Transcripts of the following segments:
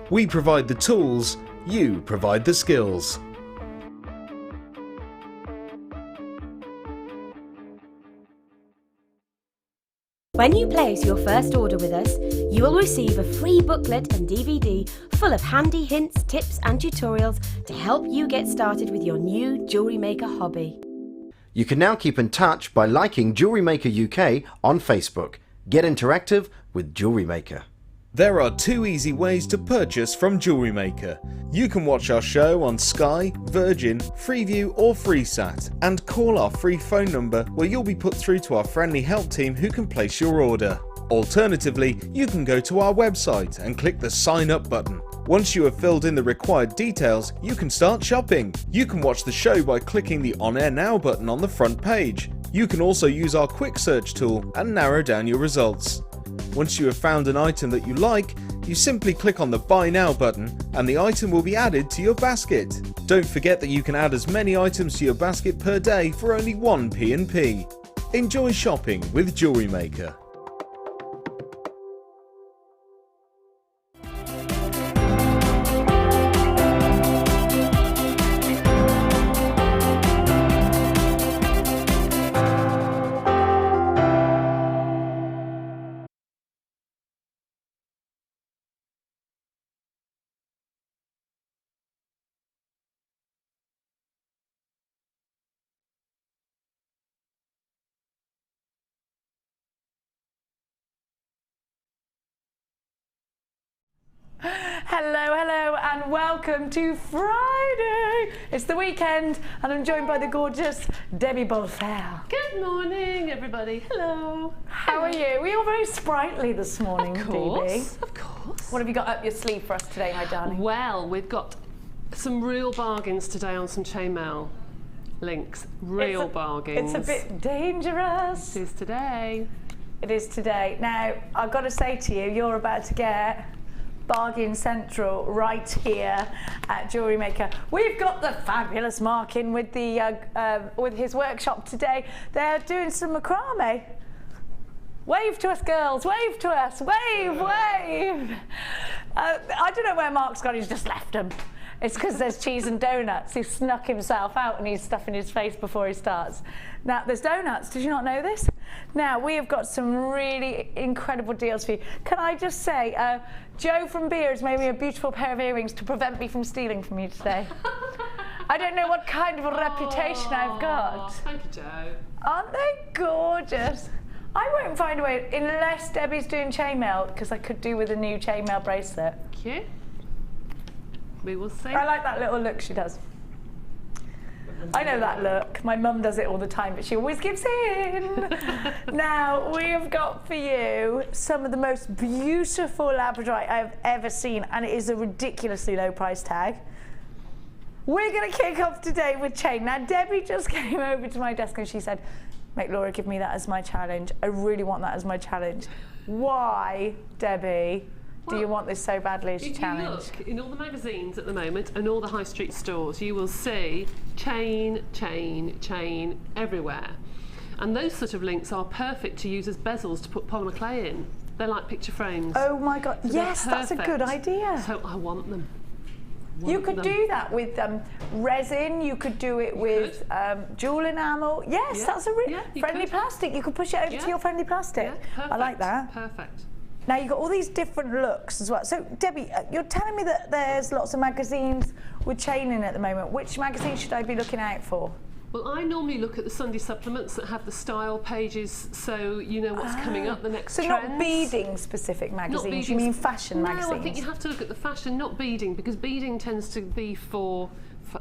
We provide the tools, you provide the skills. When you place your first order with us, you will receive a free booklet and DVD full of handy hints, tips and tutorials to help you get started with your new Jewellery Maker hobby. You can now keep in touch by liking Jewellery Maker UK on Facebook. Get interactive with Jewellery Maker. There are 2 easy ways to purchase from Jewellery Maker. You can watch our show on Sky, Virgin, Freeview or FreeSat and call our free phone number where you'll be put through to our friendly help team who can place your order. Alternatively, you can go to our website and click the sign up button. Once you have filled in the required details, you can start shopping. You can watch the show by clicking the On Air Now button on the front page. You can also use our quick search tool and narrow down your results. Once you have found an item that you like, you simply click on the Buy Now button and the item will be added to your basket. Don't forget that you can add as many items to your basket per day for only 1 P&P. Enjoy shopping with Jewellery Maker. Hello and welcome to Friday. It's the weekend and I'm joined by the gorgeous Debbie Bolfair. Good morning everybody. Hello. How are you? We're all very sprightly this morning, Of course, Debbie. of course. What have you got up your sleeve for us today, my darling? Well, we've got some real bargains today on some chainmail links. Real bargains. It's a bit dangerous. It is today. It is today. Now, I've got to say to you, you're about to get Bargain Central right here at Jewellery Maker. We've got the fabulous Mark in with his workshop today. They're doing some macrame. Wave to us, girls. Wave to us. Wave, wave. I don't know where Mark's gone. He's just left them. It's because there's cheese and donuts. He snuck himself out and he's stuffing his face before he starts. Now, there's donuts. Did you not know this? Now, we have got some really incredible deals for you. Can I just say, Joe from Beer has made me a beautiful pair of earrings to prevent me from stealing from you today. I don't know what kind of a reputation I've got. Thank you, Joe. Aren't they gorgeous? I won't find a way, unless Debbie's doing chainmail, because I could do with a new chainmail bracelet. Cute. We will see. I like that little look she does. I know that look. My mum does it all the time, but she always gives in. Now, we have got for you some of the most beautiful labradorite I have ever seen, and it is a ridiculously low price tag. We're going to kick off today with chain. Now, Debbie just came over to my desk and she said, "Make Laura give me that as my challenge. I really want that as my challenge." Why, Debbie? Do you want this so badly as your challenge? If you look in all the magazines at the moment and all the high street stores, you will see chain, chain, chain everywhere. And those sort of links are perfect to use as bezels to put polymer clay in. They're like picture frames. Oh my God, so yes, that's a good idea. So I want them. You could do that with resin, you could do it with jewel enamel. Yes, that's a friendly plastic. You could push it over to your friendly plastic. Yeah, perfect. I like that. Perfect. Now you've got all these different looks as well. So Debbie, you're telling me that there's lots of magazines with chain in at the moment. Which magazine should I be looking out for? Well, I normally look at the Sunday supplements that have the style pages, so you know what's coming up, the next trends. So not beading specific magazines, you mean fashion magazines? No, I think you have to look at the fashion, not beading, because beading tends to be for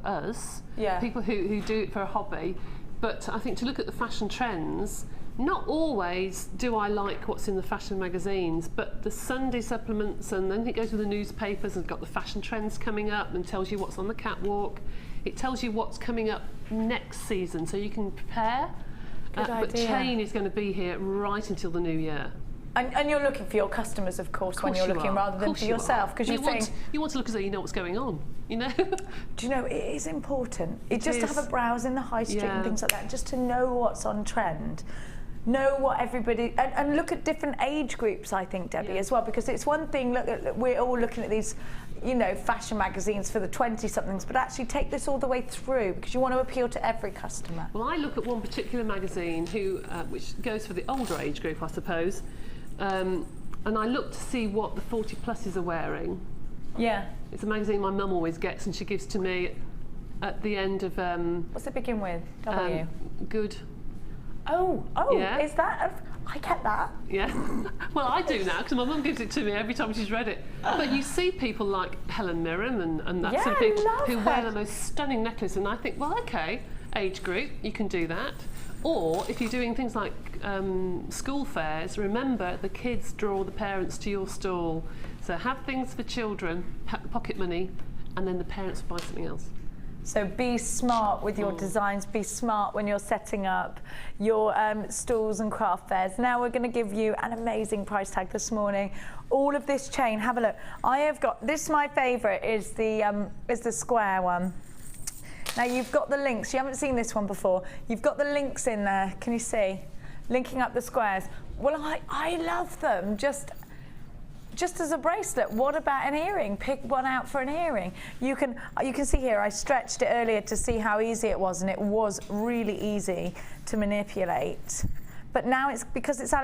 us, people who do it for a hobby. But I think to look at the fashion trends, not always do I like what's in the fashion magazines, but the Sunday supplements, and then it goes with the newspapers and got the fashion trends coming up and tells you what's on the catwalk. It tells you what's coming up next season, so you can prepare. Good idea. But chain is going to be here right until the new year. And you're looking for your customers, of course when you're looking, rather than for yourself, because you want to look as though you know what's going on, you know. Do you know, it is important. Just to have a browse in the high street and things like that, just to know what's on trend. know what everybody, and look at different age groups, I think, Debbie, as well, because it's one thing, look, we're all looking at these, you know, fashion magazines for the 20-somethings, but actually take this all the way through, because you want to appeal to every customer. Well, I look at one particular magazine which goes for the older age group, I suppose, and I look to see what the 40-pluses are wearing. Yeah. It's a magazine my mum always gets, and she gives to me at the end of... What's it begin with? W? Good. Oh, yeah. Is that... I get that. Yeah. Well, I do now, because my mum gives it to me every time she's read it. But you see people like Helen Mirren and that sort of people who wear the most stunning necklace, and I think, well, okay, age group, you can do that. Or if you're doing things like school fairs, remember the kids draw the parents to your stall. So have things for children, pocket money, and then the parents buy something else. So be smart with your designs, be smart when you're setting up your stalls and craft fairs. Now we're going to give you an amazing price tag this morning. All of this chain, have a look. I have got, this is my favourite, is the square one. Now you've got the links, you haven't seen this one before. You've got the links in there, can you see? Linking up the squares. Well, I love them, just as a bracelet. What about an earring? Pick one out for an earring. You can see here, I stretched it earlier to see how easy it was, and it was really easy to manipulate. But now it's, because it's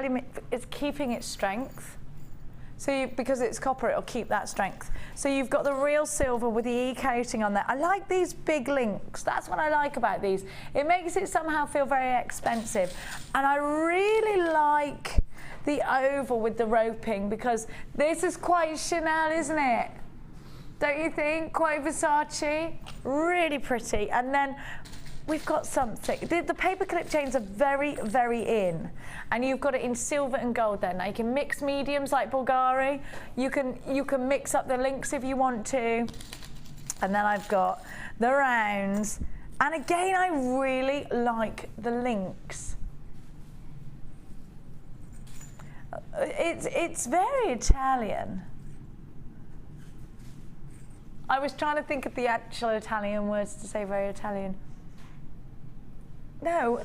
keeping its strength. So because it's copper, it'll keep that strength. So you've got the real silver with the E-coating on there. I like these big links. That's what I like about these. It makes it somehow feel very expensive. And I really like the oval with the roping, because this is quite Chanel, isn't it? Don't you think? Quite Versace. Really pretty. And then we've got something. The paperclip chains are very, very in. And you've got it in silver and gold there. Now you can mix mediums like Bulgari. You can mix up the links if you want to. And then I've got the rounds. And again, I really like the links. It's very Italian. I was trying to think of the actual Italian words to say very Italian. No,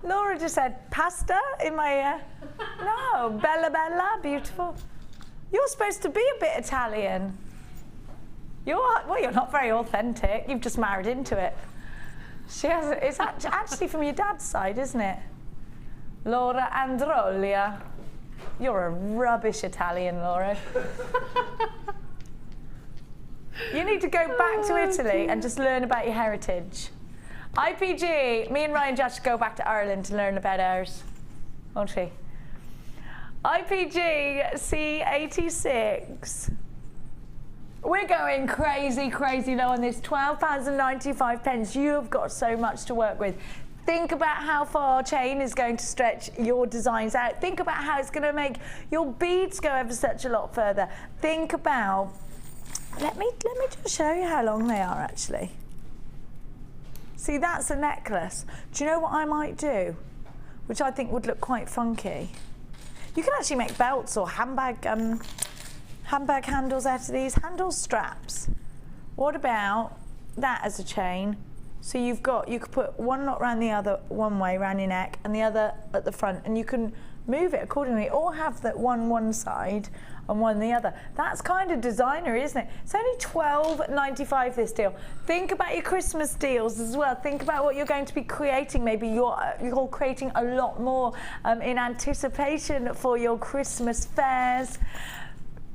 Laura just said pasta in my ear. No, bella bella, beautiful. You're supposed to be a bit Italian. You're not very authentic. You've just married into it. It's actually from your dad's side, isn't it? Laura Androlia. You're a rubbish Italian, Laura. You need to go back to Italy and just learn about your heritage. IPG, me and Ryan Josh go back to Ireland to learn about ours, won't we? IPG C86. We're going crazy, crazy low on this. £12.95. You've got so much to work with. Think about how far chain is going to stretch your designs out. Think about how it's going to make your beads go ever such a lot further. Think about, let me just show you how long they are actually. See, that's a necklace. Do you know what I might do? Which I think would look quite funky. You can actually make belts or handbag handles out of these, handle straps. What about that as a chain? So you could put one knot around the other one way around your neck and the other at the front, and you can move it accordingly, or have that one side and one the other. That's kind of designer, isn't it? It's only £12.95 this deal. Think about your Christmas deals as well. Think about what you're going to be creating. Maybe you're creating a lot more in anticipation for your Christmas fairs.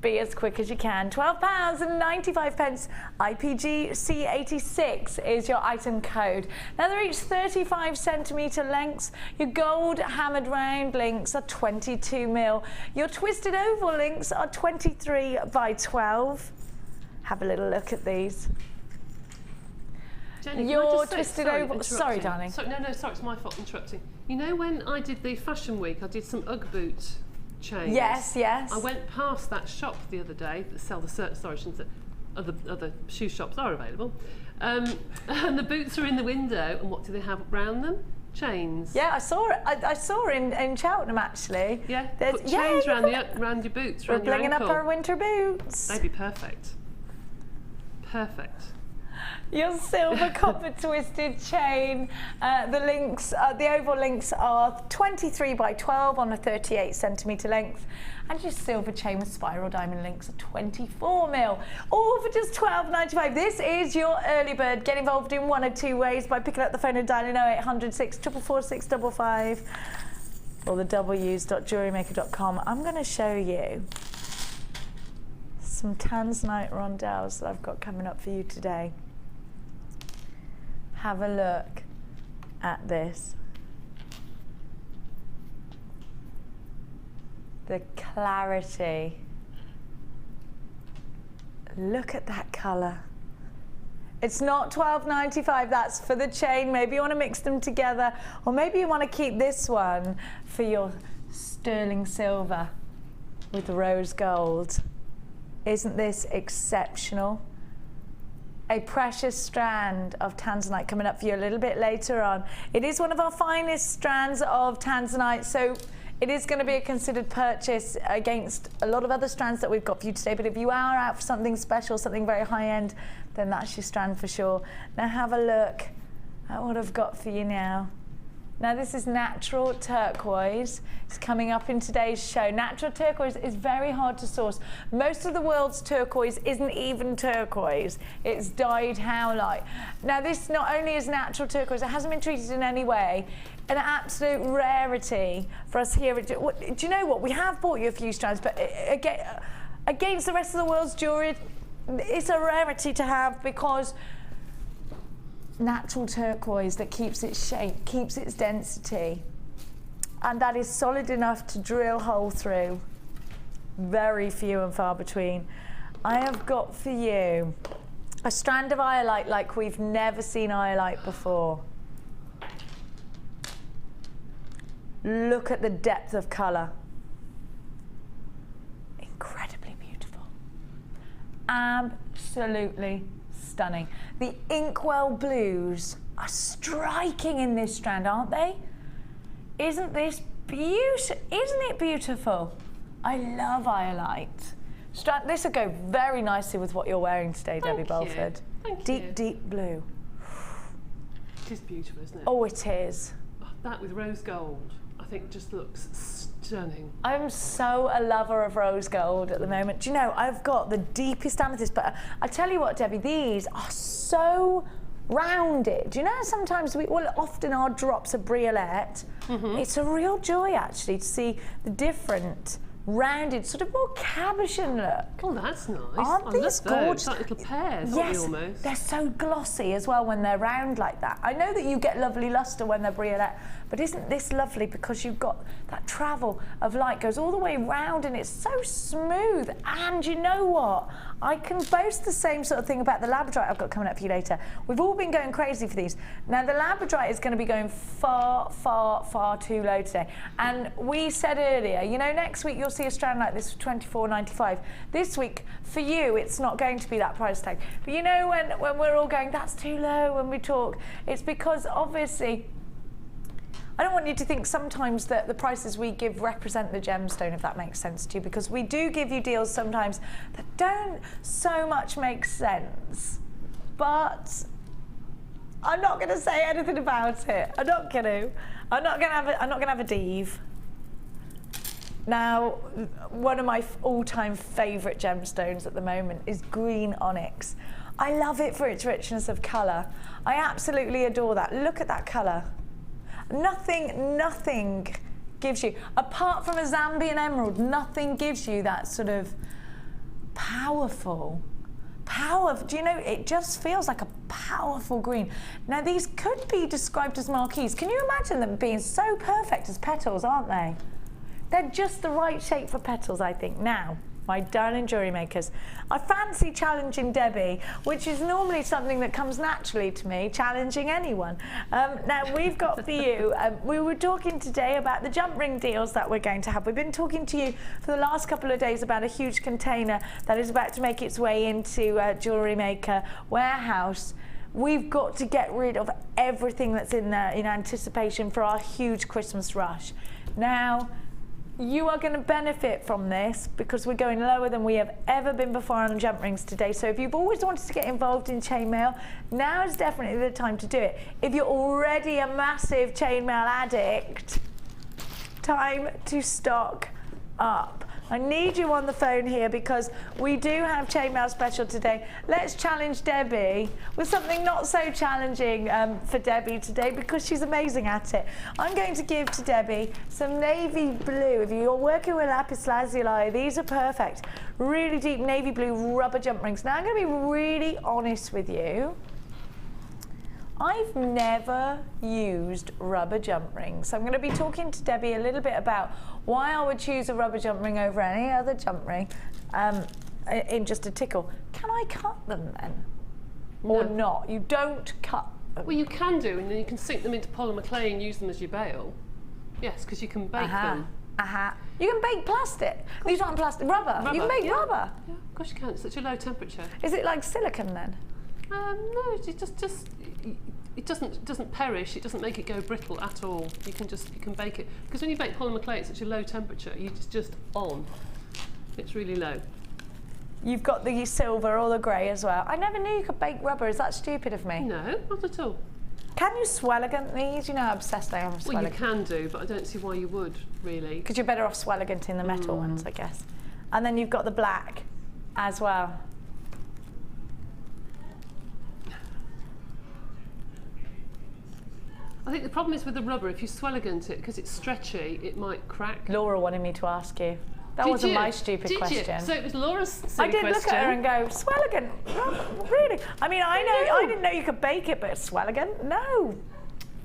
Be as quick as you can. £12.95. IPG C86 is your item code. Now they're each 35 centimetre lengths. Your gold hammered round links are 22mm. Your twisted oval links are 23 by 12. Have a little look at these. Jenny, your twisted oval. Sorry, darling. Sorry, no, sorry, it's my fault interrupting. You know, when I did the fashion week, I did some UGG boot chains. Yes. I went past that shop the other day that sell other shoe shops are available, and the boots are in the window, and what do they have around them? Chains. Yeah, I saw it. I saw it in Cheltenham actually. Yeah, put chains around your boots. We're bringing up our winter boots. They'd be perfect. Perfect. your silver copper twisted chain. The links, the oval links are 23 by 12 on a 38 centimetre length, and your silver chain with spiral diamond links are 24 mil, all for just £12.95. This is your early bird. Get involved in one of two ways: by picking up the phone and dialing 0800 644 655 or the w's.jewellerymaker.com. I'm going to show you some tanzanite rondelles that I've got coming up for you today. Have a look at this. The clarity. Look at that colour. It's not £12.95, that's for the chain. Maybe you want to mix them together, or maybe you want to keep this one for your sterling silver with rose gold. Isn't this exceptional? A precious strand of tanzanite coming up for you a little bit later on. It is one of our finest strands of tanzanite, so it is going to be a considered purchase against a lot of other strands that we've got for you today. But if you are out for something special, something very high-end, then that's your strand for sure. Now have a look at what I've got for you now. Now this is natural turquoise. It's coming up in today's show. Natural turquoise is very hard to source. Most of the world's turquoise isn't even turquoise. It's dyed howlite. Now this not only is natural turquoise, it hasn't been treated in any way. An absolute rarity for us here. Do you know what? We have bought you a few strands, but against the rest of the world's jewellery, it's a rarity to have, because natural turquoise that keeps its shape, keeps its density, and that is solid enough to drill hole through. Very few and far between. I have got for you a strand of iolite like we've never seen iolite before. Look at the depth of colour. Incredibly beautiful. Absolutely stunning. The inkwell blues are striking in this strand, aren't they? Isn't this beautiful? Isn't it beautiful? I love iolite. This will go very nicely with what you're wearing today, Debbie Balford. Thank you. Deep, deep blue. It is beautiful, isn't it? Oh, it is. Oh, that with rose gold, I think just looks stunning. I'm so a lover of rose gold at the moment. Do you know, I've got the deepest amethyst, but I tell you what, Debbie, these are so rounded. Do you know, sometimes often our drops are briolette. It's a real joy actually to see the different rounded, sort of more cabochon look. Oh, that's nice. Aren't these gorgeous? Like little pears, yes, aren't they, almost? They're so glossy as well when they're round like that. I know that you get lovely lustre when they're briolette, but isn't this lovely because you've got that travel of light goes all the way round and it's so smooth. And you know what? I can boast the same sort of thing about the labradorite I've got coming up for you later. We've all been going crazy for these. Now the labradorite is going to be going far, far, far too low today. And we said earlier, you know, next week you'll see a strand like this for £24.95. This week, for you, it's not going to be that price tag. But you know, when we're all going, that's too low when we talk, it's because obviously, I don't want you to think sometimes that the prices we give represent the gemstone, if that makes sense to you, because we do give you deals sometimes that don't so much make sense. But I'm not going to say anything about it. I'm not going to have a div. Now, one of my all-time favourite gemstones at the moment is green onyx. I love it for its richness of colour. I absolutely adore that. Look at that colour. Nothing gives you, apart from a Zambian emerald, nothing gives you that sort of powerful, do you know, it just feels like a powerful green. Now these could be described as marquees. Can you imagine them being so perfect as petals, aren't they? They're just the right shape for petals, I think. Now, my darling jewellery makers, I fancy challenging Debbie, which is normally something that comes naturally to me, challenging anyone. Now, we've got for you, we were talking today about the jump ring deals that we're going to have. We've been talking to you for the last couple of days about a huge container that is about to make its way into Jewellery Maker warehouse. We've got to get rid of everything that's in there in anticipation for our huge Christmas rush. Now, you are going to benefit from this because we're going lower than we have ever been before on jump rings today. So if you've always wanted to get involved in chainmail, now is definitely the time to do it. If you're already a massive chainmail addict, time to stock up. I need you on the phone here because we do have chainmail special today. Let's challenge Debbie with something not so challenging for Debbie today because she's amazing at it. I'm going to give to Debbie some navy blue. If you're working with lapis lazuli, these are perfect. Really deep navy blue rubber jump rings. Now I'm going to be really honest with you. I've never used rubber jump rings. So I'm going to be talking to Debbie a little bit about why I would choose a rubber jump ring over any other jump ring in just a tickle. Can I cut them then? No. Or not? You don't cut them? Well, you can do, and then you can sink them into polymer clay and use them as your bail. Yes, because you can bake them. You can bake plastic. These aren't plastic. Rubber. You can bake rubber. Yeah, of course you can. It's such a low temperature. Is it like silicone then? No, it doesn't perish. It doesn't make it go brittle at all. You can bake it because when you bake polymer clay at such a low temperature, it's just on. It's really low. You've got the silver or the grey as well. I never knew you could bake rubber. Is that stupid of me? No, not at all. Can you swelligant these? You know how obsessed I am with swelligant. Well, you can do, but I don't see why you would really. Because you're better off swelliganting the metal ones, I guess. And then you've got the black as well. I think the problem is with the rubber, if you swelligant it, because it's stretchy, it might crack. Laura wanted me to ask you. That wasn't my stupid question. Did you? So it was Laura's silly I did question. look at her and go, swelligant? Really? I mean, I didn't know you could bake it, but swelligant? No.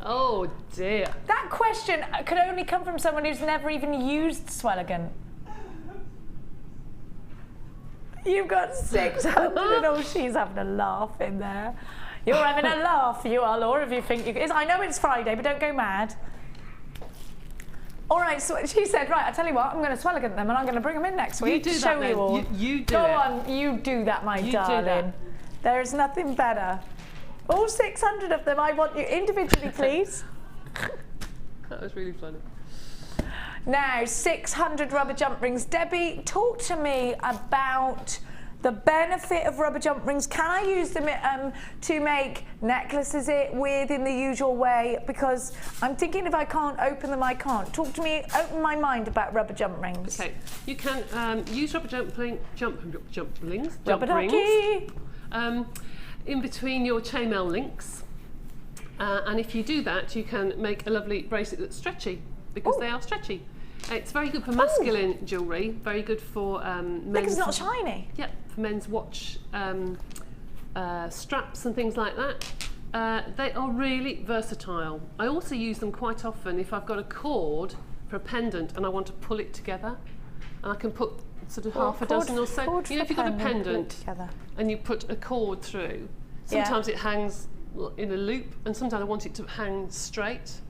Oh dear. That question could only come from someone who's never even used swelligant. You've got 600 and all, she's having a laugh in there. You're having a laugh, you are, Laura, if you think you can. I know it's Friday, but don't go mad. All right, so she said, right, I tell you what, I'm going to swelligant them and I'm going to bring them in next week. You do show that you all. You do Go it. on, you do that, my darling. Do that. There is nothing better. All 600 of them, I want you individually, please. That was really funny. Now, 600 rubber jump rings. Debbie, talk to me about the benefit of rubber jump rings. Can I use them to make necklaces with in the usual way? Because I'm thinking if I can't open them, I can't. Talk to me, open my mind about rubber jump rings. Okay, you can use rubber jump rings in between your chainmail links. And if you do that, you can make a lovely bracelet that's stretchy, because they are stretchy. It's very good for masculine jewellery, very good for men's... Because it's not shiny. Yeah, for men's watch straps and things like that. They are really versatile. I also use them quite often if I've got a cord for a pendant and I want to pull it together. And I can put sort of half a dozen or so. You know, if you've got a pendant and you put a cord through, sometimes it hangs in a loop and sometimes I want it to hang straight.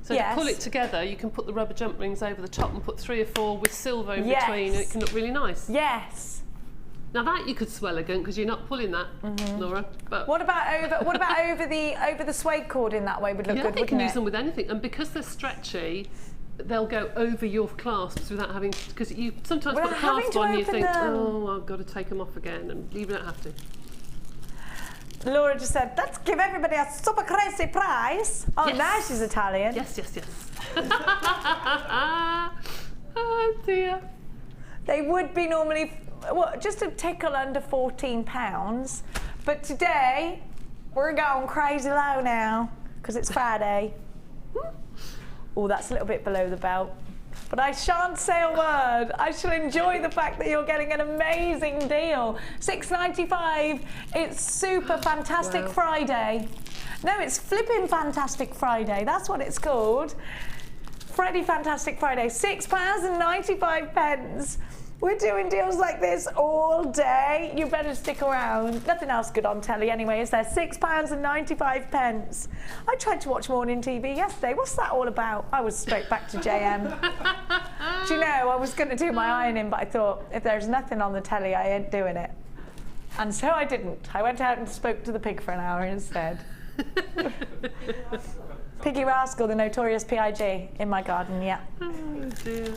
So to pull it together, you can put the rubber jump rings over the top and put 3 or 4 with silver in between, and it can look really nice. Yes. Now that you could swelligant because you're not pulling that, Laura. But what about over the suede cord in that way would look good? You can use them with anything, and because they're stretchy, they'll go over your clasps without having. Because you sometimes put a clasp on, and you think, oh, I've got to take them off again, and you don't have to. Laura just said, let's give everybody a super crazy prize. Oh, now she's Italian. Yes. Oh dear. They would be normally, just a tickle under £14. But today, we're going crazy low now, because it's Friday. Oh, that's a little bit below the belt. But I shan't say a word. I shall enjoy the fact that you're getting an amazing deal. £6.95. It's super fantastic Friday. No, it's flipping fantastic Friday. That's what it's called. Freddy Fantastic Friday. £6.95. We're doing deals like this all day. You better stick around. Nothing else good on telly anyway, is there? £6.95. I tried to watch morning TV yesterday. What's that all about? I was straight back to JM. Do you know, I was going to do my ironing, but I thought, if there's nothing on the telly, I ain't doing it. And so I didn't. I went out and spoke to the pig for an hour instead. Piggy Rascal, the notorious PIG, in my garden, Oh dear.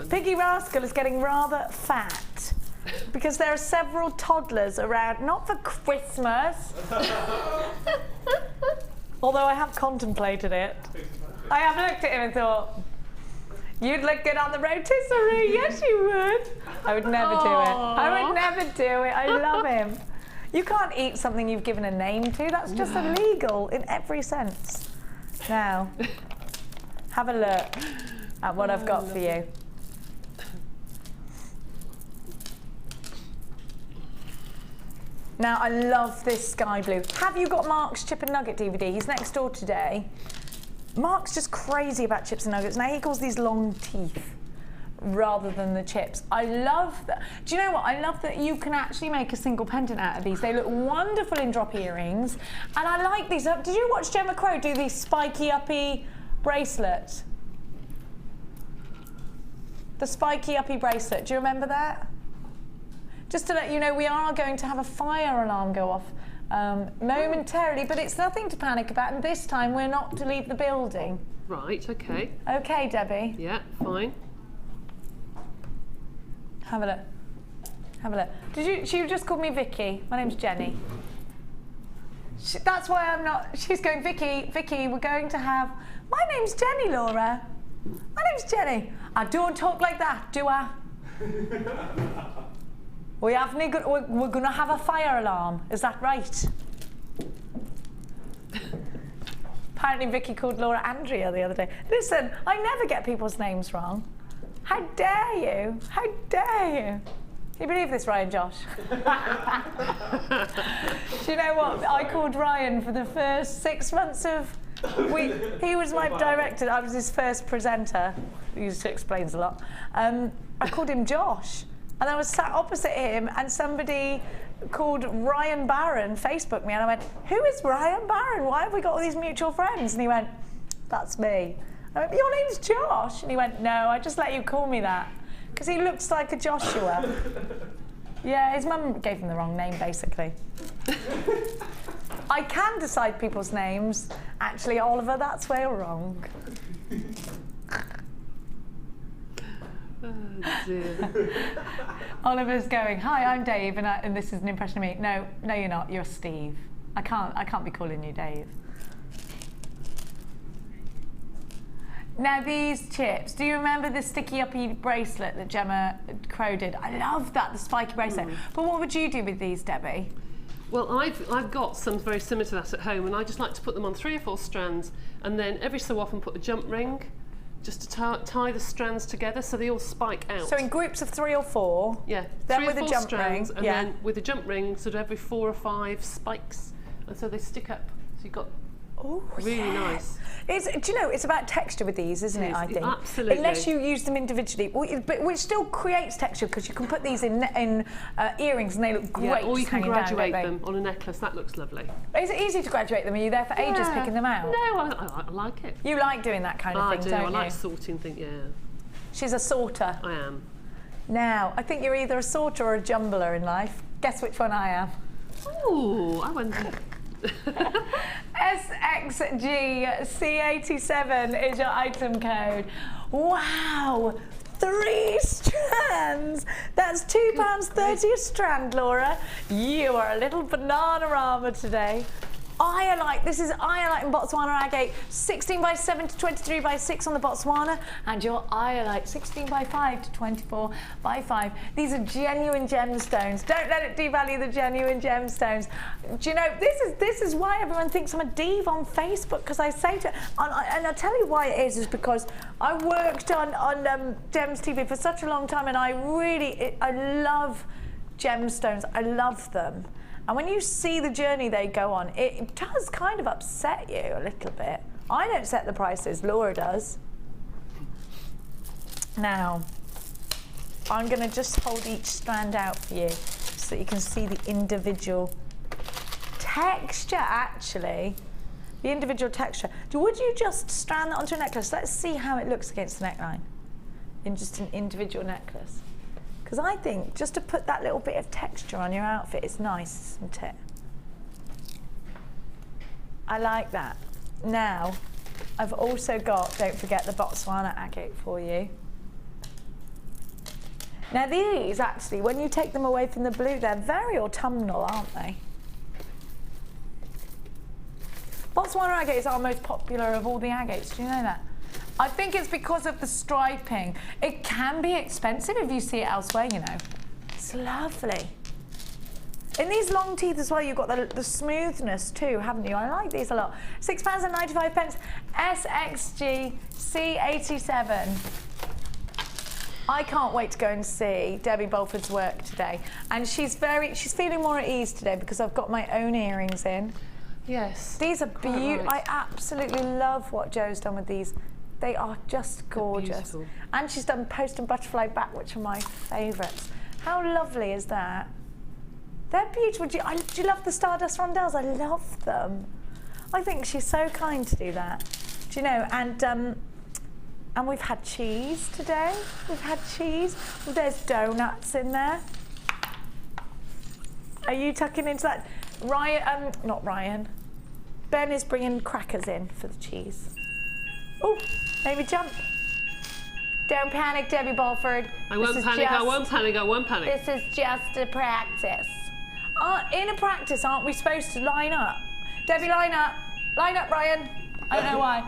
Piggy Rascal is getting rather fat because there are several toddlers around, not for Christmas. Although I have contemplated it. I have looked at him and thought, you'd look good on the rotisserie. Yes, you would. I would never do it. I would never do it. I love him. You can't eat something you've given a name to. That's just illegal in every sense. Now, have a look at what I've got for you. Now, I love this sky blue. Have you got Mark's Chip and Nugget DVD? He's next door today. Mark's just crazy about chips and nuggets. Now he calls these long teeth rather than the chips. I love that. Do you know what? I love that you can actually make a single pendant out of these. They look wonderful in drop earrings. And I like these. Did you watch Gemma Crow do these spiky uppy bracelets? The spiky uppy bracelet. Do you remember that? Just to let you know, we are going to have a fire alarm go off momentarily, but it's nothing to panic about, and this time we're not to leave the building. Right, okay. Okay, Debbie. Yeah, fine. Have a look. Have a look. She just called me Vicky. My name's Jenny. That's why I'm not, she's going, Vicky, we're going to have, my name's Jenny, Laura. My name's Jenny. I don't talk like that, do I? We're going to have a fire alarm. Is that right? Apparently Vicky called Laura Andrea the other day. Listen, I never get people's names wrong. How dare you? How dare you? Can you believe this, Ryan Josh? Do you know what? I called Ryan for the first 6 months of... he was my director. I was his first presenter. He explains a lot. I called him Josh. And I was sat opposite him, and somebody called Ryan Barron Facebooked me, and I went, who is Ryan Barron? Why have we got all these mutual friends? And he went, that's me. I went, your name's Josh? And he went, no, I just let you call me that. Because he looks like a Joshua. Yeah, his mum gave him the wrong name, basically. I can decide people's names. Actually, Oliver, that's where you're wrong. Oh, dear. Oliver's going, hi, I'm Dave, and this is an impression of me. No, you're not. You're Steve. I can't be calling you Dave. Now these chips, do you remember the sticky uppy bracelet that Gemma Crow did? I love that, the spiky bracelet. But what would you do with these, Debbie? Well, I've got some very similar to that at home, and I just like to put them on 3 or 4 strands, and then every so often put a jump ring, just to tie the strands together so they all spike out. So in groups of 3 or 4? Yeah. Then 3 with or 4 a jump strands, ring? and then with a jump ring, sort of every 4 or 5 spikes, and so they stick up. So you've got really nice. Do you know, it's about texture with these, isn't it, I think? Absolutely. Unless you use them individually, but which still creates texture, because you can put these in earrings and they look great. Yeah, or you can graduate down, them on a necklace. That looks lovely. Is it easy to graduate them? Are you there for ages picking them out? No, I like it. You like doing that kind of thing, don't you? I like sorting things, yeah. She's a sorter. I am. Now, I think you're either a sorter or a jumbler in life. Guess which one I am. Ooh, I wonder. SXGC87 is your item code. Wow, 3 strands. That's £2.30 a strand, Laura. You are a little banana-rama today. Iolite, this is Iolite in Botswana agate, 16 by 7 to 23 by 6 on the Botswana, and your Iolite, 16 by 5 to 24 by 5. These are genuine gemstones. Don't let it devalue the genuine gemstones. Do you know, this is why everyone thinks I'm a diva on Facebook, because I say to, and I'll tell you why it is because I worked on Gems TV for such a long time, and I love gemstones. I love them. And when you see the journey they go on, it does kind of upset you a little bit. I don't set the prices, Laura does. Now, I'm going to just hold each strand out for you so that you can see the individual texture, actually. The individual texture. Would you just strand that onto a necklace? Let's see how it looks against the neckline in just an individual necklace. Because I think just to put that little bit of texture on your outfit is nice, isn't it? I like that. Now, I've also got, don't forget, the Botswana agate for you. Now these, actually, when you take them away from the blue, they're very autumnal, aren't they? Botswana agate is our most popular of all the agates. Do you know that? I think it's because of the striping. It can be expensive if you see it elsewhere, you know. It's lovely. In these long teeth as well, you've got the smoothness too, haven't you? I like these a lot. £6.95. SXG C87. I can't wait to go and see Debbie Bolford's work today. And she's feeling more at ease today because I've got my own earrings in. Yes. These are beautiful. Right. I absolutely love what Joe's done with these. They are just gorgeous. And she's done post and butterfly back, which are my favourites. How lovely is that? They're beautiful. Do you love the Stardust rondelles? I love them. I think she's so kind to do that. Do you know? And we've had cheese today. We've had cheese. There's donuts in there. Are you tucking into that? Ryan, not Ryan. Ben is bringing crackers in for the cheese. Oh, maybe jump. Don't panic, Debbie Balford. I won't panic, I won't panic, I won't panic. This is just a practice. In a practice, aren't we supposed to line up? Debbie, line up. Line up, Ryan. I don't know why.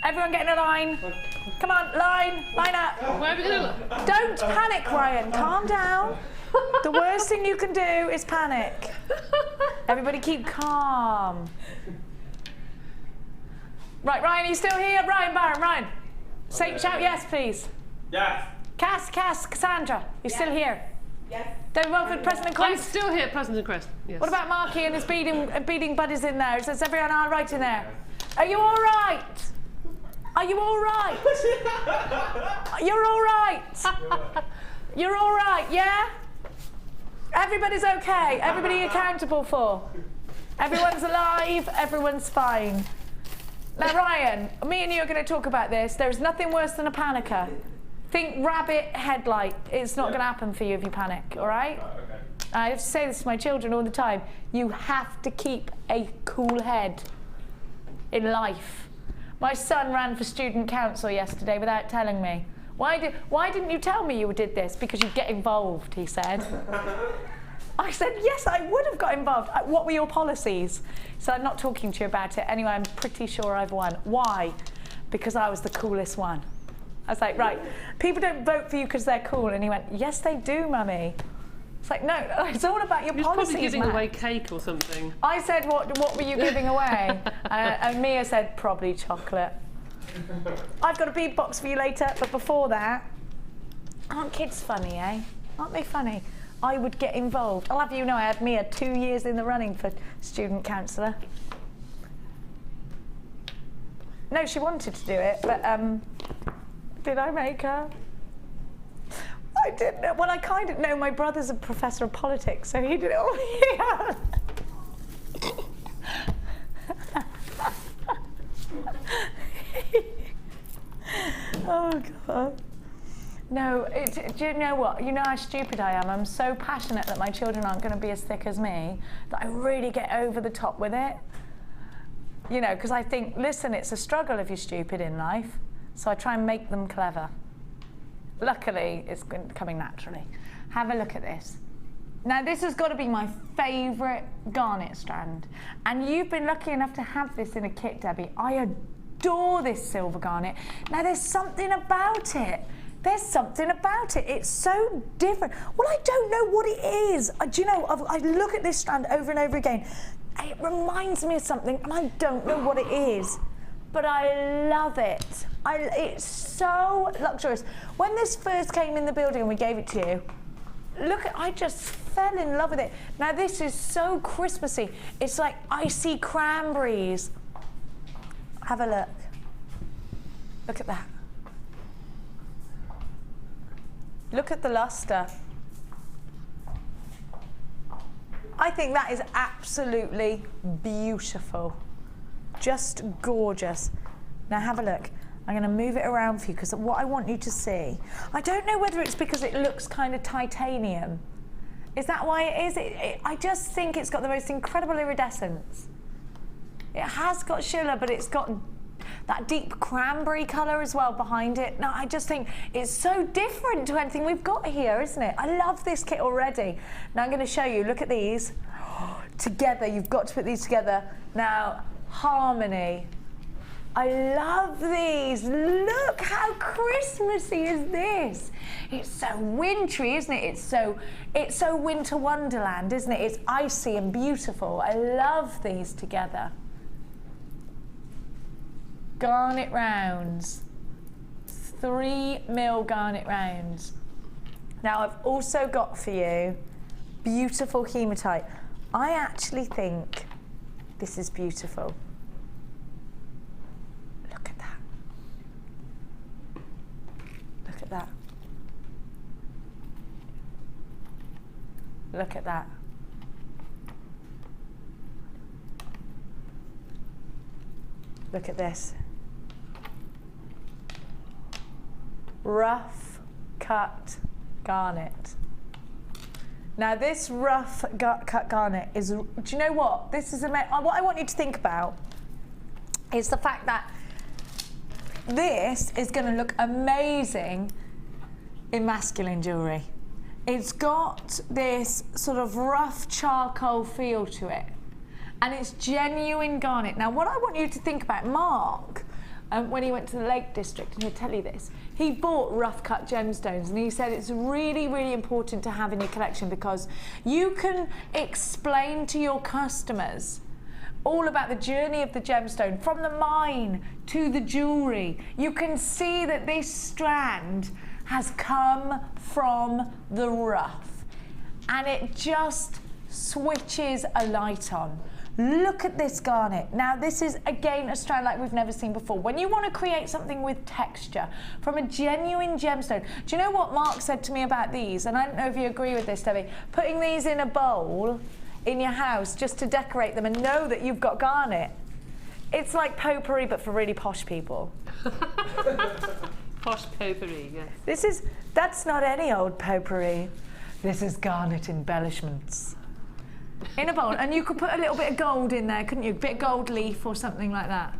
Everyone get in a line. Come on, line up. Where are we going to look? Don't panic, Ryan. Calm down. The worst thing you can do is panic. Everybody keep calm. Right, Ryan, are you still here? Ryan, Byron, Ryan. Shout yes, please. Yes. Cassandra, you still here? Yes. David Welford, President Crest. I'm still here, President Crest. Yes. What about Marky and his beading buddies in there? Is everyone all right in there? Are you all right? Are you all right? You're all right. You're all right, yeah? Everybody's okay. Everybody accountable for. Everyone's alive. Everyone's fine. Now, Ryan, me and you are going to talk about this. There's nothing worse than a panicker. Think rabbit headlight. It's not going to happen for you if you panic, all right? Okay. I have to say this to my children all the time. You have to keep a cool head in life. My son ran for student council yesterday without telling me. Why didn't you tell me you did this? Because you'd get involved, he said. I said, yes, I would have got involved. What were your policies? So I'm not talking to you about it. Anyway, I'm pretty sure I've won. Why? Because I was the coolest one. I was like, right, people don't vote for you because they're cool. And he went, yes, they do, Mummy. It's like, no, it's all about your policies, probably giving Matt. away cake or something. I said, what were you giving away? And Mia said, probably chocolate. I've got a bead box for you later, but before that, aren't kids funny, eh? Aren't they funny? I would get involved. I'll have you know I had Mia 2 years in the running for student councillor. No, she wanted to do it, but did I make her? I didn't know. Well, I kind of know my brother's a professor of politics, so he did it all. Yeah. Oh, God. No, do you know what? You know how stupid I am. I'm so passionate that my children aren't going to be as thick as me that I really get over the top with it. You know, because I think, listen, it's a struggle if you're stupid in life. So I try and make them clever. Luckily, it's coming naturally. Have a look at this. Now, this has got to be my favourite garnet strand. And you've been lucky enough to have this in a kit, Debbie. I adore this silver garnet. Now, there's something about it. There's something about it. It's so different. Well, I don't know what it is. Do you know, I look at this strand over and over again. It reminds me of something, and I don't know what it is. But I love it. It's so luxurious. When this first came in the building and we gave it to you, I just fell in love with it. Now, this is so Christmassy. It's like icy cranberries. Have a look. Look at that. Look at the luster. I think that is absolutely beautiful. Just gorgeous. Now have a look. I'm going to move it around for you because what I want you to see, I don't know whether it's because it looks kind of titanium. Is that why it is? I just think it's got the most incredible iridescence. It has got shiller, but it's got that deep cranberry colour as well behind it. Now, I just think it's so different to anything we've got here, isn't it? I love this kit already. Now, I'm going to show you. Look at these. Together, you've got to put these together. Now, harmony. I love these. Look how Christmassy is this. It's so wintry, isn't it? It's so winter wonderland, isn't it? It's icy and beautiful. I love these together. Garnet rounds. 3mm garnet rounds. Now I've also got for you beautiful hematite. I actually think this is beautiful. Look at that. Look at that. Look at that. Look at this. Rough cut garnet. Now this rough cut garnet is, do you know what? This is what I want you to think about is the fact that this is going to look amazing in masculine jewellery. It's got this sort of rough charcoal feel to it, and it's genuine garnet. Now what I want you to think about, Mark, when he went to the Lake District, and he'll tell you this, he bought rough cut gemstones, and he said it's really, really important to have in your collection because you can explain to your customers all about the journey of the gemstone from the mine to the jewellery. You can see that this strand has come from the rough, and it just switches a light on. Look at this garnet. Now this is again a strand like we've never seen before. When you want to create something with texture from a genuine gemstone, do you know what Mark said to me about these? And I don't know if you agree with this, Debbie. Putting these in a bowl in your house just to decorate them and know that you've got garnet. It's like potpourri but for really posh people. Posh potpourri, yes. That's not any old potpourri. This is garnet embellishments. In a bowl, and you could put a little bit of gold in there, couldn't you? A bit of gold leaf or something like that.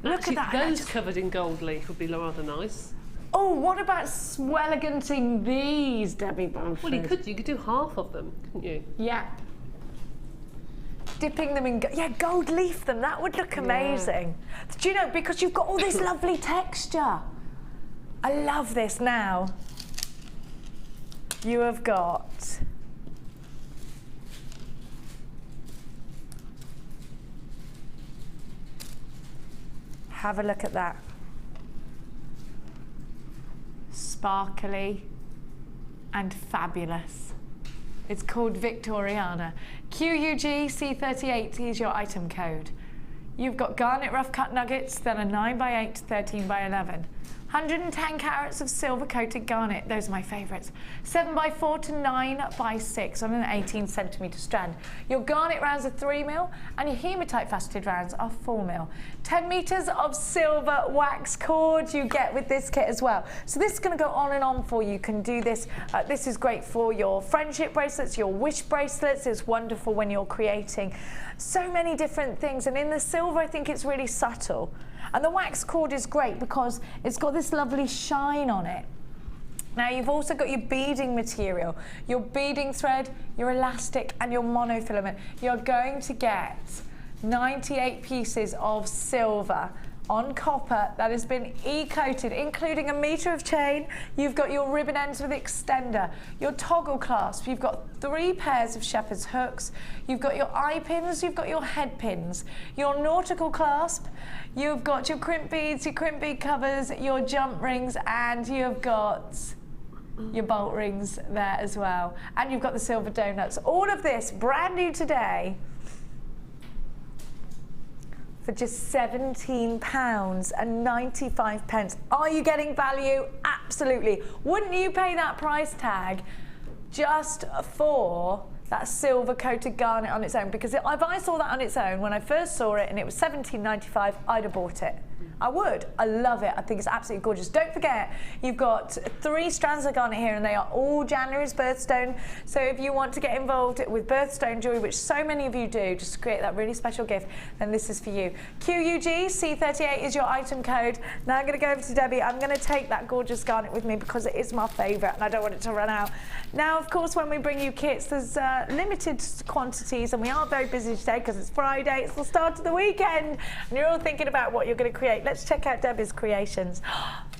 Look at that. Those covered in gold leaf would be rather nice. Oh, what about swelliganting these, Debbie Bamford? Well, you could do half of them, couldn't you? Yeah. Dipping them in, gold leaf them. That would look amazing. Yeah. Do you know, because you've got all this lovely texture. I love this now. You have got have a look at that. Sparkly and fabulous. It's called Victoriana. QUG C38 is your item code. You've got garnet rough cut nuggets that are 9x8 to 13x11. 110 carats of silver coated garnet, those are my favourites. 7x4 to 9x6 on an 18cm strand. Your garnet rounds are 3mm and your hematite faceted rounds are 4mm. 10 metres of silver wax cord you get with this kit as well. So this is going to go on and on for you. You can do this. This is great for your friendship bracelets, your wish bracelets. It's wonderful when you're creating so many different things. And in the silver, I think it's really subtle. And the wax cord is great because it's got this lovely shine on it. Now you've also got your beading material, your beading thread, your elastic and your monofilament. You're going to get 98 pieces of silver on copper that has been e-coated, including 1 metre of chain. You've got your ribbon ends with extender, your toggle clasp, you've got 3 pairs of shepherd's hooks, you've got your eye pins, you've got your head pins, your nautical clasp, you've got your crimp beads, your crimp bead covers, your jump rings, and you've got your bolt rings there as well. And you've got the silver donuts. All of this brand new today for just £17.95. Are you getting value? Absolutely. Wouldn't you pay that price tag just for that silver coated garnet on its own? Because if I saw that on its own, when I first saw it and it was £17.95, I'd have bought it. I would. I love it. I think it's absolutely gorgeous. Don't forget, you've got 3 strands of garnet here, and they are all January's birthstone. So if you want to get involved with birthstone jewellery, which so many of you do, just to create that really special gift, then this is for you. QUG C38 is your item code. Now I'm going to go over to Debbie. I'm going to take that gorgeous garnet with me because it is my favourite, and I don't want it to run out. Now, of course, when we bring you kits, there's limited quantities, and we are very busy today because it's Friday. It's the start of the weekend, and you're all thinking about what you're going to create. Let's check out Debbie's creations.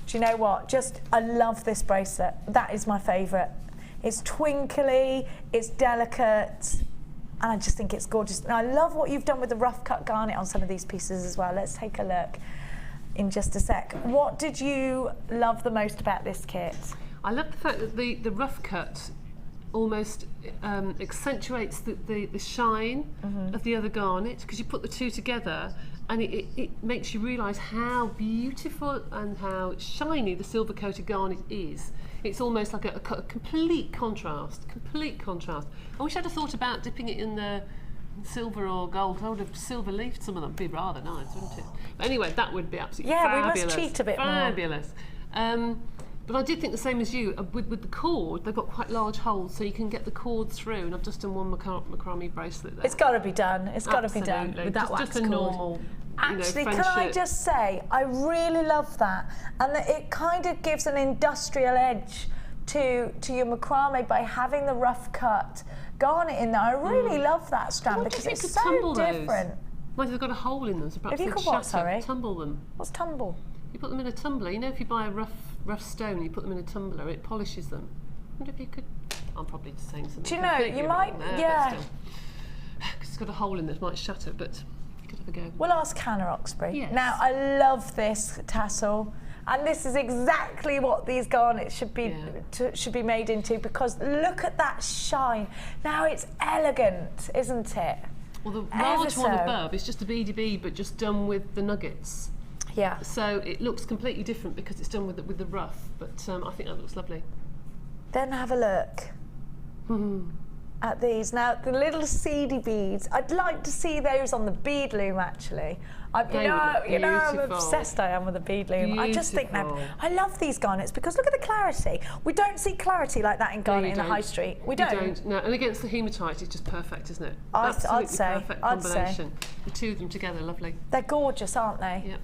Do you know what? I love this bracelet. That is my favourite. It's twinkly, it's delicate, and I just think it's gorgeous. And I love what you've done with the rough cut garnet on some of these pieces as well. Let's take a look in just a sec. What did you love the most about this kit? I love the fact that the rough cut almost accentuates the shine of the other garnet, because you put the two together and it makes you realise how beautiful and how shiny the silver coated garnet is. It's almost like a complete contrast, I wish I'd have thought about dipping it in the silver or gold. I would have silver leafed some of them. Be rather nice, wouldn't it? But anyway, that would be absolutely fabulous. We must cheat a bit more. Fabulous. But I did think the same as you. With the cord, they've got quite large holes, so you can get the cord through. And I've just done one macrame bracelet there. It's got to be done. It's got to be done with that wax just a cord. Normal. Actually, can I just say, I really love that, and that it kind of gives an industrial edge to your macrame by having the rough cut garnet in there. I really love that strand because it's so different. Well, they've got a hole in them, so perhaps if you could what, sorry? Tumble them. What's tumble? You put them in a tumbler. You know, if you buy a rough stone, you put them in a tumbler, it polishes them. I wonder if you could. I'm probably just saying something. Do you know? You might, yeah. Because it's got a hole in it, it might shatter, but you could have a go. We'll ask Hannah Oxbury. Yes. Now, I love this tassel, and this is exactly what these garnets should be made into, because look at that shine. Now it's elegant, isn't it? Well, the large one above is just a beady bead, but just done with the nuggets. Yeah. So it looks completely different because it's done with the rough, but I think that looks lovely. Then have a look at these. Now, the little seedy beads, I'd like to see those on the bead loom, actually. You know how obsessed I am with the bead loom. Beautiful. I just think now, I love these garnets because look at the clarity. We don't see clarity like that in garnet in the high street. We don't. You don't. No, and against the hematite, it's just perfect, isn't it? I'd say. Perfect combination. The two of them together, lovely. They're gorgeous, aren't they? Yep.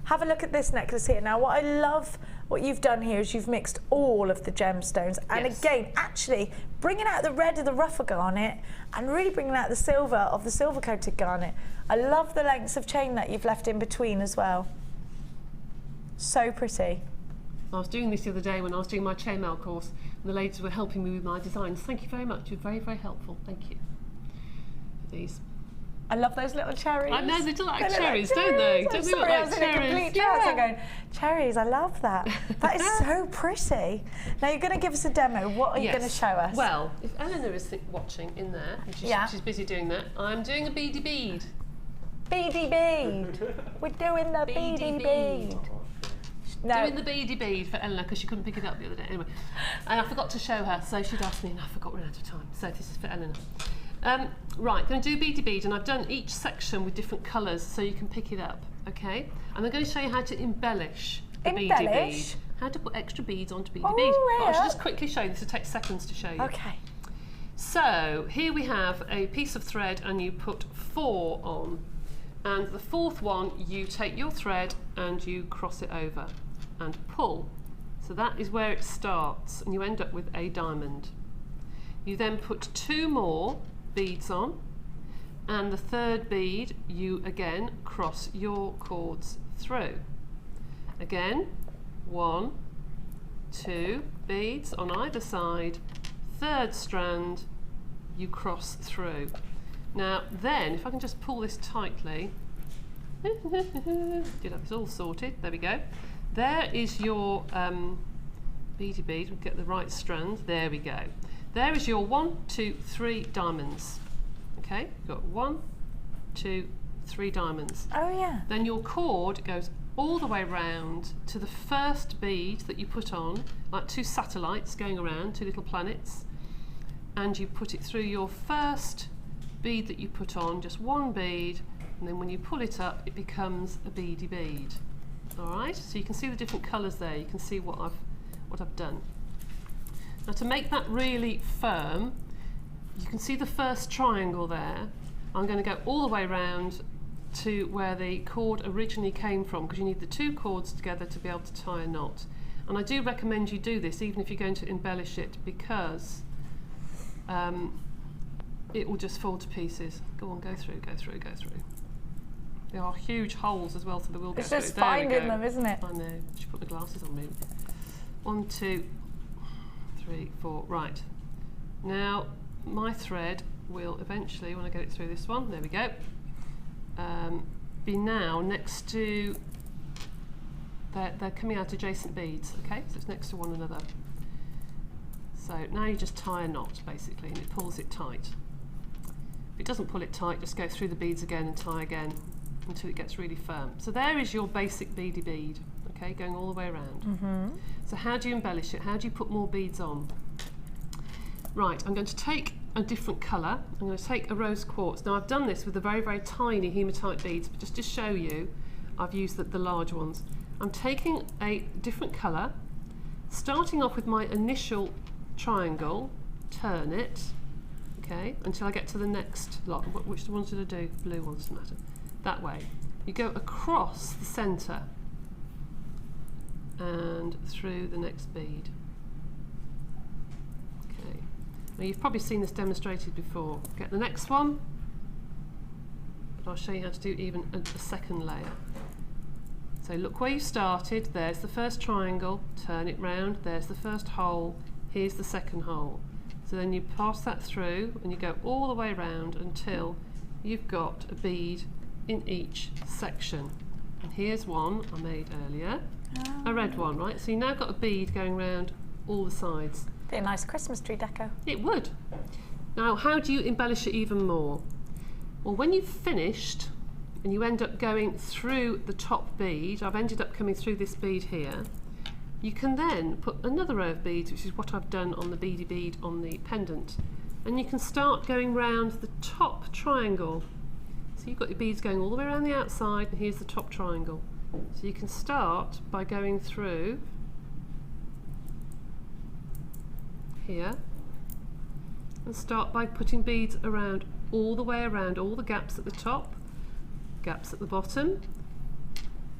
Have a look at this necklace here. Now, what I love, what you've done here is you've mixed all of the gemstones. And again, actually, bringing out the red of the rougher garnet and really bringing out the silver of the silver-coated garnet. I love the lengths of chain that you've left in between as well. So pretty. I was doing this the other day when I was doing my chainmail course, and the ladies were helping me with my designs. Thank you very much. You're very, very helpful. Thank you for these. I love those little cherries. I know, they do like cherries, don't they? Don't we look like cherries? I'm going, cherries, I love that. That is so pretty. Now, you're going to give us a demo. What are you going to show us? Well, if Eleanor is watching in there, and she's busy doing that, I'm doing a beady bead. Beady bead. We're doing the beady bead. No. Doing the beady bead for Eleanor because she couldn't pick it up the other day. Anyway, and I forgot to show her, so she'd asked me, and I forgot we're out of time. So this is for Eleanor. Right, going to do beady bead, and I've done each section with different colours so you can pick it up, okay? And I'm going to show you how to embellish the beady bead. How to put extra beads onto beady bead. But I should just quickly show you this, it'll take seconds to show you. Okay. So, here we have a piece of thread and you put 4 on. And the 4th one, you take your thread and you cross it over and pull. So that is where it starts, and you end up with a diamond. You then put 2 more beads on, and the 3rd bead you again cross your cords through. Again, 1, 2 beads on either side, 3rd strand you cross through. Now then, if I can just pull this tightly, did have this all sorted, there we go. There is your beady bead, we'll get the right strand, there we go. There is your 1, 2, 3 diamonds. Okay, you've got 1, 2, 3 diamonds. Oh yeah. Then your cord goes all the way round to the first bead that you put on, like 2 satellites going around, 2 little planets, and you put it through your first bead that you put on, just 1 bead, and then when you pull it up, it becomes a beady bead. All right, so you can see the different colours there. You can see what I've done. Now to make that really firm, you can see the first triangle there. I'm going to go all the way around to where the cord originally came from, because you need the two cords together to be able to tie a knot. And I do recommend you do this even if you're going to embellish it, because it will just fall to pieces. Go on, go through, go through, go through. There are huge holes as well, so they will go through. It's just finding them, isn't it? I know. I should put my glasses on me. 1, 2, 3, 4. Right. Now, my thread will eventually, when I get it through this one, there we go, be now next to, they're coming out adjacent beads, okay? So it's next to one another. So now you just tie a knot, basically, and it pulls it tight. If it doesn't pull it tight, just go through the beads again and tie again until it gets really firm. So there is your basic beady bead, okay, going all the way around. So how do you embellish it? How do you put more beads on? Right, I'm going to take a different colour. I'm going to take a rose quartz. Now I've done this with the very, very tiny hematite beads, but just to show you, I've used the large ones. I'm taking a different colour, starting off with my initial triangle, turn it, okay, until I get to the next lot. Which ones did I do? Blue ones, doesn't matter. That way. You go across the centre and through the next bead. Okay. Now you've probably seen this demonstrated before. Get the next one, but I'll show you how to do even a second layer. So look where you started, there's the first triangle, turn it round, there's the first hole, here's the second hole. So then you pass that through and you go all the way around until you've got a bead in each section. And here's one I made earlier, a red one, right? So you've now got a bead going around all the sides. Be a nice Christmas tree deco. It would. Now, how do you embellish it even more? Well, when you've finished and you end up going through the top bead, I've ended up coming through this bead here, you can then put another row of beads, which is what I've done on the beady bead on the pendant, and you can start going round the top triangle. So you've got your beads going all the way around the outside, and here's the top triangle. So you can start by going through here and start by putting beads around all the way around all the gaps at the top, gaps at the bottom,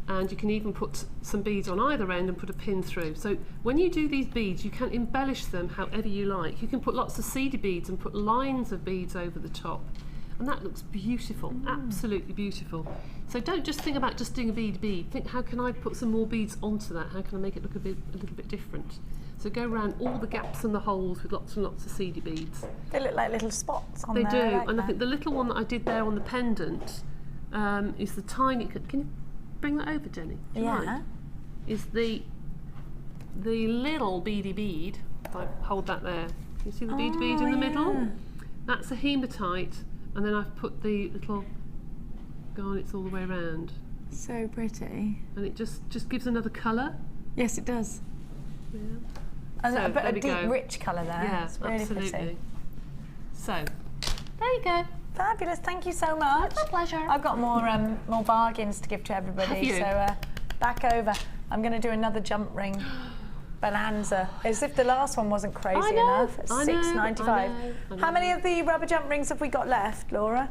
and you can even put some beads on either end and put a pin through. So when you do these beads, you can embellish them however you like. You can put lots of seedy beads and put lines of beads over the top, and that looks beautiful, absolutely beautiful. So don't just think about just doing a bead. Think, how can I put some more beads onto that? How can I make it look a little bit different? So go around all the gaps and the holes with lots and lots of seedy beads. They look like little spots on there. They do, like and that. I think the little one that I did there on the pendant is the tiny. Can you bring that over, Jenny? Do you mind? Is the little beady bead. If I hold that there, you see the beady bead in the middle? That's a hematite, and then I've put the little garnets all the way around. So pretty. And it just gives another colour. Yes, it does. Yeah. And So, but there a we deep, go. rich colour there. Yeah, It's really absolutely. pretty. So, there you go. Fabulous, thank you so much. My pleasure. I've got more bargains to give to everybody. Have you? So back over. I'm going to do another jump ring bonanza. As if the last one wasn't crazy I know, enough. It's I know, $6.95. I know. How many of the rubber jump rings have we got left, Laura?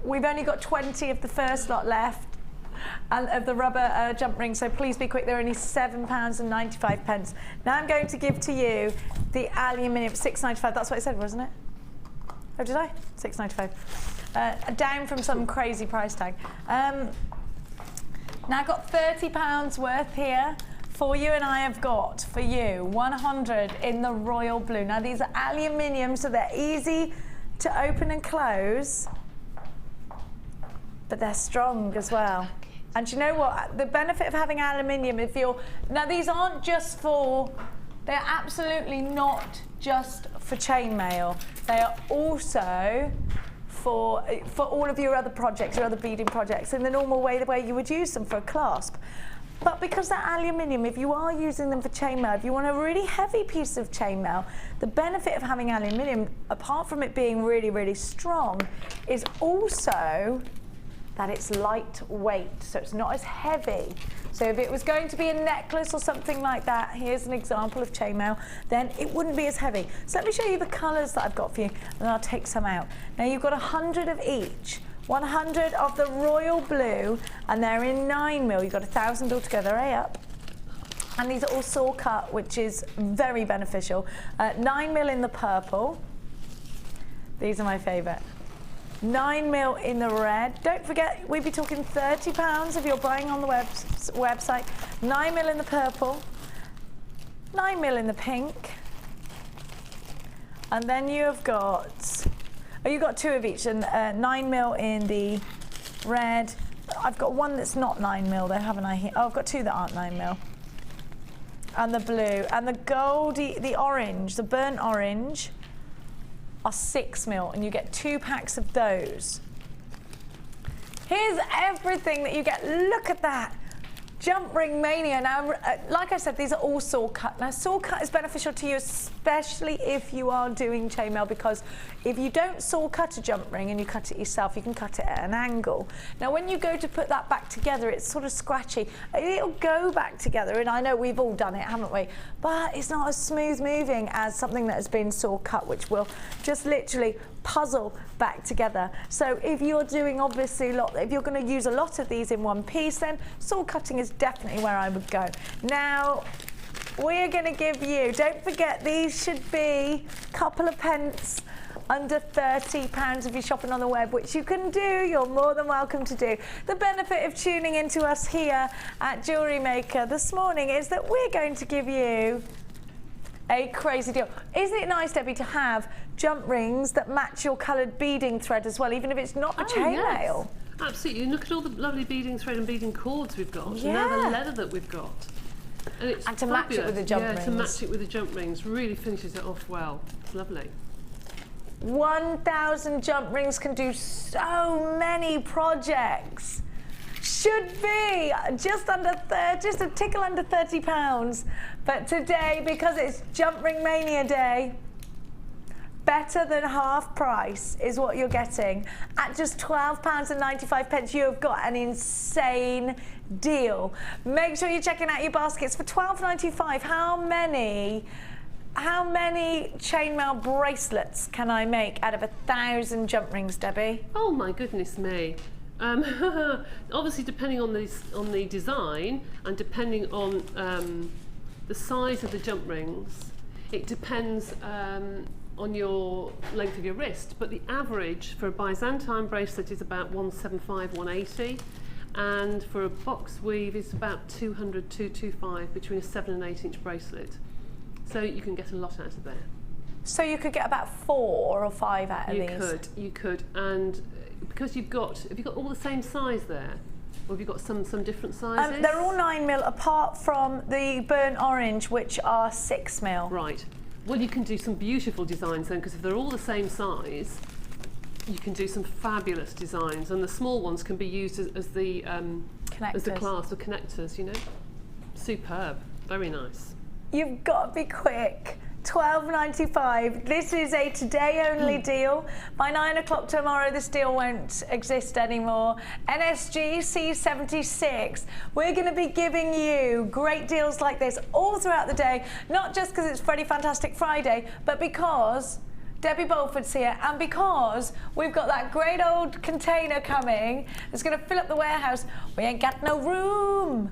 We've only got 20 of the first lot left. And of the rubber jump rings, so please be quick. They're only £7.95. Now I'm going to give to you the aluminium, $6.95. That's what I said, wasn't it? Oh, did I? $6.95. Down from some crazy price tag. Now I've got £30 worth here for you, and I have got for you 100 in the royal blue. Now these are aluminium, so they're easy to open and close, but they're strong as well. And you know what? The benefit of having aluminium, now these aren't just they're absolutely not just for chainmail. They are also for all of your other projects, your other beading projects, in the normal way, the way you would use them for a clasp. But because they're aluminium, if you are using them for chainmail, if you want a really heavy piece of chainmail, the benefit of having aluminium, apart from it being really, really strong, is also that it's lightweight, so it's not as heavy. So if it was going to be a necklace or something like that, here's an example of chainmail, then it wouldn't be as heavy. So let me show you the colours that I've got for you, and I'll take some out. Now you've got 100 of each. 100 of the royal blue, and they're in 9mm. You've got 1,000 altogether, up. And these are all saw cut, which is very beneficial. 9mm in the purple. These are my favourite. 9mm in the red. Don't forget, we'd be talking £30 if you're buying on the website. 9mm in the purple. 9mm in the pink. And then you've got, you've got 2 of each, and 9mm in the red. I've got one that's not 9mm though, haven't I? Oh, I've got 2 that aren't 9mm. And the blue. And the goldy, the orange, the burnt orange, are 6mm, and you get 2 packs of those. Here's everything that you get. Look at that. Jump ring mania. Now, like I said, these are all saw cut. Now, saw cut is beneficial to you, especially if you are doing chainmail, because if you don't saw cut a jump ring and you cut it yourself, you can cut it at an angle. Now, when you go to put that back together, it's sort of scratchy. It'll go back together, and I know we've all done it, haven't we? But it's not as smooth moving as something that has been saw cut, which will just literally puzzle back together. So if you're doing obviously if you're going to use a lot of these in one piece, then saw cutting is definitely where I would go. Now we're going to give you, don't forget, these should be a couple of pence under £30 if you're shopping on the web, which you can do. You're more than welcome to do. The benefit of tuning into us here at Jewellery Maker this morning is that we're going to give you a crazy deal. Isn't it nice, Debbie, to have jump rings that match your coloured beading thread as well, even if it's not the chainmail? Yes. Absolutely. And look at all the lovely beading thread and beading cords we've got. Yeah. And now the leather that we've got. And it's to match it with the jump rings. Yeah, to match it with the jump rings really finishes it off well. It's lovely. 1,000 jump rings can do so many projects. Should be just a tickle under £30. But today, because it's Jump Ring Mania Day, better than half price is what you're getting. At just £12.95, you have got an insane deal. Make sure you're checking out your baskets for £12.95. How many chainmail bracelets can I make out of 1,000 jump rings, Debbie? Oh my goodness me. Obviously, depending on the design and depending on the size of the jump rings, it depends on your length of your wrist. But the average for a Byzantine bracelet is about 175, 180, and for a box weave is about 200, 225 between a 7 and 8 inch bracelet. So you can get a lot out of there. So you could get about 4 or 5 out of these. You could, and because have you got all the same size there, or have you got some different sizes? They're all 9mm, apart from the burnt orange, which are 6mm. Right. Well, you can do some beautiful designs then, because if they're all the same size, you can do some fabulous designs, and the small ones can be used as the clasp or connectors. You know, superb, very nice. You've got to be quick. £12.95. This is a today only deal. By 9 o'clock tomorrow, this deal won't exist anymore. NSG C76. We're going to be giving you great deals like this all throughout the day, not just because it's Freddie Fantastic Friday, but because Debbie Bolford's here, and because we've got that great old container coming that's going to fill up the warehouse. We ain't got no room.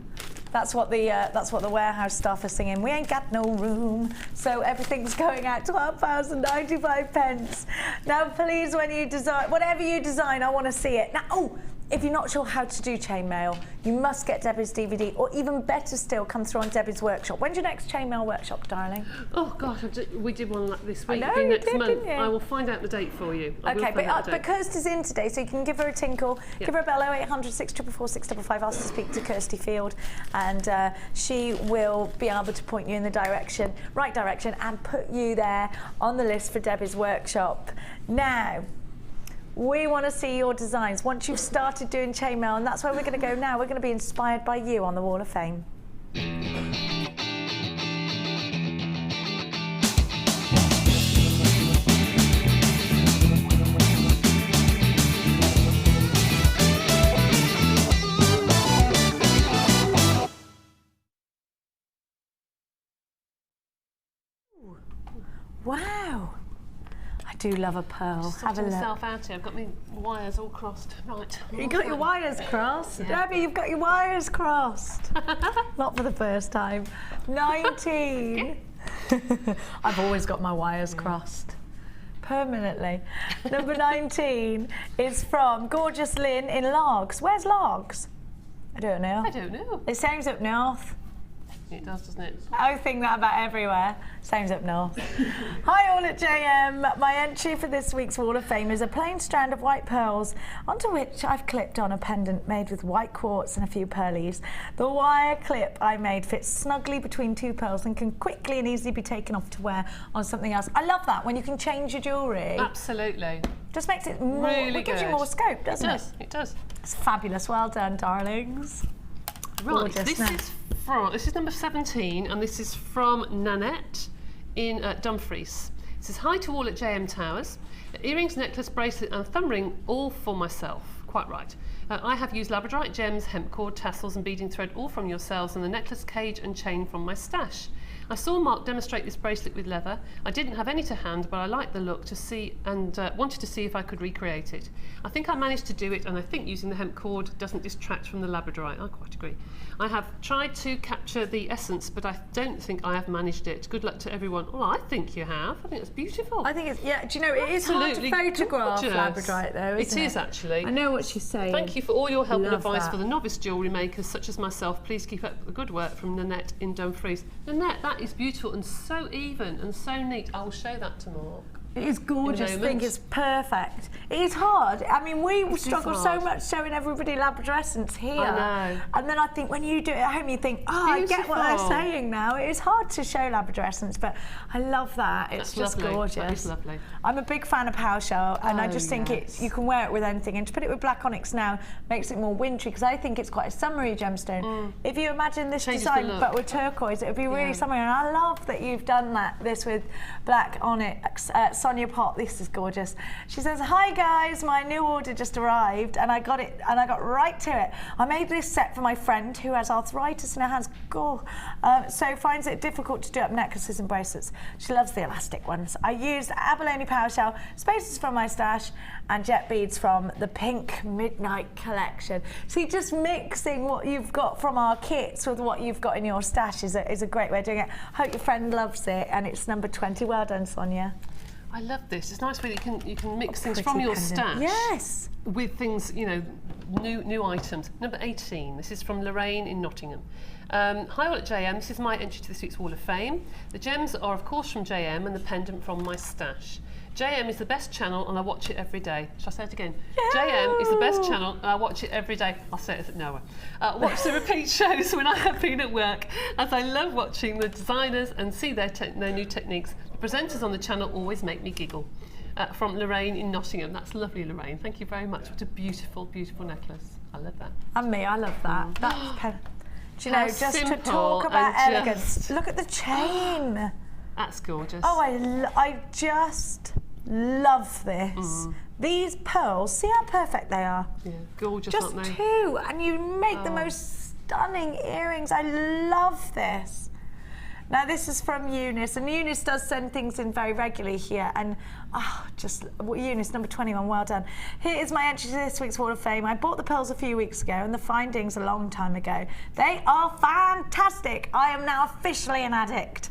That's what the warehouse staff are singing. We ain't got no room. So everything's going at £12.95. Now, please, when you design, whatever you design, I want to see it. Now, if you're not sure how to do chainmail, you must get Debbie's DVD, or even better still, come through on Debbie's workshop. When's your next chainmail workshop, darling? Oh gosh, we did one like this week. I know, next month. didn't you? I will find out the date for you. Okay, but Kirsty's in today, so you can give her a tinkle. Yeah. Give her a bell, 0800 644 655. Ask to speak to Kirsty Field, and she will be able to point you in the right direction, and put you there on the list for Debbie's workshop. Now, We want to see your designs once you've started doing chainmail, and that's where we're going to go now. We're going to be inspired by you on the Wall of Fame. Wow. I do love a pearl. Just Have a sorting look. myself out here. I've got my wires all crossed. Right. You got your wires crossed? Yeah. Debbie, you've got your wires crossed. Not for the first time. 19. I've always got my wires crossed. Permanently. Number 19 is from Gorgeous Lynn in Largs. Where's Largs? I don't know. I don't know. It sounds up north. It does, doesn't it? I think that about everywhere. Sounds up north. Hi all at JM. My entry for this week's Wall of Fame is a plain strand of white pearls onto which I've clipped on a pendant made with white quartz and a few pearlies. The wire clip I made fits snugly between two pearls and can quickly and easily be taken off to wear on something else. I love that when you can change your jewellery. Absolutely. Just makes it more, Really it gives you good. more scope, doesn't it? It does. It's fabulous. Well done, darlings. Right, Gorgeous. this is number 17, and this is from Nanette in Dumfries. It says, hi to all at JM Towers. Earrings, necklace, bracelet and thumb ring, all for myself. Quite right. I have used labradorite, gems, hemp cord, tassels and beading thread, all from yourselves, and the necklace, cage and chain from my stash. I saw Mark demonstrate this bracelet with leather. I didn't have any to hand, but I liked the look to see and wanted to see if I could recreate it. I think I managed to do it, and I think using the hemp cord doesn't distract from the labradorite. I quite agree. I have tried to capture the essence, but I don't think I have managed it. Good luck to everyone. Well, I think you have. I think it's beautiful. I think it's, yeah, do you know, it is hard to photograph gorgeous. labradorite though, isn't it? It is actually. I know what she's saying. Thank you for all your help and Love advice that. for the novice jewellery makers such as myself. Please keep up the good work from Nanette in Dumfries. Nanette, that is beautiful and so even and so neat. I will show that to Mark. It is gorgeous. I In a think moment. it's perfect. It is hard. I mean, we struggle so hard. much showing everybody labradorescence here. I know. And then I think when you do it at home, you think, oh, I get what they're Beautiful. saying now. It is hard to show labradorescence, but I love that. It's That's just lovely. gorgeous. That is lovely. I'm a big fan of PowerShell, and I Oh, just think yes. you can wear it with anything. And to put it with black onyx now makes it more wintry, because I think it's quite a summery gemstone. If you imagine this Changes the design, look. but with turquoise, it would be really Yeah. summery. And I love that you've done this with black onyx. Sonia Pott, this is gorgeous. She says, hi guys, my new order just arrived and I got it and I got right to it. I made this set for my friend who has arthritis in her hands, so finds it difficult to do up necklaces and bracelets. She loves the elastic ones. I used abalone PowerShell, spaces from my stash and jet beads from the Pink Midnight collection. See, just mixing what you've got from our kits with what you've got in your stash is a great way of doing it. Hope your friend loves it, and it's number 20. Well done, Sonia. I love this. It's nice way that you can mix things Pretty from your pendant. stash. Yes. With things, you know, new items. Number 18, this is from Lorraine in Nottingham. Hi all at JM, this is my entry to this week's Wall of Fame. The gems are of course from JM and the pendant from my stash. JM is the best channel and I watch it every day. Shall I say it again? JM is the best channel and I watch it every day. I'll say it no. Watch the repeat shows when I have been at work, as I love watching the designers and see their new techniques. The presenters on the channel always make me giggle. From Lorraine in Nottingham. That's lovely, Lorraine. Thank you very much. What a beautiful, beautiful necklace. I love that. And me, I love that. That's do you know, How just to simple talk about and elegance. just- Look at the chain. That's gorgeous. Oh, I just love this. These pearls, see how perfect they are. Yeah, gorgeous, Just aren't they? two, and you make the most stunning earrings. I love this. Now this is from Eunice, and Eunice does send things in very regularly here, and Eunice, number 21, well done. Here is my entry to this week's Wall of Fame. I bought the pearls a few weeks ago and the findings a long time ago. They are fantastic. I am now officially an addict.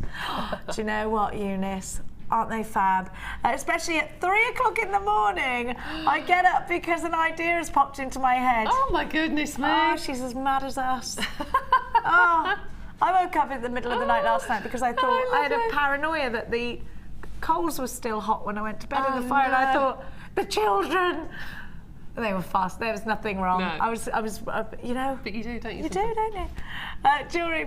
Do you know what, Eunice? Aren't they fab? Especially at 3 o'clock in the morning, I get up because an idea has popped into my head. Oh my goodness me. Oh, she's as mad as us. Oh, I woke up in the middle of the night last night because I thought I had a paranoia that the coals were still hot when I went to bed in the fire, and I thought, the children, they were fast. There was nothing wrong. No. I was, you know. But you do, don't you? You do, don't you? Jewellery,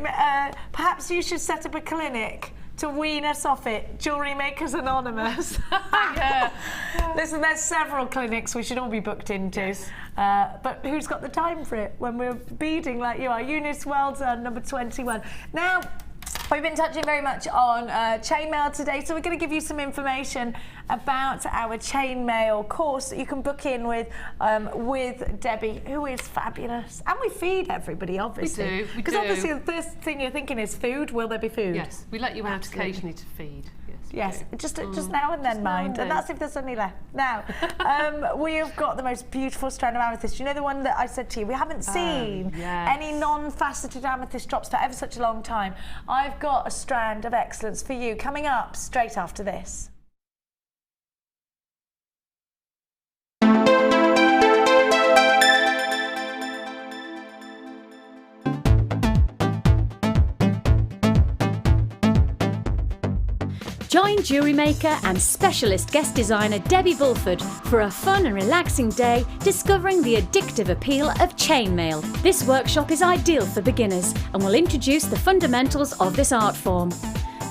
perhaps you should set up a clinic to wean us off it. Jewellery Makers Anonymous. Yeah. Listen, there's several clinics we should all be booked into. Yes. But who's got the time for it when we're beading like you are? Eunice, well done, number 21. Now, we've been touching very much on chainmail today, so we're going to give you some information about our chainmail course that you can book in with Debbie, who is fabulous. And we feed everybody, obviously. We do. Because obviously the first thing you're thinking is food. Will there be food? Yes, we let you out occasionally to feed. Yes, just now and then, mind. And that's if there's any left. Now, we have got the most beautiful strand of amethyst. You know the one that I said to you, we haven't seen any non-faceted amethyst drops for ever such a long time. I've got a strand of excellence for you coming up straight after this. Join Jewellery Maker and specialist guest designer Debbie Bulford for a fun and relaxing day discovering the addictive appeal of chainmail. This workshop is ideal for beginners and will introduce the fundamentals of this art form.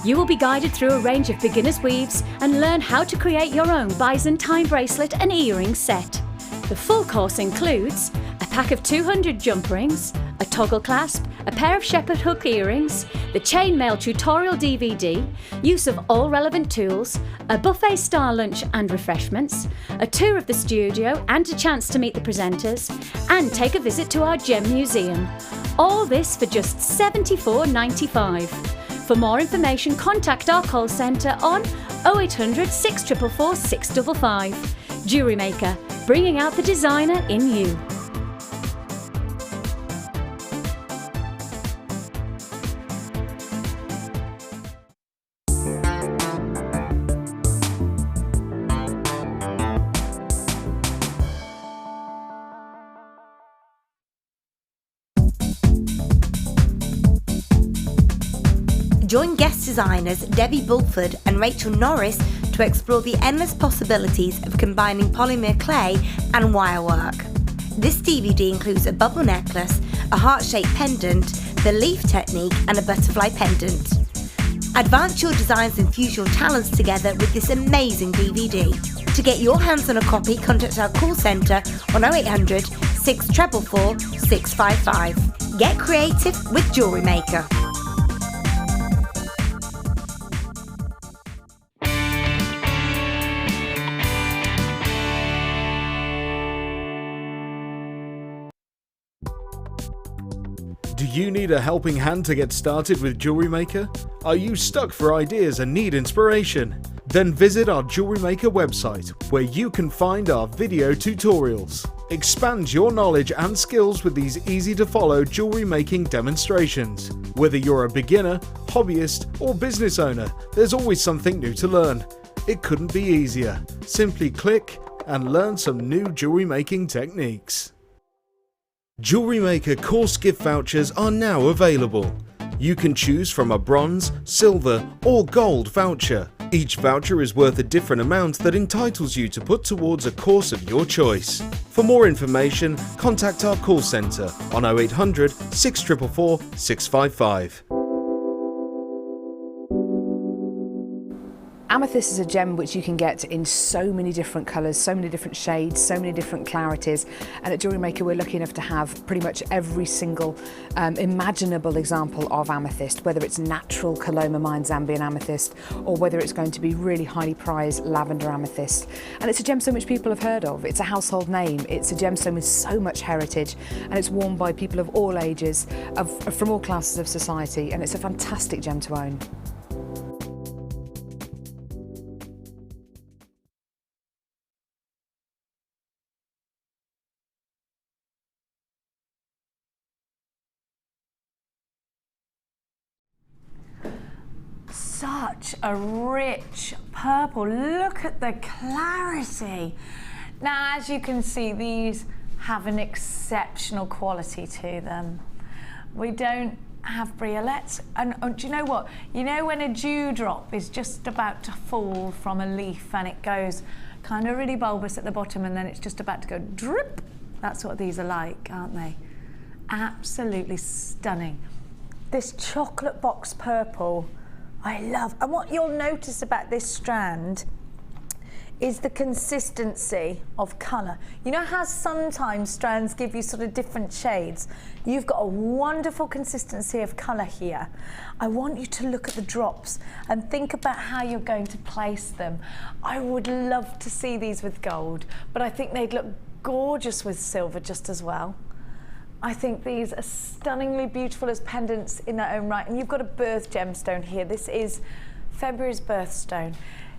You will be guided through a range of beginners' weaves and learn how to create your own Byzantine bracelet and earring set. The full course includes a pack of 200 jump rings, a toggle clasp, a pair of shepherd hook earrings, the chainmail tutorial DVD, use of all relevant tools, a buffet-style lunch and refreshments, a tour of the studio and a chance to meet the presenters, and take a visit to our gem museum. All this for just $74.95. For more information, contact our call centre on 0800 644 655. Jewellery Maker, bringing out the designer in you. Join guest designers Debbie Bulford and Rachel Norris to explore the endless possibilities of combining polymer clay and wirework. This DVD includes a bubble necklace, a heart-shaped pendant, the leaf technique and a butterfly pendant. Advance your designs and fuse your talents together with this amazing DVD. To get your hands on a copy, contact our call centre on 0800 644 655. Get creative with Jewellery Maker. Do you need a helping hand to get started with Jewellery Maker? Are you stuck for ideas and need inspiration? Then visit our Jewellery Maker website, where you can find our video tutorials. Expand your knowledge and skills with these easy-to-follow jewellery making demonstrations. Whether you're a beginner, hobbyist, or business owner, there's always something new to learn. It couldn't be easier. Simply click and learn some new jewellery making techniques. Jewellery Maker course gift vouchers are now available. You can choose from a bronze, silver or gold voucher. Each voucher is worth a different amount that entitles you to put towards a course of your choice. For more information, contact our call centre on 0800 644 655. Amethyst is a gem which you can get in so many different colours, so many different shades, so many different clarities, and at Jewellery Maker we're lucky enough to have pretty much every single imaginable example of amethyst, whether it's natural Coloma Mine Zambian amethyst or whether it's going to be really highly prized lavender amethyst. And it's a gemstone which people have heard of. It's a household name. It's a gemstone with so much heritage, and it's worn by people of all ages, from all classes of society, and it's a fantastic gem to own. Such a rich purple. Look at the clarity. Now, as you can see, these have an exceptional quality to them. We don't have briolets. And do you know what? You know when a dewdrop is just about to fall from a leaf and it goes kind of really bulbous at the bottom and then it's just about to go drip? That's what these are like, aren't they? Absolutely stunning. This chocolate box purple, I love. And what you'll notice about this strand is the consistency of colour. You know how sometimes strands give you sort of different shades? You've got a wonderful consistency of colour here. I want you to look at the drops and think about how you're going to place them. I would love to see these with gold, but I think they'd look gorgeous with silver just as well. I think these are stunningly beautiful as pendants in their own right. And you've got a birth gemstone here. This is February's birthstone.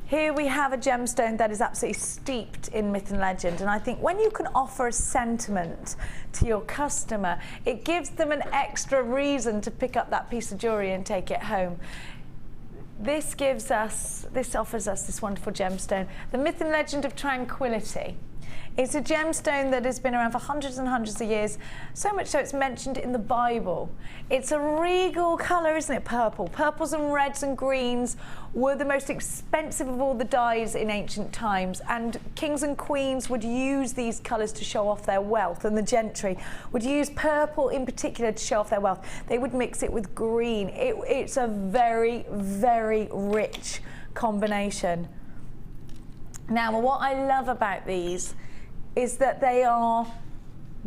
Here we have a gemstone that is absolutely steeped in myth and legend, and I think when you can offer a sentiment to your customer, it gives them an extra reason to pick up that piece of jewellery and take it home. This offers us this wonderful gemstone, the myth and legend of tranquility. It's a gemstone that has been around for hundreds and hundreds of years, so much so it's mentioned in the Bible. It's a regal colour, isn't it? Purple. Purples and reds and greens were the most expensive of all the dyes in ancient times, and kings and queens would use these colours to show off their wealth, and the gentry would use purple in particular to show off their wealth. They would mix it with green. It's a very, very rich combination. Now, what I love about these is that they are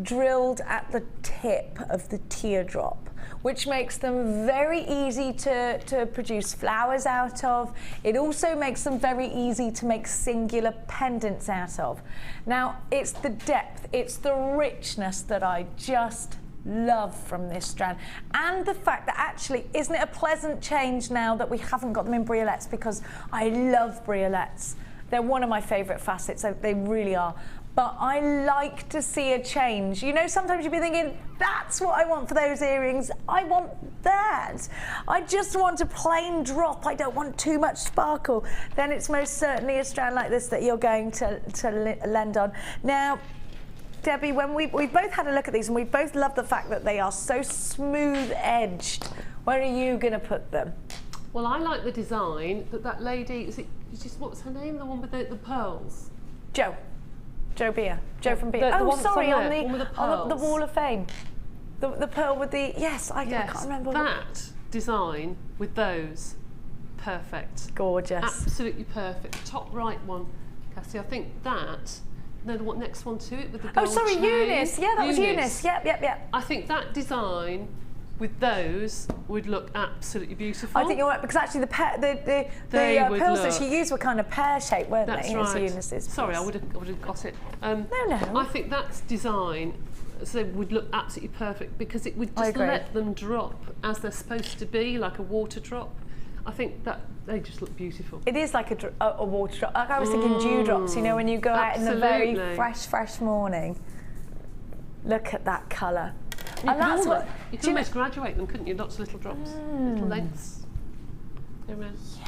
drilled at the tip of the teardrop, which makes them very easy to produce flowers out of. It also makes them very easy to make singular pendants out of. Now, it's the depth, it's the richness that I just love from this strand, and the fact that actually, isn't it a pleasant change now that we haven't got them in briolets, because I love briolets. They're one of my favourite facets, they really are. But I like to see a change. You know, sometimes you'll be thinking, that's what I want for those earrings. I want that. I just want a plain drop. I don't want too much sparkle. Then it's most certainly a strand like this that you're going to lend on. Now, Debbie, when we've both had a look at these and we both love the fact that they are so smooth edged, where are you going to put them? Well, I like the design that lady, what's her name? The one with the pearls? Jo Beer. Jo from Beer. The one sorry, on the Wall of Fame. The pearl with the, yes, I can't remember. That design with those, perfect. Gorgeous. Absolutely perfect. Top right one, Cassie, I think that, then what next one to it with the gold chain. Eunice. Yeah, that was Eunice. Yep. I think that design with those would look absolutely beautiful. I think you're right, because actually the pearls that she used were kind of pear-shaped, weren't they? That's right. Eunice's Sorry, I would have got it. No. I think that design would look absolutely perfect, because it would just let them drop as they're supposed to be, like a water drop. I think that they just look beautiful. It is like a water drop. Like I was thinking dewdrops, you know, when you go out in the very fresh morning. Look at that colour. You could almost graduate them, couldn't you? Lots of little drops, little lengths. Yeah,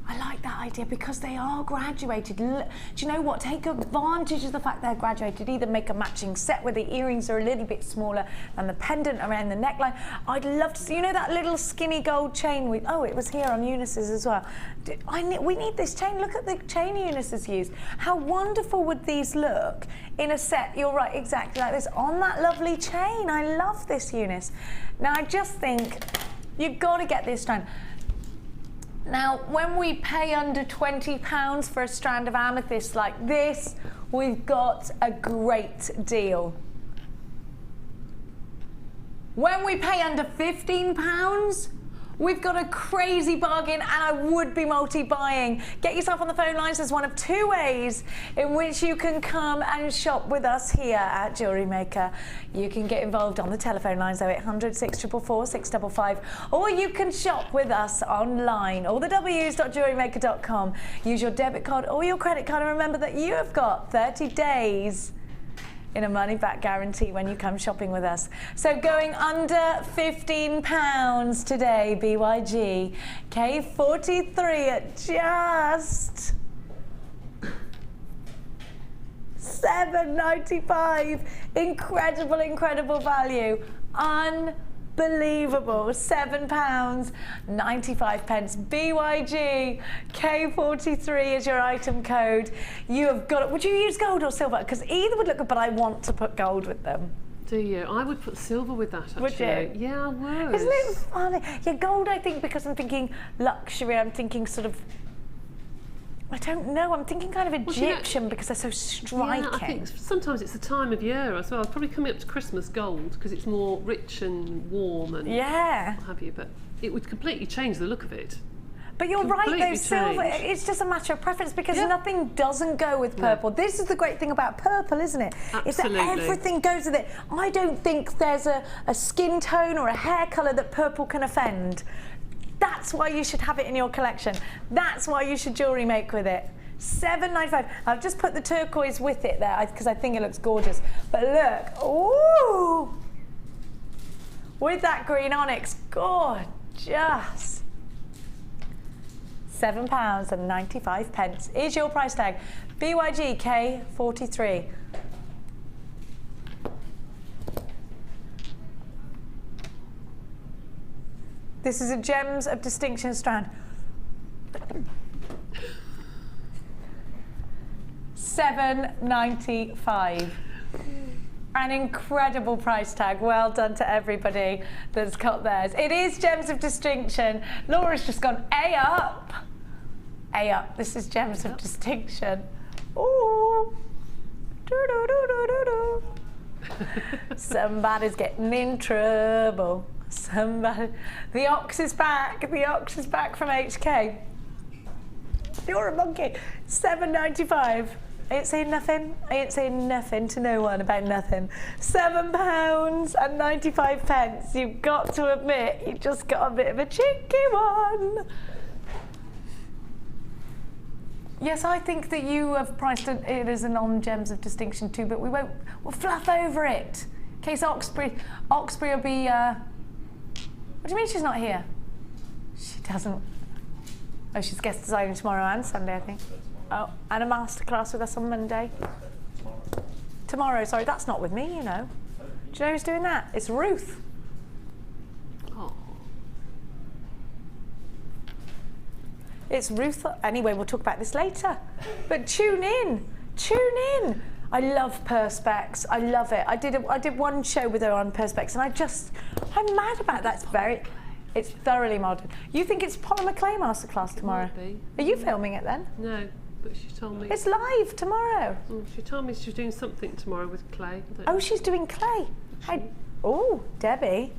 I like that idea, because they are graduated. Do you know what? Take advantage of the fact they're graduated. Either make a matching set where the earrings are a little bit smaller than the pendant around the neckline. I'd love to see, you know, that little skinny gold chain with, it was here on Eunice's as well. We need this chain. Look at the chain Eunice has used. How wonderful would these look in a set? You're right, exactly like this, on that lovely chain. I love this, Eunice. Now, I just think you've got to get this strand. Now, when we pay under £20 for a strand of amethyst like this, we've got a great deal. When we pay under £15, we've got a crazy bargain, and I would be multi-buying. Get yourself on the phone lines. There's one of two ways in which you can come and shop with us here at Jewellery Maker. You can get involved on the telephone lines 0800 644 655, or you can shop with us online, all the w's.jewellerymaker.com. Use your debit card or your credit card, and remember that you have got 30 days in a money-back guarantee when you come shopping with us. So going under £15 today, BYG, K43 at just $7.95. Incredible value. Unbelievable. £7.95. BYG K43 is your item code. You have got it. Would you use gold or silver? Because either would look good, but I want to put gold with them. Do you? I would put silver with that, actually. Would you? Yeah, I would. Isn't it funny? Yeah, gold, I think, because I'm thinking luxury, I'm thinking sort of I don't know. I'm thinking kind of Egyptian because they're so striking. Yeah, I think sometimes it's the time of year as well. Probably coming up to Christmas gold because it's more rich and warm and what have you. But it would completely change the look of it. But you're right though, silver, it's just a matter of preference because nothing doesn't go with purple. No. This is the great thing about purple, isn't it? Absolutely. Is that everything goes with it. I don't think there's a skin tone or a hair colour that purple can offend. That's why you should have it in your collection. That's why you should jewellery make with it. $7.95. I've just put the turquoise with it there because I think it looks gorgeous. But look, ooh! With that green onyx, gorgeous. £7.95 is your price tag. BYG K43. This is a Gems of Distinction strand. $7.95. An incredible price tag. Well done to everybody that's got theirs. It is Gems of Distinction. Laura's just gone A up. A up. This is Gems of Distinction. Ooh. Do-do-do-do-do-do. Somebody's getting in trouble. Somebody. The ox is back. The ox is back from HK. You're a monkey. $7.95. I ain't saying nothing. I ain't saying nothing to no one about nothing. £7.95. You've got to admit, you just got a bit of a cheeky one. Yes, I think that you have priced it as a non-Gems of Distinction too, but we'll fluff over it. In case Oxbury will be, what do you mean she's not here? She doesn't. Oh, she's guest designing tomorrow and Sunday, I think. Oh, and a masterclass with us on Monday. Tomorrow, sorry, that's not with me, you know. Do you know who's doing that? It's Ruth. Oh. It's Ruth. Anyway, we'll talk about this later. But tune in. Tune in. I love Perspex. I love it. I did one show with her on Perspex, and I'm mad about that. It's thoroughly modern. You think it's Polymer Clay masterclass tomorrow? Are you filming it then? No, but she told me. It's live tomorrow. She told me she's doing something tomorrow with clay. Oh, she's doing clay. Oh, Debbie.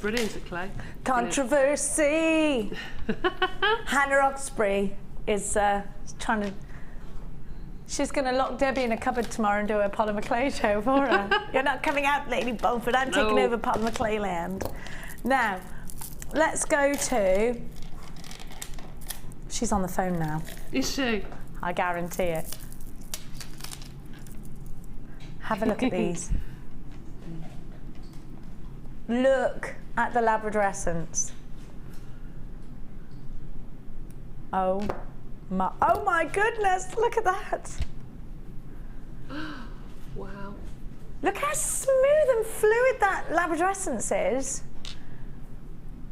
Brilliant at clay. Controversy. Hannah Oxbury is trying to. She's going to lock Debbie in a cupboard tomorrow and do a Polymer Clay show for her. You're not coming out, Lady Bulford. I'm taking over Polymer Clay land. Now, let's go to. She's on the phone now. Is she? I guarantee it. Have a look at these. Look at the Labradorescence. Oh my goodness, look at that. Wow. Look how smooth and fluid that Labradorescence is.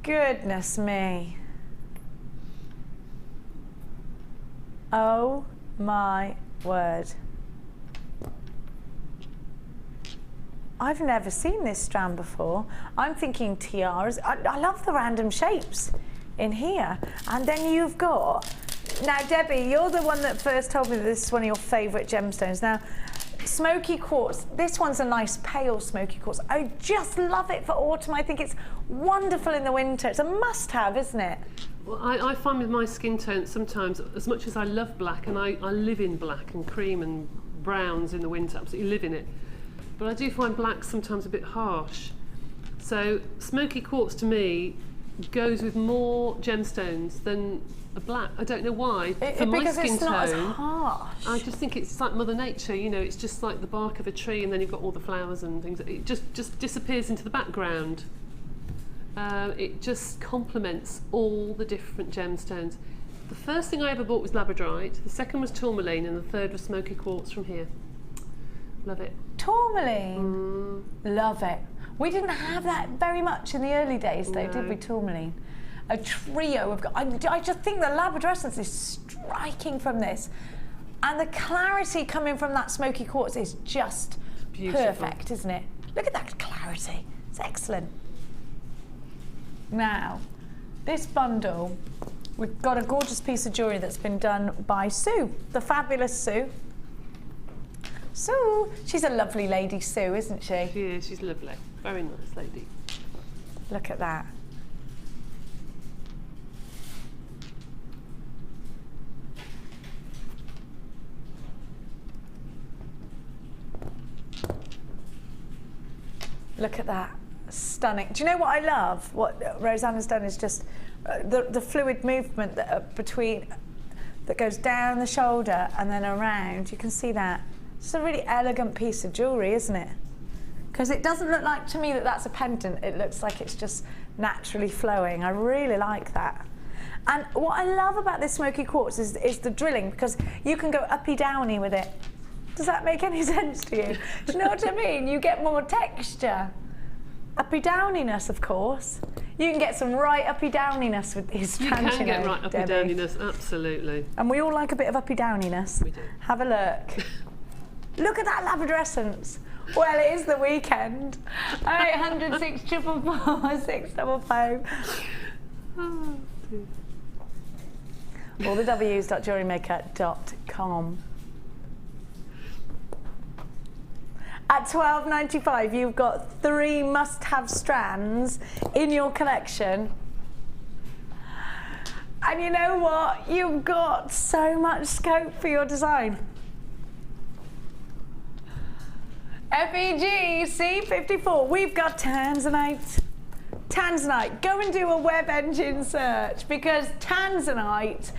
Goodness me. Oh my word. I've never seen this strand before. I'm thinking tiaras. I love the random shapes in here. And then you've got, now Debbie, you're the one that first told me that this is one of your favourite gemstones. Now, smoky quartz, this one's a nice pale smoky quartz. I just love it for autumn. I think it's wonderful in the winter. It's a must-have, isn't it? Well, I find with my skin tone sometimes, as much as I love black, and I live in black and cream and browns in the winter, absolutely live in it, but I do find black sometimes a bit harsh. So smoky quartz to me goes with more gemstones than a black. I don't know why. For my skin it's tone, not as harsh. I just think it's like Mother Nature, you know, it's just like the bark of a tree and then you've got all the flowers and things. It just disappears into the background. It just complements all the different gemstones. The first thing I ever bought was labradorite, the second was tourmaline, and the third was smoky quartz from here. Love it. Tourmaline? Love it. We didn't have that very much in the early days though, did we, tourmaline? A trio of, I just think the Labradorescence is striking from this. And the clarity coming from that smoky quartz is just beautiful. Perfect, isn't it? Look at that clarity, it's excellent. Now, this bundle We've got a gorgeous piece of jewellery that's been done by Sue, the fabulous Sue. Sue, she's a lovely lady, Sue, isn't she? She is, she's lovely. Very nice lady. Look at that. Look at that, stunning. Do you know what I love? What Rosanna's done is just the fluid movement that that goes down the shoulder and then around. You can see that. It's a really elegant piece of jewellery, isn't it? Because it doesn't look like to me that that's a pendant. It looks like it's just naturally flowing. I really like that. And what I love about this smoky quartz is the drilling, because you can go uppy downy with it. Does that make any sense to you? Do you know what I mean? You get more texture. Uppy downiness, of course. You can get some right uppy downiness with these strands. You can get right uppy Debbie. downiness, absolutely. And we all like a bit of uppy downiness. We do. Have a look. Look at that labradorescence. Well, it is the weekend. 0800 644 655. All the W's.jewellerymaker.com. At $12.95, you've got 3 must-have strands in your collection. And you know what? You've got so much scope for your design. FEG C54, we've got tanzanite. Tanzanite, go and do a web engine search, because tanzanite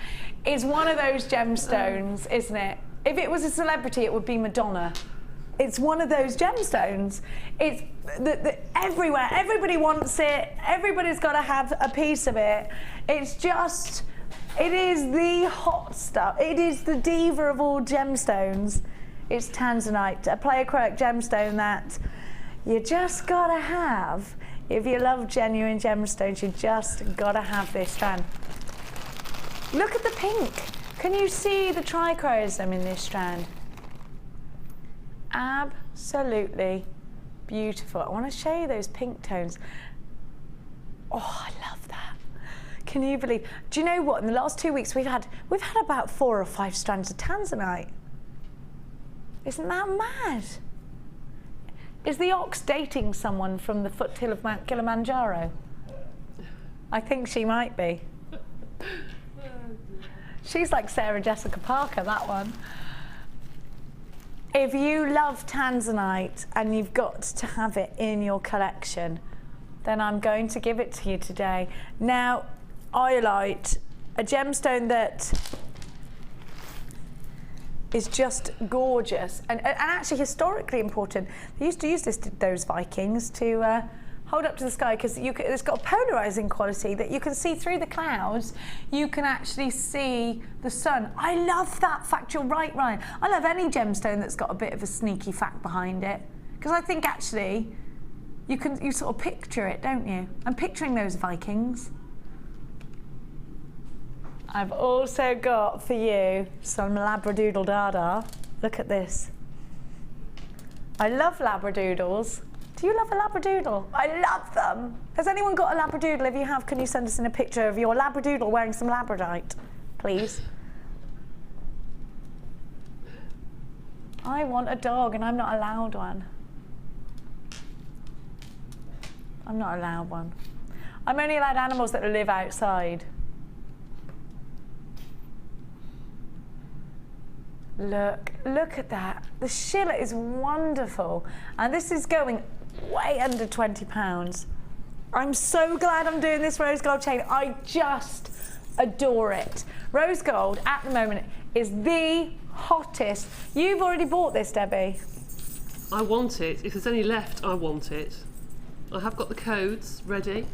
is one of those gemstones, isn't it? If it was a celebrity, it would be Madonna. It's one of those gemstones. It's everywhere. Everybody wants it. Everybody's got to have a piece of it. It's just, it is the hot stuff. It is the diva of all gemstones. It's tanzanite, a pleochroic gemstone that you just got to have. If you love genuine gemstones, you just got to have this strand. Look at the pink. Can you see the trichroism in this strand? Absolutely beautiful. I want to show you those pink tones. Oh, I love that. Can you believe? Do you know what? In the last 2 weeks, we've had about 4 or 5 strands of tanzanite. Isn't that mad? Is the ox dating someone from the foothill of Mount Kilimanjaro? I think she might be. She's like Sarah Jessica Parker, that one. If you love tanzanite and you've got to have it in your collection, then I'm going to give it to you today. Now, iolite, a gemstone that is just gorgeous and actually historically important. They used to use those Vikings to hold up to the sky, because it's got a polarizing quality that you can see through the clouds. You can actually see the sun. I love that fact. You're right, Ryan. I love any gemstone that's got a bit of a sneaky fact behind it, because I think actually you sort of picture it, don't you? I'm picturing those Vikings. I've also got for you some labradoodle dada. Look at this. I love labradoodles. Do you love a labradoodle? I love them. Has anyone got a labradoodle? If you have, can you send us in a picture of your labradoodle wearing some labradite, please? I want a dog and I'm not allowed one. I'm not allowed one. I'm only allowed animals that live outside. Look at that. The schiller is wonderful. And this is going way under £20. I'm so glad I'm doing this rose gold chain. I just adore it. Rose gold at the moment is the hottest. You've already bought this, Debbie. I want it. If there's any left, I want it. I have got the codes ready.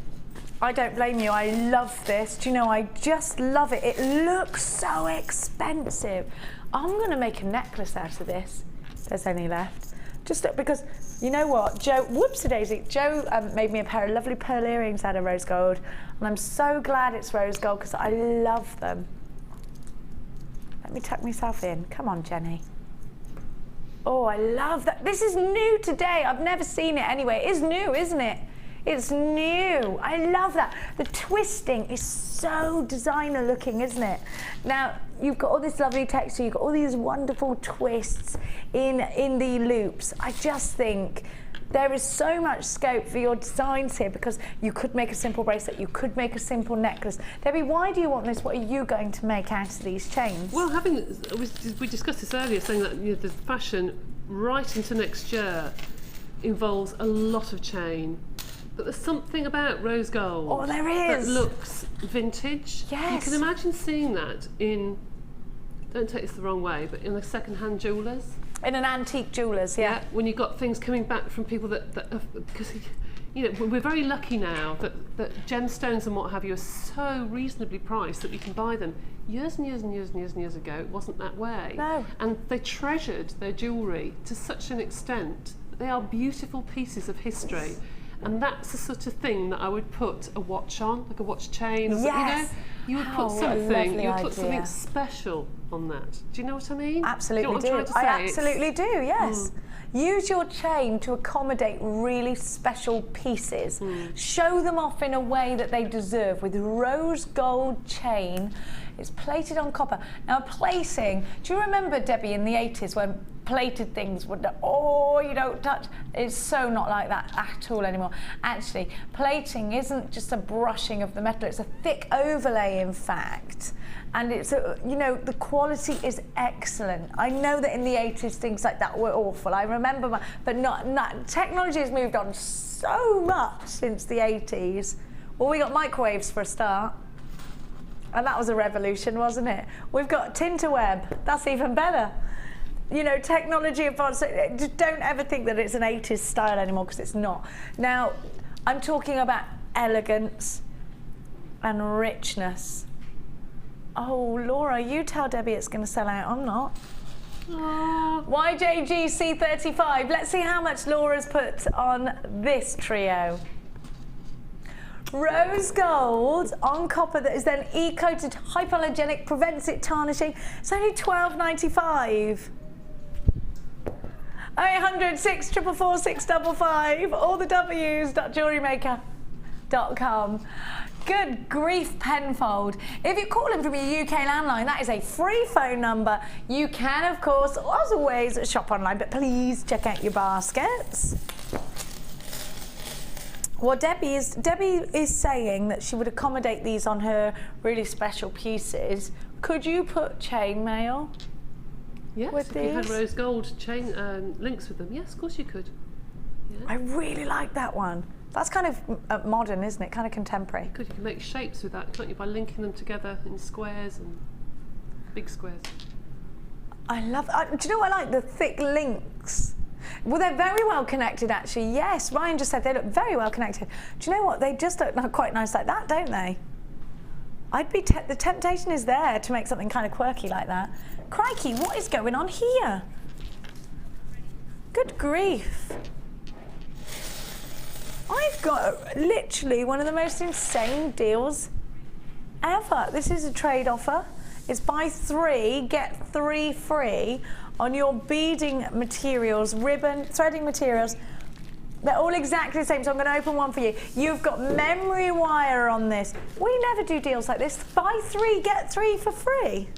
I don't blame you. I love this. Do you know, I just love it. It looks so expensive. I'm going to make a necklace out of this. There's any left. Just because, you know what, Joe, whoopsie-daisy, Joe made me a pair of lovely pearl earrings out of rose gold, and I'm so glad it's rose gold because I love them. Let me tuck myself in. Come on, Jenny. Oh, I love that. This is new today. I've never seen it anyway. It is new, isn't it? It's new. I love that. The twisting is so designer looking, isn't it? Now, you've got all this lovely texture, you've got all these wonderful twists in the loops. I just think there is so much scope for your designs here, because you could make a simple bracelet, you could make a simple necklace. Debbie, why do you want this? What are you going to make out of these chains? Well, we discussed this earlier, saying that the fashion right into next year involves a lot of chain. But there's something about rose gold that looks vintage. Yes. You can imagine seeing that in, don't take this the wrong way, but in a second-hand jewellers. In an antique jewellers, yeah. When you've got things coming back from people because we're very lucky now that gemstones and what have you are so reasonably priced that you can buy them. Years and years and years and years and years ago, it wasn't that way. No. And they treasured their jewellery to such an extent that they are beautiful pieces of history. And that's the sort of thing that I would put a watch on, like a watch chain. Or, yes. You would put something special on that. Do you know what I mean? Absolutely do. I absolutely do, yes. Use your chain to accommodate really special pieces. Show them off in a way that they deserve with rose gold chain. It's plated on copper. Now, plating, do you remember, Debbie, in the 80s when plated things would, you don't touch? It's so not like that at all anymore. Actually, plating isn't just a brushing of the metal, it's a thick overlay, in fact. And it's, the quality is excellent. I know that in the 80s things like that were awful. I remember, but not. Technology has moved on so much since the 80s. Well, we got microwaves for a start. And that was a revolution, wasn't it? We've got Tinterweb. That's even better. Technology advanced. Don't ever think that it's an 80s style anymore, because it's not. Now, I'm talking about elegance and richness. Oh, Laura, you tell Debbie it's going to sell out. I'm not. YJGC35. Let's see how much Laura's put on this trio. Rose gold on copper that is then e-coated, hypoallergenic, prevents it tarnishing. It's only $12.95. 0800 644 655, all the W's.jewellerymaker.com. Good grief, Penfold. If you're calling from your UK landline, that is a free phone number. You can, of course, as always, shop online, but please check out your baskets. Well, Debbie is saying that she would accommodate these on her really special pieces. Could you put chainmail? Yes, with if you had rose gold chain links with them. Yes, of course you could. Yeah. I really like that one. That's kind of modern, isn't it? Kind of contemporary. You can make shapes with that, can't you? By linking them together in squares and big squares. I love. Do you know what I like? The thick links. Well, they're very well connected, actually. Yes, Ryan just said they look very well connected. Do you know what? They just look quite nice like that, don't they? The temptation is there to make something kind of quirky like that. Crikey, what is going on here? Good grief. I've got literally one of the most insane deals ever. This is a trade offer. It's buy 3, get 3 free on your beading materials, ribbon, threading materials. They're all exactly the same, so I'm going to open one for you. You've got memory wire on this. We never do deals like this. Buy 3, get 3 for free.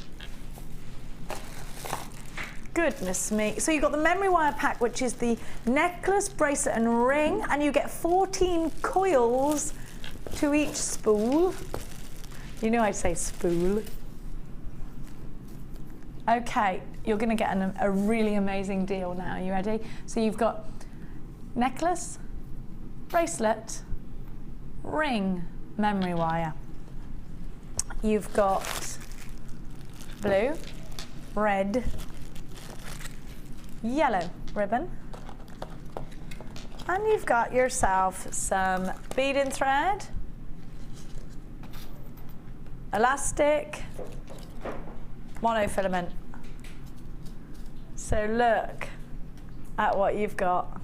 Goodness me. So you've got the memory wire pack, which is the necklace, bracelet and ring, and you get 14 coils to each spool. You know I'd say spool. Okay, you're going to get a really amazing deal now. You ready? So you've got necklace, bracelet, ring, memory wire. You've got blue, red, yellow ribbon, and you've got yourself some beading thread, elastic, monofilament. So look at what you've got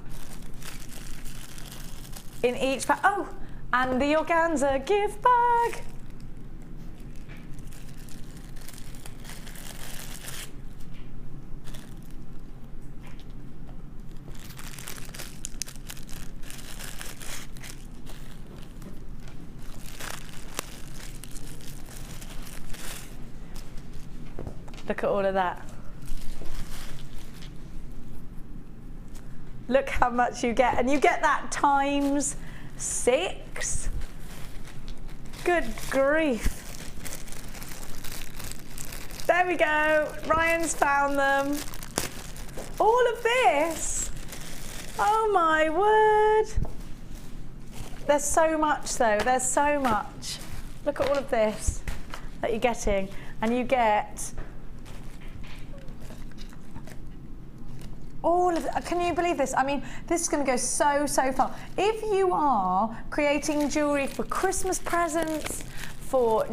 in each pack. Oh, and the organza gift bag. Look at all of that. Look how much you get, and you get that times 6. Good grief. There we go, Ryan's found them. All of this. Oh my word. There's so much though, there's so much. Look at all of this that you're getting, and you get all of, can you believe this? I mean, this is going to go so far. If you are creating jewellery for Christmas presents, for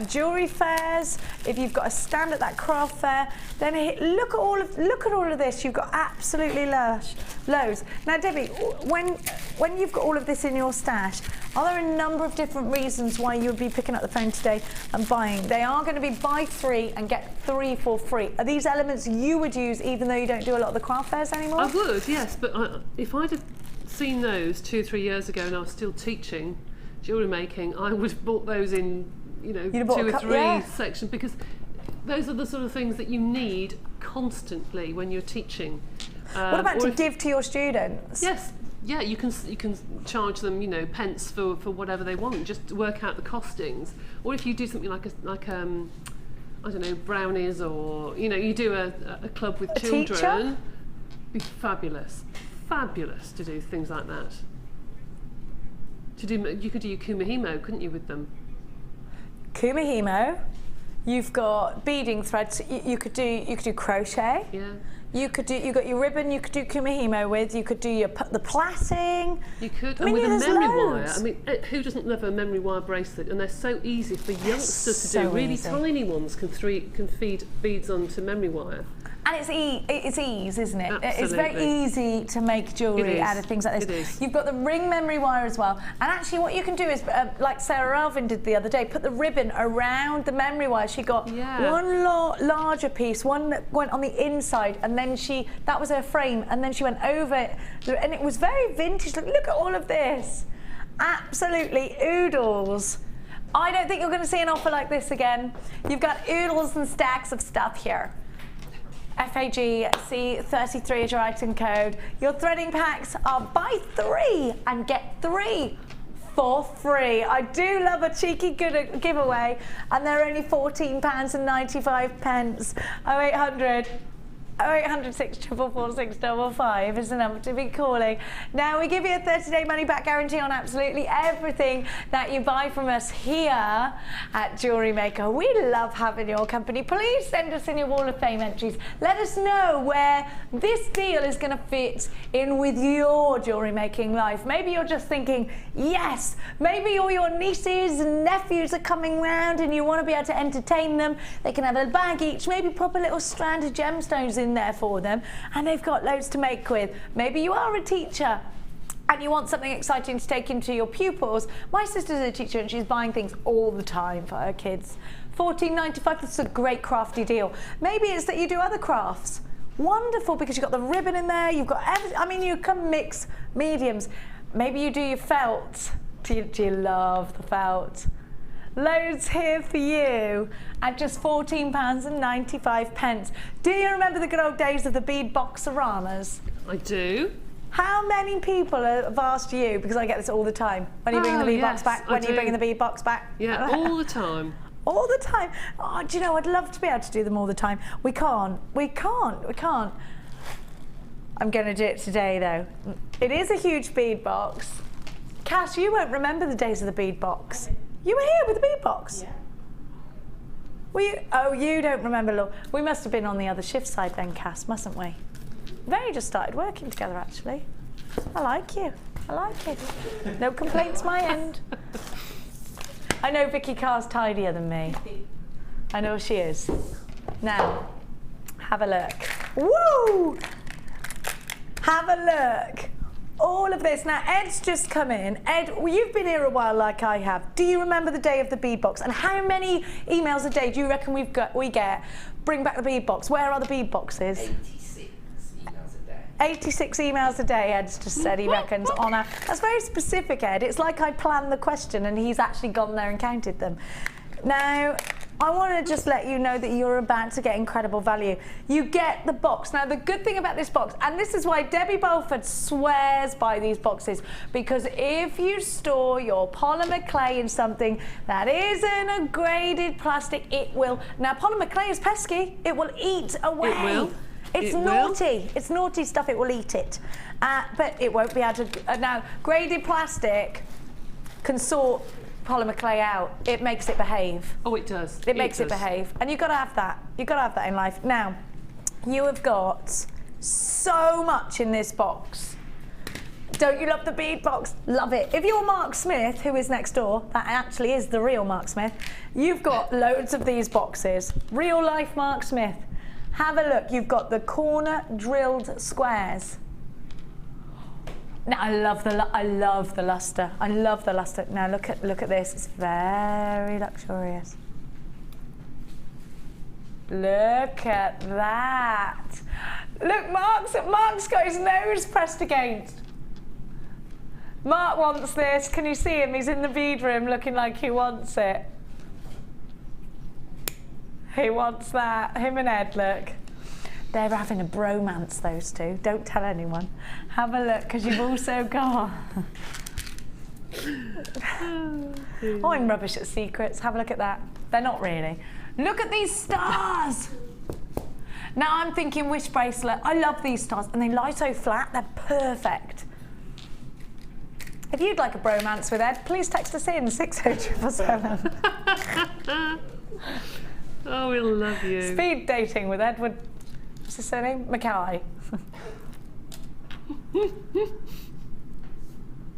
jewellery fairs, if you've got a stand at that craft fair, then look at all of this. You've got absolutely loads. Now, Debbie, when you've got all of this in your stash, are there a number of different reasons why you would be picking up the phone today and buying? They are going to be buy 3 and get 3 for free. Are these elements you would use even though you don't do a lot of the craft fairs anymore? I would, yes, but if I'd have seen those 2 or 3 years ago and I was still teaching jewellery making, I would have bought those in, you know, 2 or 3 sections, because those are the sort of things that you need constantly when you're teaching. What about to give to your students? Yes, yeah, you can charge them, you know, pence for whatever they want, just to work out the costings. Or if you do something like I don't know, brownies, or you know, you do a club with children, teacher? Be fabulous to do things like that. You could do Kumihimo, couldn't you, with them? Kumihimo. You've got beading threads. You could do crochet. Yeah. You got your ribbon. You could do Kumihimo with. You could do the plaiting. You could, and with a memory wire. I mean, who doesn't love a memory wire bracelet? And they're so easy for youngsters to do. Really tiny ones can feed beads onto memory wire. And it's ease, isn't it? Absolutely. It's very easy to make jewellery out of things like this. It is. You've got the ring memory wire as well. And actually what you can do is, like Sarah Alvin did the other day, put the ribbon around the memory wire. She got one larger piece, one that went on the inside, and then that was her frame, and then she went over it. And it was very vintage. Look at all of this. Absolutely oodles. I don't think you're going to see an offer like this again. You've got oodles and stacks of stuff here. FAGC33 is your item code. Your threading packs are buy 3 and get 3 for free. I do love a cheeky good giveaway, and they're only £14.95. 0800 644 655 is the number to be calling. Now, we give you a 30-day money-back guarantee on absolutely everything that you buy from us here at Jewellery Maker. We love having your company. Please send us in your Wall of Fame entries. Let us know where this deal is going to fit in with your jewellery making life. Maybe you're just thinking, yes. Maybe all your nieces and nephews are coming round and you want to be able to entertain them. They can have a bag each, maybe pop a little strand of gemstones in there for them, and they've got loads to make with. Maybe you are a teacher and you want something exciting to take into your pupils. My sister's a teacher and she's buying things all the time for her kids. £14.95, that's a great crafty deal. Maybe it's that you do other crafts. Wonderful, because you've got the ribbon in there, you've got everything. I mean, you can mix mediums. Maybe you do your felt. Do you love the felt? Loads here for you at just £14.95. Do you remember the good old days of the bead boxoramas? I do. How many people have asked you, because I get this all the time, when are you bringing the bead box back? When are you bringing the bead box back? Yeah, all the time. All the time. Oh, do you know, I'd love to be able to do them all the time. We can't. I'm going to do it today, though. It is a huge bead box. Cass, you won't remember the days of the bead box. You were here with the bead box? Yeah. Were you? Oh, you don't remember, Law. We must have been on the other shift side then, Cass, mustn't we? We've only just started working together, actually. I like you. I like it. No complaints my end. I know Vicky Carr's tidier than me. I know she is. Now, have a look. Woo! Have a look. All of this. Now, Ed's just come in. Ed, you've been here a while like I have. Do you remember the day of the bead box? And how many emails a day do you reckon we get? Bring back the bead box. Where are the bead boxes? 86 emails a day. 86 emails a day, Ed's just said he reckons on a... That's very specific, Ed. It's like I planned the question and he's actually gone there and counted them. Now, I want to just let you know that you're about to get incredible value. You get the box. Now, the good thing about this box, and this is why Debbie Bulford swears by these boxes, because if you store your polymer clay in something that isn't a graded plastic, it will. Now, polymer clay is pesky. It will eat away. It will. It's naughty. It's naughty stuff. It will eat it. But it won't be able to. Now, graded plastic can sort polymer clay out. It makes it behave. Oh, it does. It makes it behave. And you've got to have that. You've got to have that in life. Now, you have got so much in this box. Don't you love the bead box? Love it. If you're Mark Smith, who is next door, that actually is the real Mark Smith, you've got loads of these boxes. Real life Mark Smith. Have a look. You've got the corner drilled squares. Now, I love the luster. I love the luster. Now look at this. It's very luxurious. Look at that. Look, Mark's got his nose pressed against. Mark wants this. Can you see him? He's in the bead room looking like he wants it. He wants that. Him and Ed, look. They're having a bromance, those two. Don't tell anyone. Have a look, because you've also got... Oh, I'm rubbish at secrets. Have a look at that. They're not really. Look at these stars! Now I'm thinking wish bracelet. I love these stars, and they lie so flat. They're perfect. If you'd like a bromance with Ed, please text us in 60777. Oh, we love you. Speed dating with Edward. What's his surname? Mackay.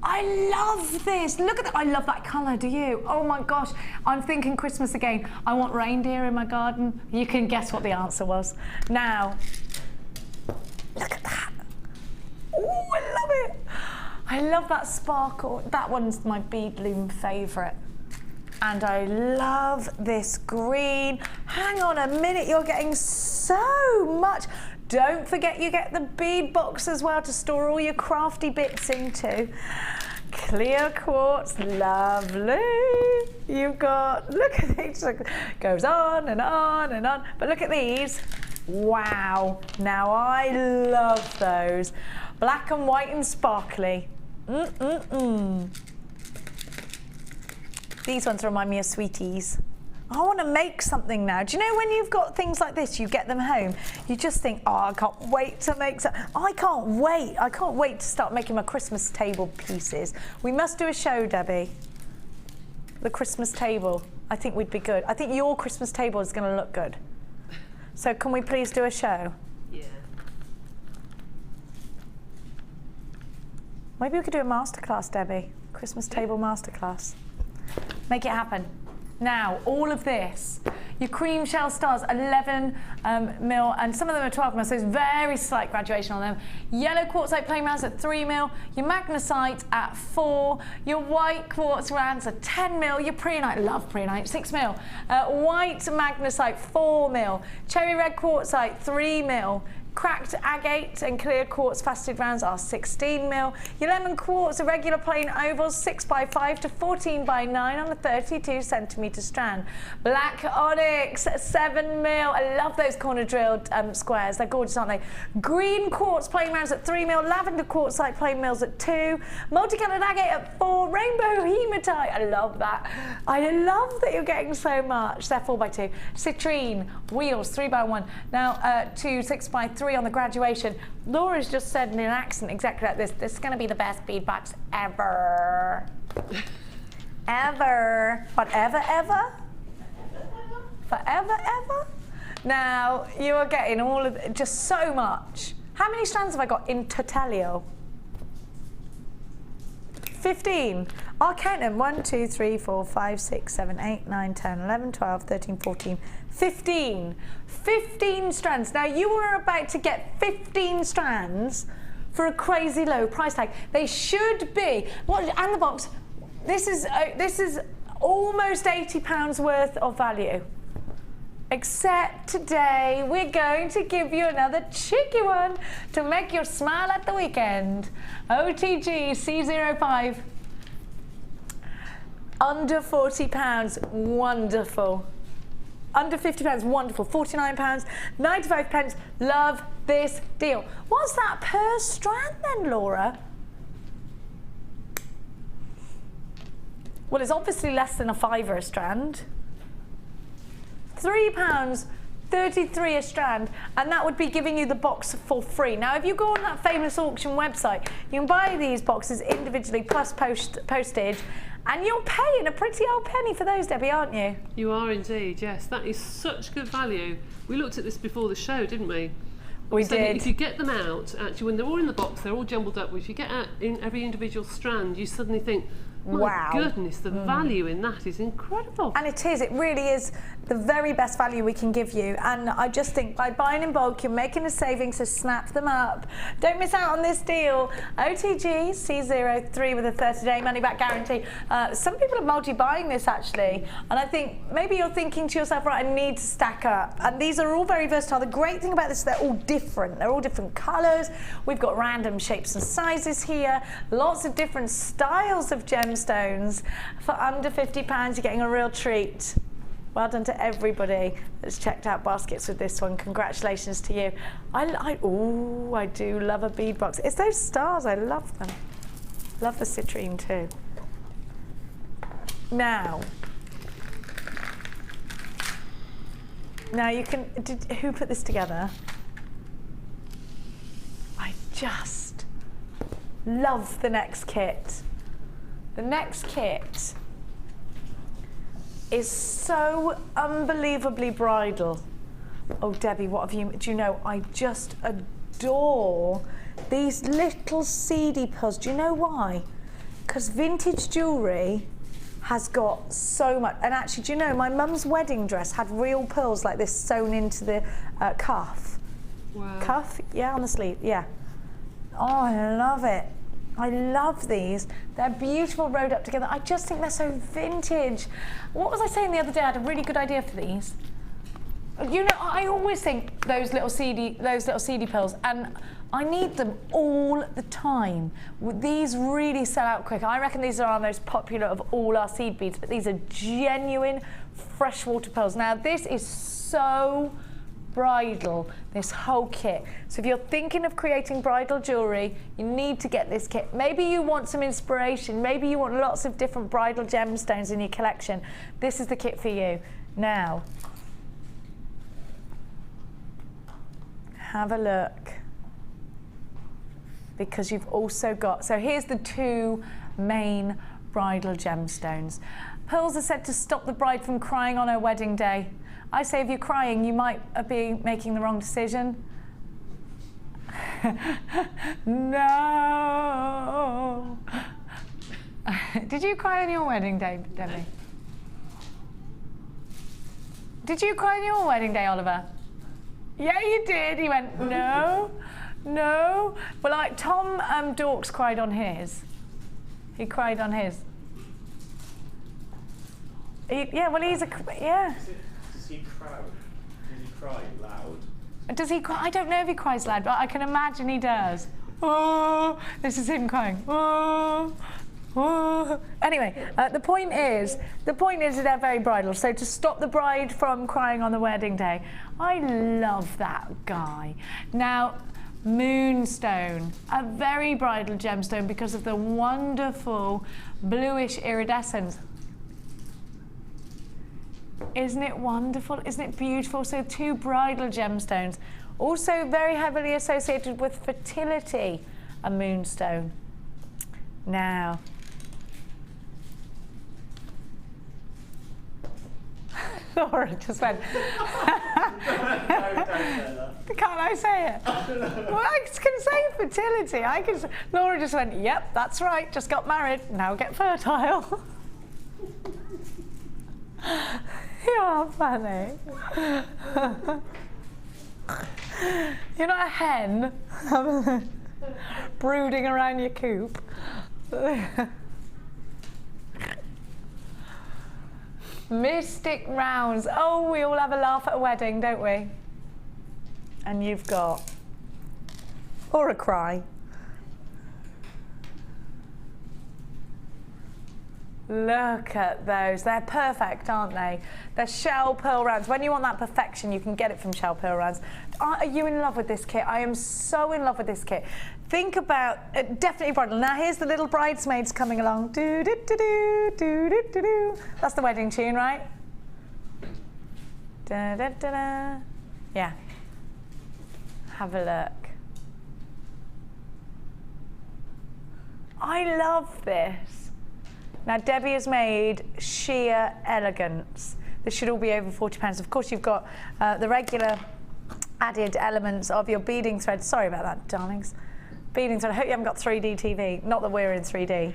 I love this. Look at that. I love that colour, do you? Oh my gosh. I'm thinking Christmas again. I want reindeer in my garden. You can guess what the answer was. Now, look at that. Oh, I love it. I love that sparkle. That one's my bead loom favourite. And I love this green. Hang on a minute, you're getting so much. Don't forget you get the bead box as well to store all your crafty bits into. Clear quartz, lovely. You've got, look at these, goes on and on and on. But look at these. Wow, now I love those. Black and white and sparkly. These ones remind me of sweeties. I want to make something now. Do you know when you've got things like this, you get them home, you just think, oh, I can't wait to make some. I can't wait to start making my Christmas table pieces. We must do a show, Debbie. The Christmas table. I think we'd be good. I think your Christmas table is going to look good. So can we please do a show? Yeah. Maybe we could do a masterclass, Debbie. Christmas table masterclass. Make it happen. Now, all of this, your cream shell stars, 11 mil, and some of them are 12 mil, so there's very slight graduation on them. Yellow quartzite plain rounds at 3 mil, your magnesite at 4, your white quartz rounds at 10 mil, your preonite, love preonite, 6 mil, white magnesite 4 mil, cherry red quartzite 3 mil, cracked agate and clear quartz faceted rounds are 16 mil. Your lemon quartz, irregular plain ovals, 6x5 to 14x9 on a 32 centimetre strand. Black onyx, 7 mil. I love those corner drilled squares. They're gorgeous, aren't they? Green quartz plain rounds at 3 mil. Lavender quartzite plain mills at 2. Multicoloured agate at 4. Rainbow hematite. I love that. I love that you're getting so much. They're 4x2. Citrine wheels, 3x1. Now 2 6x3 on the graduation. Laura's just said in an accent exactly like this. This is going to be the best bead box ever. Ever. Whatever, ever? Forever, ever? Now, you are getting all of just so much. How many strands have I got in totalio? 15. I'll count them. 1, 2, 3, 4, 5, 6, 7, 8, 9, 10, 11, 12, 13, 14, 15. 15 strands. Now you are about to get 15 strands for a crazy low price tag. They should be. What? And the box. This is almost £80 worth of value. Except today we're going to give you another cheeky one to make you smile at the weekend. OTG C05. Under £40. Wonderful. Under £50, wonderful. £49, 95 pence. Love this deal. What's that per strand then, Laura? Well, it's obviously less than a £5 a strand. £3.33 a strand, and that would be giving you the box for free. Now, if you go on that famous auction website, you can buy these boxes individually plus postage, and you're paying a pretty old penny for those, Debbie, aren't you? You are indeed, yes. That is such good value. We looked at this before the show, didn't we? We did. If you get them out, actually, when they're all in the box, they're all jumbled up. If you get out in every individual strand, you suddenly think, my goodness, the value in that is incredible. And it is, it really is the very best value we can give you. And I just think by buying in bulk, you're making a saving, so snap them up. Don't miss out on this deal. OTG C03 with a 30-day money-back guarantee. Some people are multi-buying this, actually. And I think maybe you're thinking to yourself, right, I need to stack up. And these are all very versatile. The great thing about this is they're all different. They're all different colours. We've got random shapes and sizes here. Lots of different styles of gemstones. For under £50, you're getting a real treat. Well done to everybody that's checked out baskets with this one. Congratulations to you. I do love a bead box. It's those stars, I love them. Love the citrine too. Now you can, who put this together? I just love the next kit. The next kit is so unbelievably bridal. Oh, Debbie, what have you, do you know, I just adore these little seedy pearls. Do you know why? Because vintage jewellery has got so much, and actually, do you know, my mum's wedding dress had real pearls like this sewn into the cuff. Wow. Cuff? Yeah, on the sleeve, yeah. Oh, I love it. I love these. They're beautiful, rode up together. I just think they're so vintage. What was I saying the other day? I had a really good idea for these. You know, I always think those little seedy pearls, and I need them all the time. These really sell out quick. I reckon these are our most popular of all our seed beads, but these are genuine freshwater pearls. Now, this is so bridal, this whole kit. So if you're thinking of creating bridal jewellery, you need to get this kit. Maybe you want some inspiration, maybe you want lots of different bridal gemstones in your collection. This is the kit for you. Now, have a look, because you've also got, so here's the two main bridal gemstones. Pearls are said to stop the bride from crying on her wedding day. I say if you're crying, you might be making the wrong decision. No. Did you cry on your wedding day, Debbie? Did you cry on your wedding day, Oliver? Yeah, you did. He went, no, no. Well, like Tom Dorks cried on his. He cried on his. Yeah, well, he's a, yeah. Does he cry loud? Does he cry? I don't know if he cries loud, but I can imagine he does. Oh, this is him crying. Oh, oh. Anyway, the point is that they're very bridal. So to stop the bride from crying on the wedding day, I love that guy. Now, moonstone, a very bridal gemstone because of the wonderful bluish iridescence. Isn't it wonderful? Isn't it beautiful? So two bridal gemstones, also very heavily associated with fertility, a moonstone. Now, Laura just went, can't I say it? Well, I can say fertility. Laura just went, yep, that's right, just got married, now get fertile. You're funny. You're not a hen brooding around your coop. Mystic rounds. Oh, we all have a laugh at a wedding, don't we? And you've got, or a cry. Look at those. They're perfect, aren't they? They're shell pearl rounds. When you want that perfection, you can get it from shell pearl rounds. Are you in love with this kit? I am so in love with this kit. Think about definitely bridal. Now here's the little bridesmaids coming along. Do do do do do do do do. That's the wedding tune, right? Da da da da. Yeah. Have a look. I love this. Now Debbie has made sheer elegance. This should all be over £40. Of course, you've got the regular added elements of your beading thread. Sorry about that, darlings. Beading thread. I hope you haven't got 3D TV. Not that we're in 3D.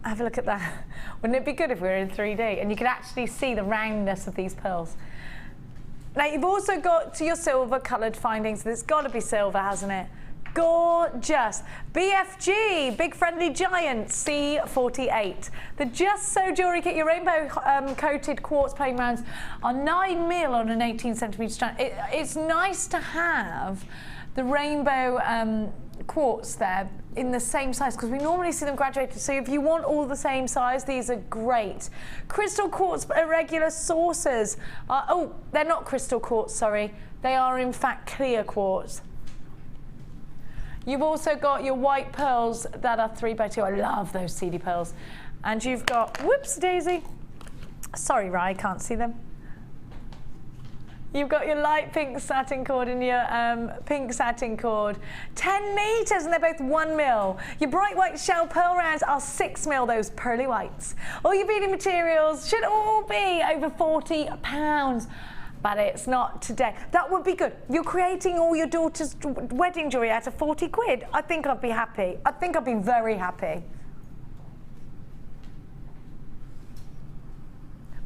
Have a look at that. Wouldn't it be good if we were in 3D and you could actually see the roundness of these pearls? Now you've also got your silver coloured findings. There's got to be silver, hasn't it? Gorgeous. BFG, Big Friendly Giant, C48. The Just So Jewellery Kit, your rainbow coated quartz plain rounds are 9mm on an 18cm strand. It's nice to have the rainbow quartz there in the same size, because we normally see them graduated. So if you want all the same size, these are great. Crystal quartz irregular saucers. Oh, they're not crystal quartz, sorry. They are in fact clear quartz. You've also got your white pearls that are 3x2. I love those seedy pearls. And you've got, whoops daisy. Sorry, Rye, can't see them. You've got your light pink satin cord and your pink satin cord. 10 meters, and they're both 1mm. Your bright white shell pearl rounds are 6mm, those pearly whites. All your beading materials should all be over £40. But it's not today. That would be good. You're creating all your daughter's wedding jewellery out of 40 quid. I think I'd be happy. I think I'd be very happy.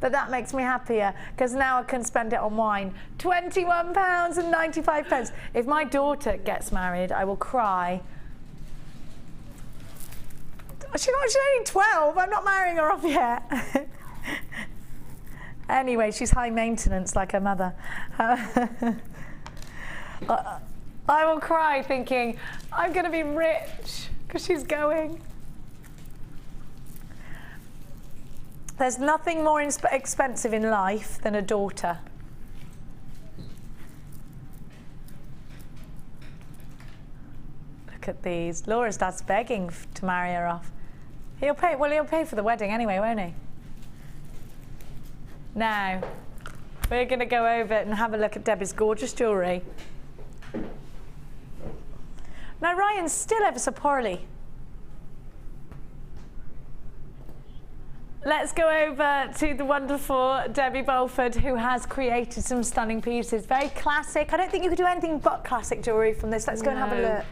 But that makes me happier, because now I can spend it on wine. £21.95. If my daughter gets married, I will cry. She's only 12. I'm not marrying her off yet. Anyway, she's high maintenance like her mother. I will cry thinking, I'm going to be rich, because she's going. There's nothing more expensive in life than a daughter. Look at these. Laura's dad's begging to marry her off. He'll pay for the wedding anyway, won't he? Now, we're going to go over and have a look at Debbie's gorgeous jewellery. Now, Ryan's still ever so poorly. Let's go over to the wonderful Debbie Bulford, who has created some stunning pieces. Very classic. I don't think you could do anything but classic jewellery from this. Let's go and have a look.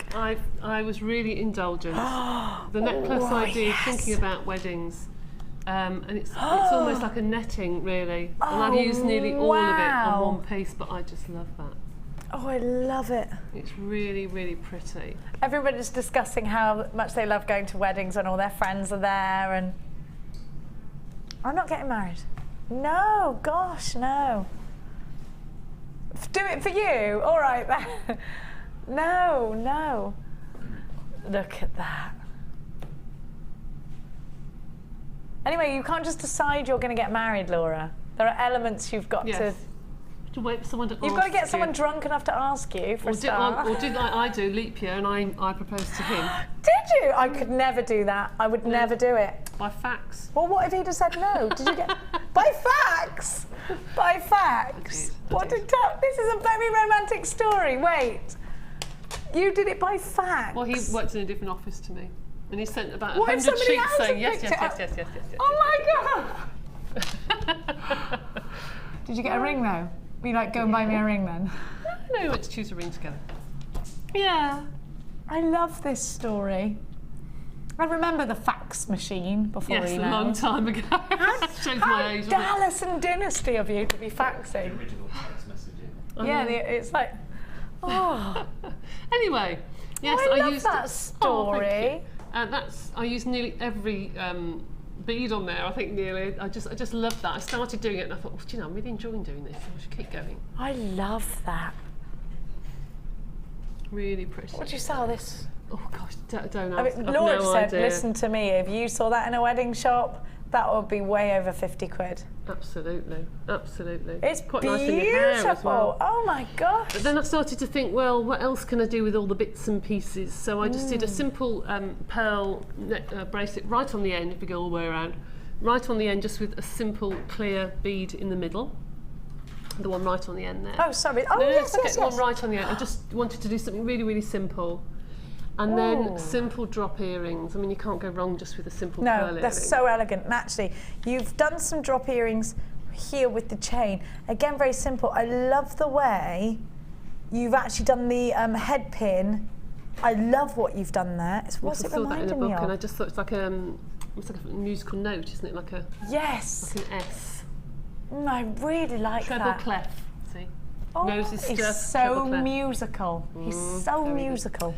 I was really indulgent. The necklace I do, thinking about weddings. And it's almost like a netting, really. And I've used nearly all of it on one piece, but I just love that. Oh, I love it. It's really, really pretty. Everybody's discussing how much they love going to weddings and all their friends are there. And I'm not getting married. No, gosh, no. Do it for you. All right, then. No, no. Look at that. Anyway, you can't just decide you're going to get married, Laura. There are elements you've got to wait for someone to ask you. You've got to get someone drunk enough to ask you for a start. Or did like I do, leap year, and I proposed to him. Did you? I could never do that. I would never do it. By fax. Well, what if he'd have said no? Did you get... By fax? By fax? I did. This is a very romantic story. Wait. You did it by fax? Well, he worked in a different office to me. And he sent about 100 sheets saying yes. Oh my God! Did you get a ring though? You like, go and buy me a ring then? No, we went to choose a ring together. Yeah. I love this story. I remember the fax machine before email. Yes, a long time ago. Shows my age. Dallas and Dynasty of you to be faxing. The original text messaging. Yeah, it's like, oh. Anyway, yes, I love that story. I use nearly every bead on there. I think nearly. I just love that. I started doing it and I thought, do you know, I'm really enjoying doing this. I should keep going. I love that. Really pretty. Would you sell this? Oh gosh, don't ask. I mean, Laura said, listen to me. If you saw that in a wedding shop, That would be way over 50 quid. Absolutely, absolutely. It's quite beautiful. nice in your hair as well. Oh my gosh. But then I started to think, well, what else can I do with all the bits and pieces? So I just did a simple pearl bracelet right on the end, if we go all the way around, right on the end, just with a simple clear bead in the middle. The one right on the end there. Oh, sorry. Oh, no, yes, okay, yes, the one yes. right on the end. I just wanted to do something really, really simple. And then simple drop earrings. I mean, you can't go wrong just with a simple pearl earring. No, they're so elegant. And actually, you've done some drop earrings here with the chain. Again, very simple. I love the way you've actually done the head pin. I love what you've done there. What's it reminding me of? I saw that in a book, and I just thought it's like a musical note, isn't it? Like a like an S. I really like that. Treble clef. See, nose is he's just so musical. He's so musical.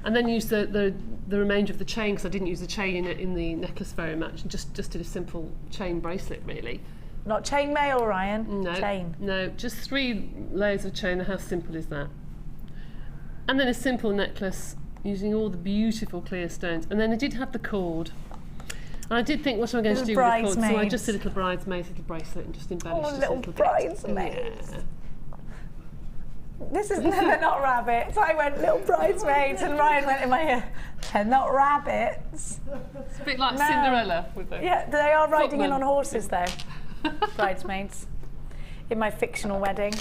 And then use the remainder of the chain, because I didn't use the chain in the necklace very much, and just did a simple chain bracelet, really. Not chain mail, Ryan. No, chain. No, just 3 layers of chain. How simple is that? And then a simple necklace using all the beautiful clear stones. And then I did have the cord. And I did think, what am I going to do with the cord? So I just did a little bridesmaid, little bracelet, and just embellished it a little bit. Bridesmaids. Yeah. This is they're not rabbits. I went little bridesmaids, and Ryan went in my ear. They're not rabbits. It's a bit like Cinderella with them. Yeah, they are riding in on horses though. Bridesmaids, in my fictional wedding.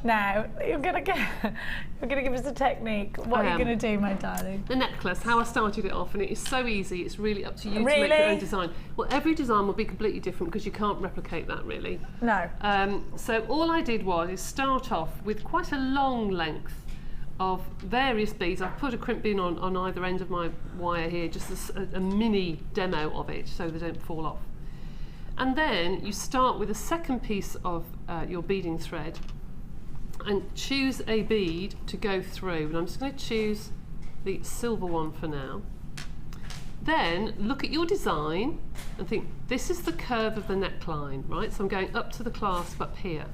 Now you're gonna give us a technique. What are you gonna do, my darling? The necklace, how I started it off, and it is so easy. It's really up to you to Really? make your own design. Well, every design will be completely different because you can't replicate that really. No. So all I did was start off with quite a long length of various beads. I've put a crimp bead on either end of my wire here, just as a mini demo of it, so they don't fall off. And then you start with a second piece of your beading thread, and choose a bead to go through. And I'm just going to choose the silver one for now. Then look at your design and think, this is the curve of the neckline, right? So I'm going up to the clasp up here.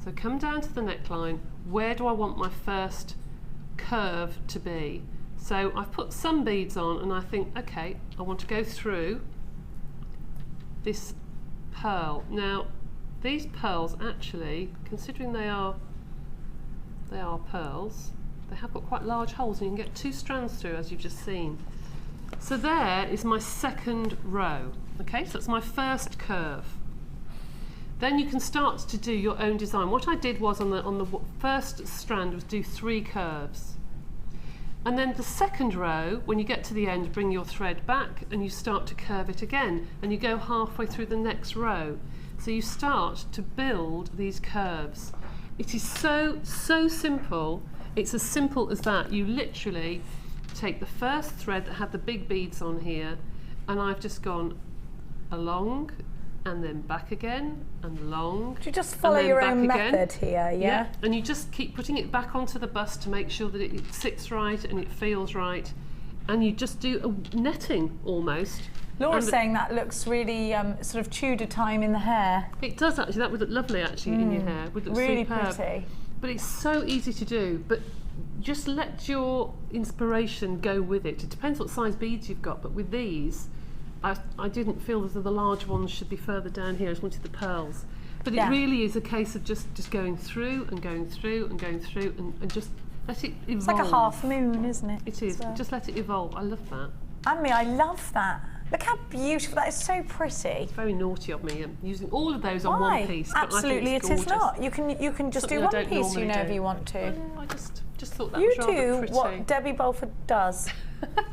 So come down to the neckline. Where do I want my first curve to be? So I've put some beads on, and I think, okay, I want to go through this pearl. Now, these pearls actually, considering they are pearls, they have got quite large holes, and you can get 2 strands through, as you've just seen. So there is my second row. Okay, so that's my first curve. Then you can start to do your own design. What I did was on the first strand was do 3 curves. And then the second row, when you get to the end, bring your thread back and you start to curve it again, and you go halfway through the next row. So you start to build these curves. It is so simple. It's as simple as that. You literally take the first thread that had the big beads on here, and I've just gone along and then back again and along. Do you just follow your own method here, yeah? And you just keep putting it back onto the bust to make sure that it sits right and it feels right, and you just do a netting almost. Laura's saying that looks really sort of Tudor time in the hair. It does actually. That would look lovely actually in your hair. Would look really superb. pretty. But it's so easy to do. But just let your inspiration go with it. It depends what size beads you've got. But with these, I didn't feel that the large ones should be further down here. I just wanted the pearls. But it really is a case of just going through and going through and going through and just let it evolve. It's like a half moon, isn't it? It is. Just let it evolve. I love that. Anne-Marie, I love that. Look how beautiful, that is so pretty. It's very naughty of me using all of those on one piece. Absolutely, but I think it is not. You can just do one piece, you know, if you want to. I just thought that was rather pretty. You do what Debbie Bulford does,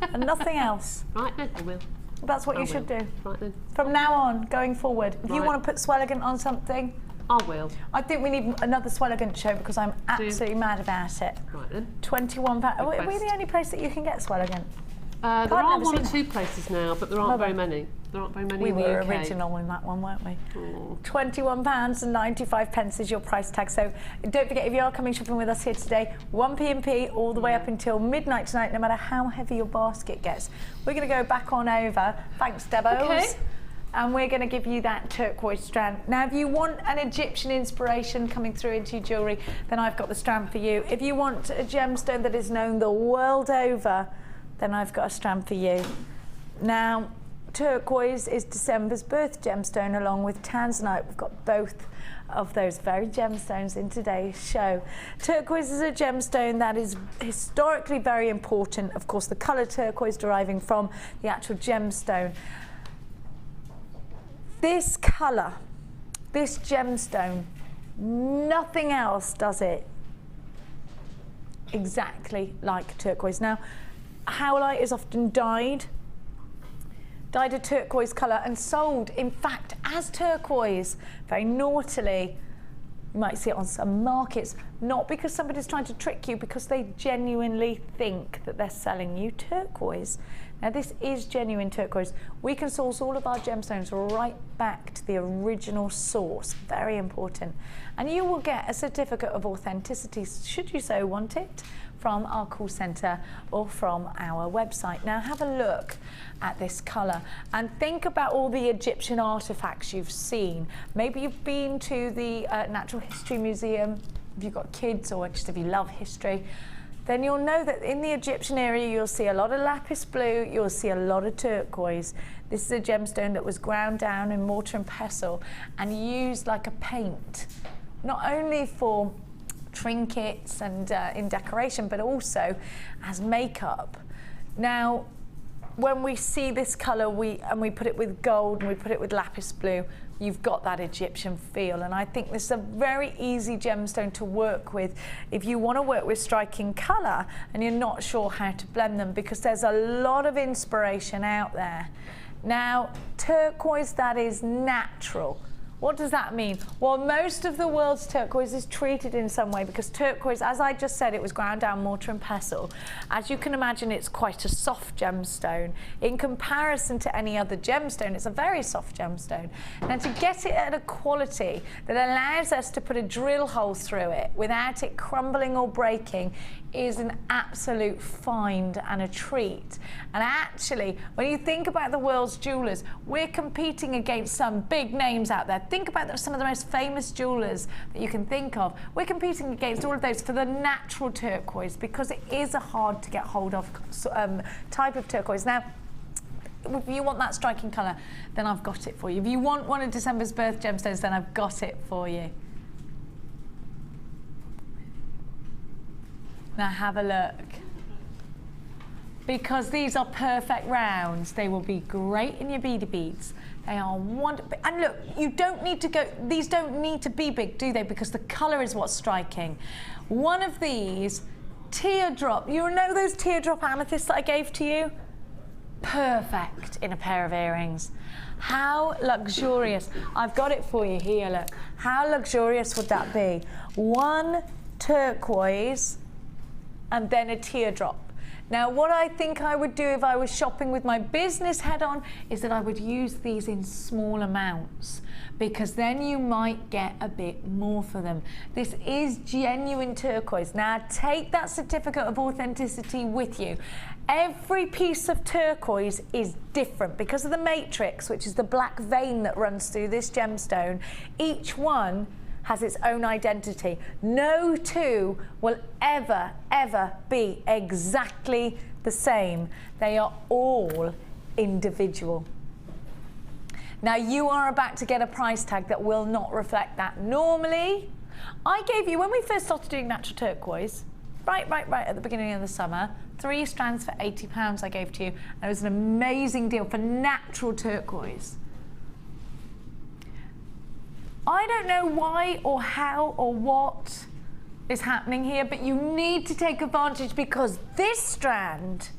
and nothing else. Right then, I will. That's what you should do. Right then. From now on, going forward, if you want to put Swelligant on something, I will. I think we need another Swelligant show because I'm absolutely mad about it. Right then. £21. Are we the only place that you can get Swelligant? There are 1 or 2 places now, but there aren't very many. There aren't very many we in the were UK. original in that one, weren't we? £21.95 is your price tag. So don't forget, if you are coming shopping with us here today, 1 p.m. all the way up until midnight tonight, no matter how heavy your basket gets. We're going to go back on over. Thanks, Debos. Okay. And we're going to give you that turquoise strand. Now, if you want an Egyptian inspiration coming through into your jewellery, then I've got the strand for you. If you want a gemstone that is known the world over, then I've got a strand for you. Now, turquoise is December's birth gemstone along with tanzanite. We've got both of those very gemstones in today's show. Turquoise is a gemstone that is historically very important. Of course, the colour turquoise deriving from the actual gemstone. This colour, this gemstone, nothing else does it exactly like turquoise. Now, howlite is often dyed a turquoise colour and sold, in fact, as turquoise, very naughtily. You might see it on some markets, not because somebody's trying to trick you, because they genuinely think that they're selling you turquoise. Now, this is genuine turquoise. We can source all of our gemstones right back to the original source. Very important. And you will get a certificate of authenticity, should you so want it, from our call centre or from our website. Now, have a look at this colour and think about all the Egyptian artefacts you've seen. Maybe you've been to the Natural History Museum, if you've got kids, or just if you love history. Then you'll know that in the Egyptian area you'll see a lot of lapis blue, you'll see a lot of turquoise. This is a gemstone that was ground down in mortar and pestle and used like a paint, not only for trinkets and in decoration, but also as makeup. Now, when we see this colour we put it with gold and we put it with lapis blue, you've got that Egyptian feel. And I think this is a very easy gemstone to work with if you want to work with striking colour and you're not sure how to blend them, because there's a lot of inspiration out there. Now, turquoise that is natural. What does that mean? Well, most of the world's turquoise is treated in some way, because turquoise, as I just said, it was ground down mortar and pestle. As you can imagine, it's quite a soft gemstone. In comparison to any other gemstone, it's a very soft gemstone. And to get it at a quality that allows us to put a drill hole through it without it crumbling or breaking is an absolute find and a treat. And actually, when you think about the world's jewellers, we're competing against some big names out there. Think about some of the most famous jewellers that you can think of. We're competing against all of those for the natural turquoise, because it is a hard to get hold of type of turquoise. Now, if you want that striking colour, then I've got it for you. If you want one of December's birth gemstones, then I've got it for you. Now have a look. Because these are perfect rounds, they will be great in your beady beads. They are wonderful. And look, you don't need to go, these don't need to be big, do they? Because the colour is what's striking. One of these, teardrop, you know those teardrop amethysts that I gave to you? Perfect in a pair of earrings. How luxurious. I've got it for you here, look. How luxurious would that be? One turquoise and then a teardrop. Now, what I think I would do if I was shopping with my business head on is that I would use these in small amounts, because then you might get a bit more for them. This is genuine turquoise. Now, take that certificate of authenticity with you. Every piece of turquoise is different because of the matrix, which is the black vein that runs through this gemstone. Each one has its own identity. No two will ever, ever be exactly the same. They are all individual. Now, you are about to get a price tag that will not reflect that. Normally, I gave you, when we first started doing natural turquoise, right at the beginning of the summer, 3 strands for £80 I gave to you. And it was an amazing deal for natural turquoise. I don't know why or how or what is happening here, but you need to take advantage, because this strand,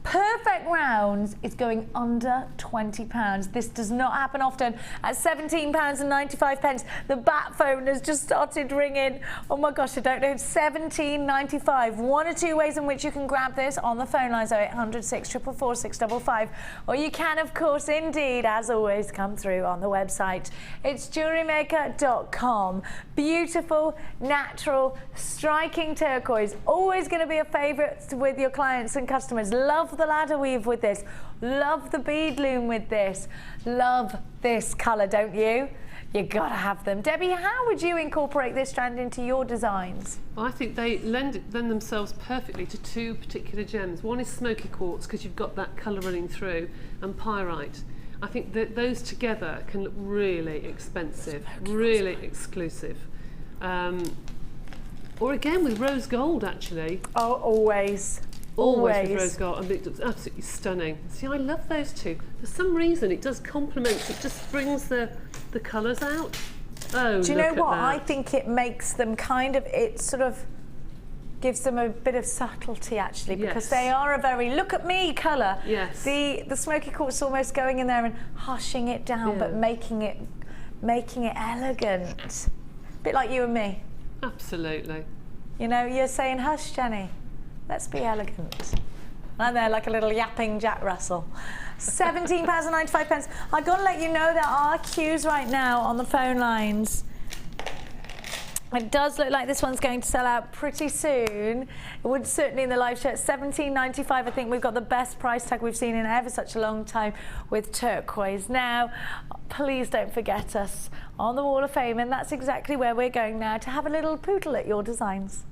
perfect rounds, is going under £20. This does not happen often. At £17.95, the bat phone has just started ringing. Oh my gosh, I don't know, £17.95. One or two ways in which you can grab this on the phone lines: 0800 644 655, or you can, of course, indeed, as always, come through on the website. It's JewelleryMaker.com. Beautiful, natural, striking turquoise. Always going to be a favourite with your clients and customers. Love the ladder weave with this. Love the bead loom with this. Love this colour, don't you? You gotta have them. Debbie, how would you incorporate this strand into your designs? Well, I think they lend themselves perfectly to two particular gems. One is smoky quartz, because you've got that colour running through, and pyrite. I think that those together can look really expensive, really exclusive. Or again with rose gold, actually. Oh, always. Always with rose gold, and it looks absolutely stunning. See, I love those two. For some reason, it does complement. It just brings the colours out. Oh, do you know what? That. I think it makes them kind of. It sort of gives them a bit of subtlety, actually, because they are a very look at me colour. Yes. The smoky quartz almost going in there and hushing it down, but making it elegant. A bit like you and me. Absolutely. You know, you're saying hush, Jenny. Let's be elegant. And they're like a little yapping Jack Russell. £17.95. I've got to let you know there are queues right now on the phone lines. It does look like this one's going to sell out pretty soon. It would certainly in the live show at £17.95. I think we've got the best price tag we've seen in ever such a long time with turquoise. Now, please don't forget us on the Wall of Fame, and that's exactly where we're going now to have a little poodle at your designs.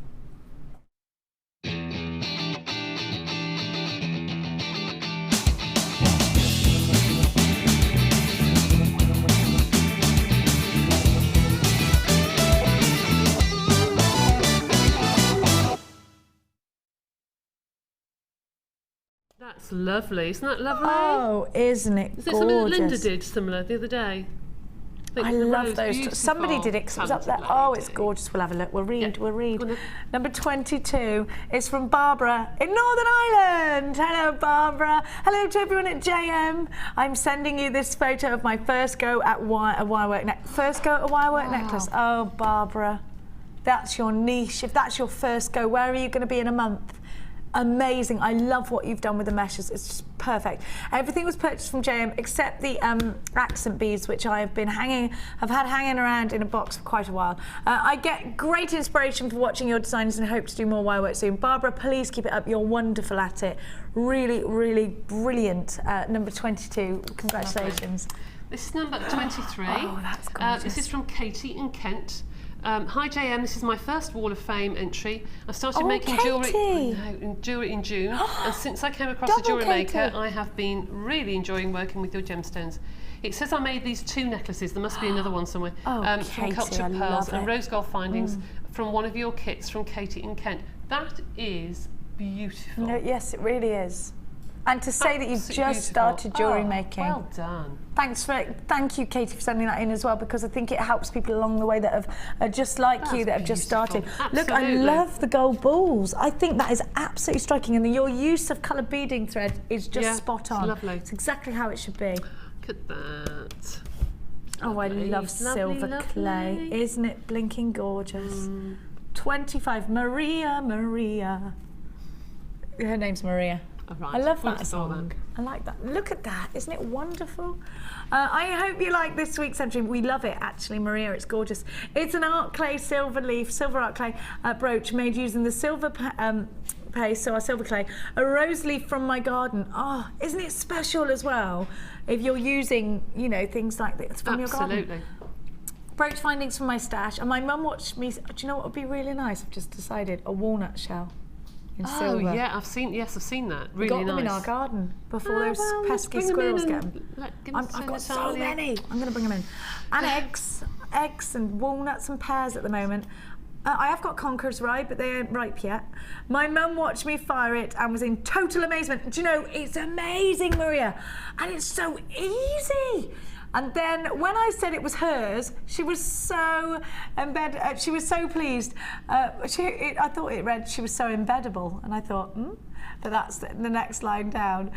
That's lovely. Isn't that lovely? Oh, isn't it gorgeous? Is it something that Linda did similar the other day? I love those. Somebody did it because it was up there. Oh, it's gorgeous. We'll have a look. We'll read. We'll read. Number 22 is from Barbara in Northern Ireland. Hello, Barbara. Hello to everyone at JM. I'm sending you this photo of my first go at a wirework necklace. Oh, Barbara, that's your niche. If that's your first go, where are you going to be in a month? Amazing. I love what you've done with the meshes. It's just perfect. Everything was purchased from JM except the accent beads, which I've had hanging around in a box for quite a while. I get great inspiration for watching your designs and hope to do more wirework soon. Barbara, please keep it up. You're wonderful at it. Really, really brilliant. Number 22. Congratulations. Lovely. This is number 23. Oh, that's gorgeous. This is from Katie in Kent. Hi JM, this is my first Wall of Fame entry. I started making jewellery in June, and since I came across the Jewellery Maker, I have been really enjoying working with your gemstones. It says I made these two necklaces, there must be another one somewhere, from Cultured Pearls and Rose Gold Findings from one of your kits from Katie in Kent. That is beautiful. No, yes, it really is. And to say that you've just started jewellery making. Well done. Thank you, Katie, for sending that in as well, because I think it helps people along the way that are just like you, that have just started. Absolutely. Look, I love the gold balls. I think that is absolutely striking, and your use of coloured beading thread is just spot on. It's lovely. It's exactly how it should be. Look at that. Oh, I love silver clay. Isn't it blinking gorgeous? 25, Maria. Her name's Maria. Oh, right. I love that song. I like that. Look at that. Isn't it wonderful? I hope you like this week's entry. We love it, actually, Maria. It's gorgeous. It's an art clay silver art clay brooch made using the silver paste, so our silver clay, a rose leaf from my garden. Oh, isn't it special as well? If you're using, you know, things like this from your garden. Absolutely. Brooch findings from my stash. And my mum watched me. Do you know what would be really nice? I've just decided a walnut shell. Oh yeah, I've seen that. Really got nice. them in our garden before those pesky squirrels get them. I've got so many. I'm going to bring them in. And eggs and walnuts and pears at the moment. I have got Conker's Rye, but they aren't ripe yet. My mum watched me fire it and was in total amazement. Do you know, it's amazing, Maria, and it's so easy. And then when I said it was hers, she was so embedded. She was so pleased. I thought it read she was so embeddable, and I thought, but that's the next line down.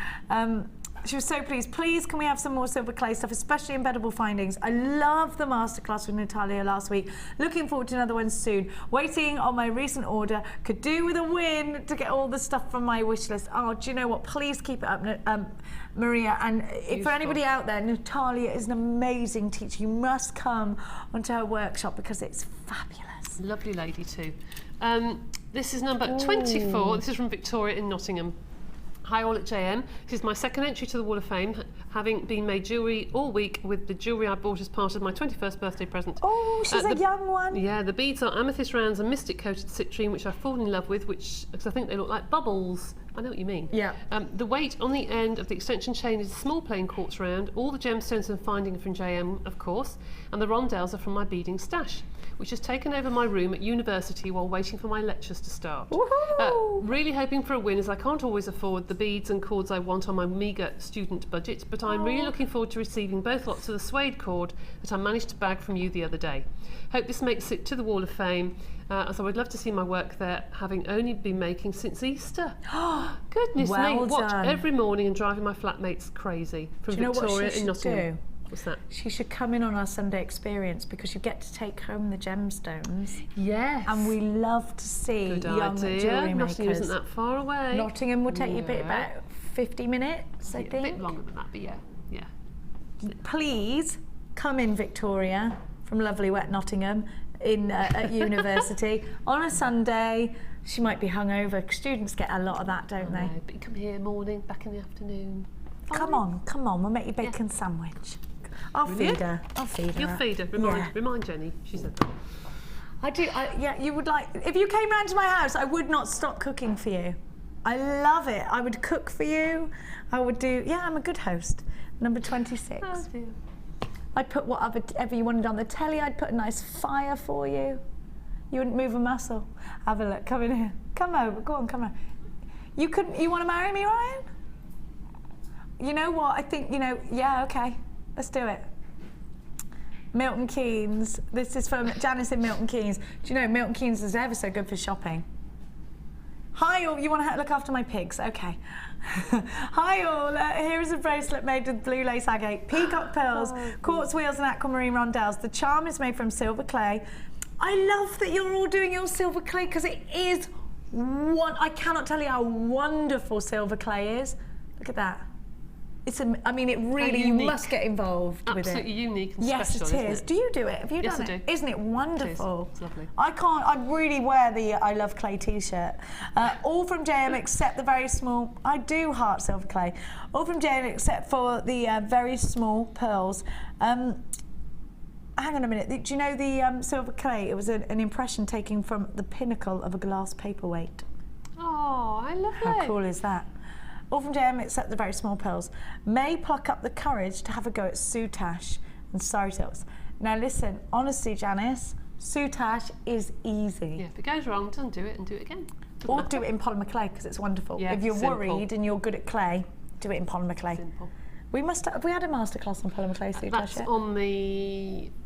She was so pleased. Please, can we have some more silver clay stuff, especially embeddable findings? I love the masterclass with Natalia last week. Looking forward to another one soon. Waiting on my recent order. Could do with a win to get all the stuff from my wish list. Oh, do you know what? Please keep it up, Maria. And for anybody out there, Natalia is an amazing teacher. You must come onto her workshop because it's fabulous. Lovely lady too. This is number 24. This is from Victoria in Nottingham. Hi all at JM. This is my second entry to the Wall of Fame, having been made jewellery all week with the jewellery I bought as part of my 21st birthday present. Oh, she's a young one. Yeah, the beads are amethyst rounds and mystic coated citrine, which I've fallen in love with, because I think they look like bubbles. I know what you mean. Yeah. The weight on the end of the extension chain is a small plain quartz round. All the gemstones I'm finding are from JM, of course, and the rondelles are from my beading stash, which has taken over my room at university while waiting for my lectures to start. Really hoping for a win, as I can't always afford the beads and cords I want on my meagre student budget, but I'm really looking forward to receiving both lots of the suede cord that I managed to bag from you the other day. Hope this makes it to the Wall of Fame, as I would love to see my work there, having only been making since Easter. Goodness me, watch every morning and driving my flatmates crazy. From Victoria in Nottingham. What's that? She should come in on our Sunday experience, because you get to take home the gemstones. Yes. And we love to see young jewellery makers. Nottingham isn't that far away. Nottingham will take you about 50 minutes, I think. A bit longer than that, but yeah. Please come in, Victoria, from lovely wet Nottingham, at university on a Sunday. She might be hungover. Students get a lot of that, don't they? But you come here morning, back in the afternoon. Come on, we'll make you bacon sandwich. I'll feed her. You'll feed her. Remind Jenny. She said that. I do. You would like. If you came round to my house, I would not stop cooking for you. I love it. I would cook for you. I would do. Yeah, I'm a good host. Number 26. Oh dear. I'd put whatever you wanted on the telly. I'd put a nice fire for you. You wouldn't move a muscle. Have a look. Come in here. Come over. Go on. Come on. You couldn't. You want to marry me, Ryan? You know what? I think, yeah, okay. Let's do it. Milton Keynes. This is from Janice in Milton Keynes. Do you know Milton Keynes is ever so good for shopping? Hi all, you want to look after my pigs? Okay. Hi all, here is a bracelet made with blue lace agate, peacock pearls, quartz wheels and aquamarine rondelles. The charm is made from silver clay. I love that you're all doing your silver clay, because it is I cannot tell you how wonderful silver clay is. Look at that. I mean, it really, you must get involved with it. Absolutely unique and special, isn't it? Yes, it is. Do you do it? Have you done it? Yes, I do. Isn't it wonderful? It is. It's lovely. I'd really wear the I Love Clay t-shirt. All from JM except the very small, I do heart silver clay. All from JM except for the very small pearls. Hang on a minute. Do you know the silver clay? It was an impression taken from the pinnacle of a glass paperweight. Oh, I love it. How cool is that? All from JM except the very small pearls. May pluck up the courage to have a go at soutache and sari silks. Now listen, honestly, Janice, soutache is easy. Yeah, if it goes wrong, don't do it and do it again. Or do it in polymer clay, because it's wonderful. Yeah, if you're simple. worried and you're good at clay, do it in polymer clay. Simple. Have we had a masterclass on polymer clay soutache That's yet? on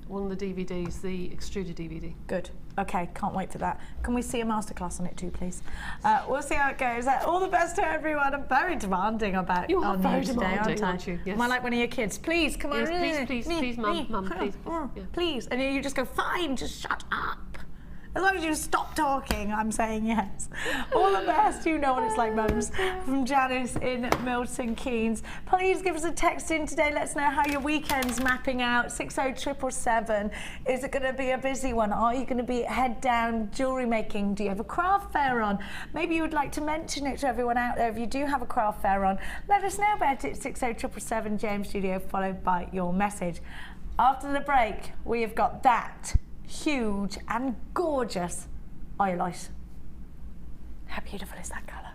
one of the DVDs, the extruded DVD. Good. Okay, can't wait for that. Can we see a masterclass on it too, please? We'll see how it goes. All the best to everyone. I'm very demanding about you are very today, demanding, aren't you? Yes. Am I like one of your kids? Please, come on. Yes, please, mum, please. Yeah. Please. And you just go, fine, just shut up. As long as you stop talking, I'm saying yes. All the best. You know what it's like, mums. From Janice in Milton Keynes. Please give us a text in today. Let us know how your weekend's mapping out. 60777. Is it going to be a busy one? Are you going to be head down jewellery making? Do you have a craft fair on? Maybe you would like to mention it to everyone out there. If you do have a craft fair on, let us know about it. 60777 JM Studio, followed by your message. After the break, we have got that huge and gorgeous highlight. How beautiful is that colour?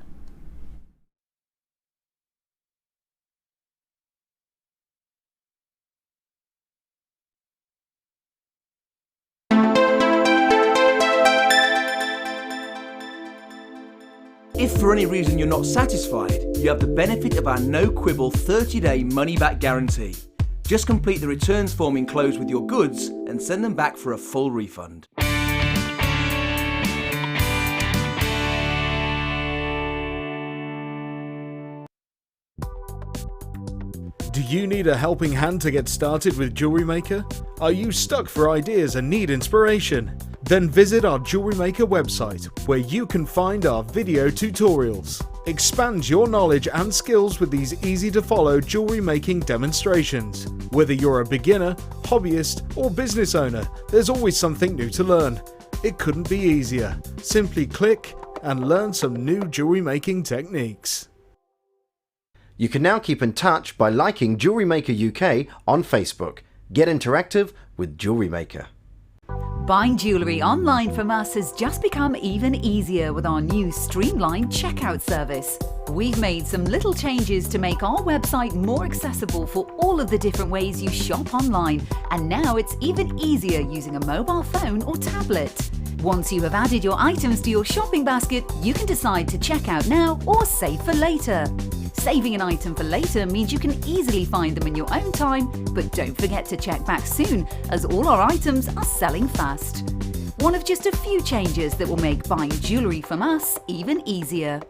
If for any reason you're not satisfied, you have the benefit of our no-quibble 30-day money-back guarantee. Just complete the returns form enclosed with your goods and send them back for a full refund. Do you need a helping hand to get started with Jewellery Maker? Are you stuck for ideas and need inspiration? Then visit our Jewellery Maker website, where you can find our video tutorials. Expand your knowledge and skills with these easy-to-follow jewellery making demonstrations. Whether you're a beginner, hobbyist, or business owner, there's always something new to learn. It couldn't be easier. Simply click and learn some new jewellery making techniques. You can now keep in touch by liking Jewellery Maker UK on Facebook. Get interactive with Jewellery Maker. Buying jewellery online from us has just become even easier with our new streamlined checkout service. We've made some little changes to make our website more accessible for all of the different ways you shop online, and now it's even easier using a mobile phone or tablet. Once you have added your items to your shopping basket, you can decide to check out now or save for later. Saving an item for later means you can easily find them in your own time, but don't forget to check back soon, as all our items are selling fast. One of just a few changes that will make buying jewellery from us even easier.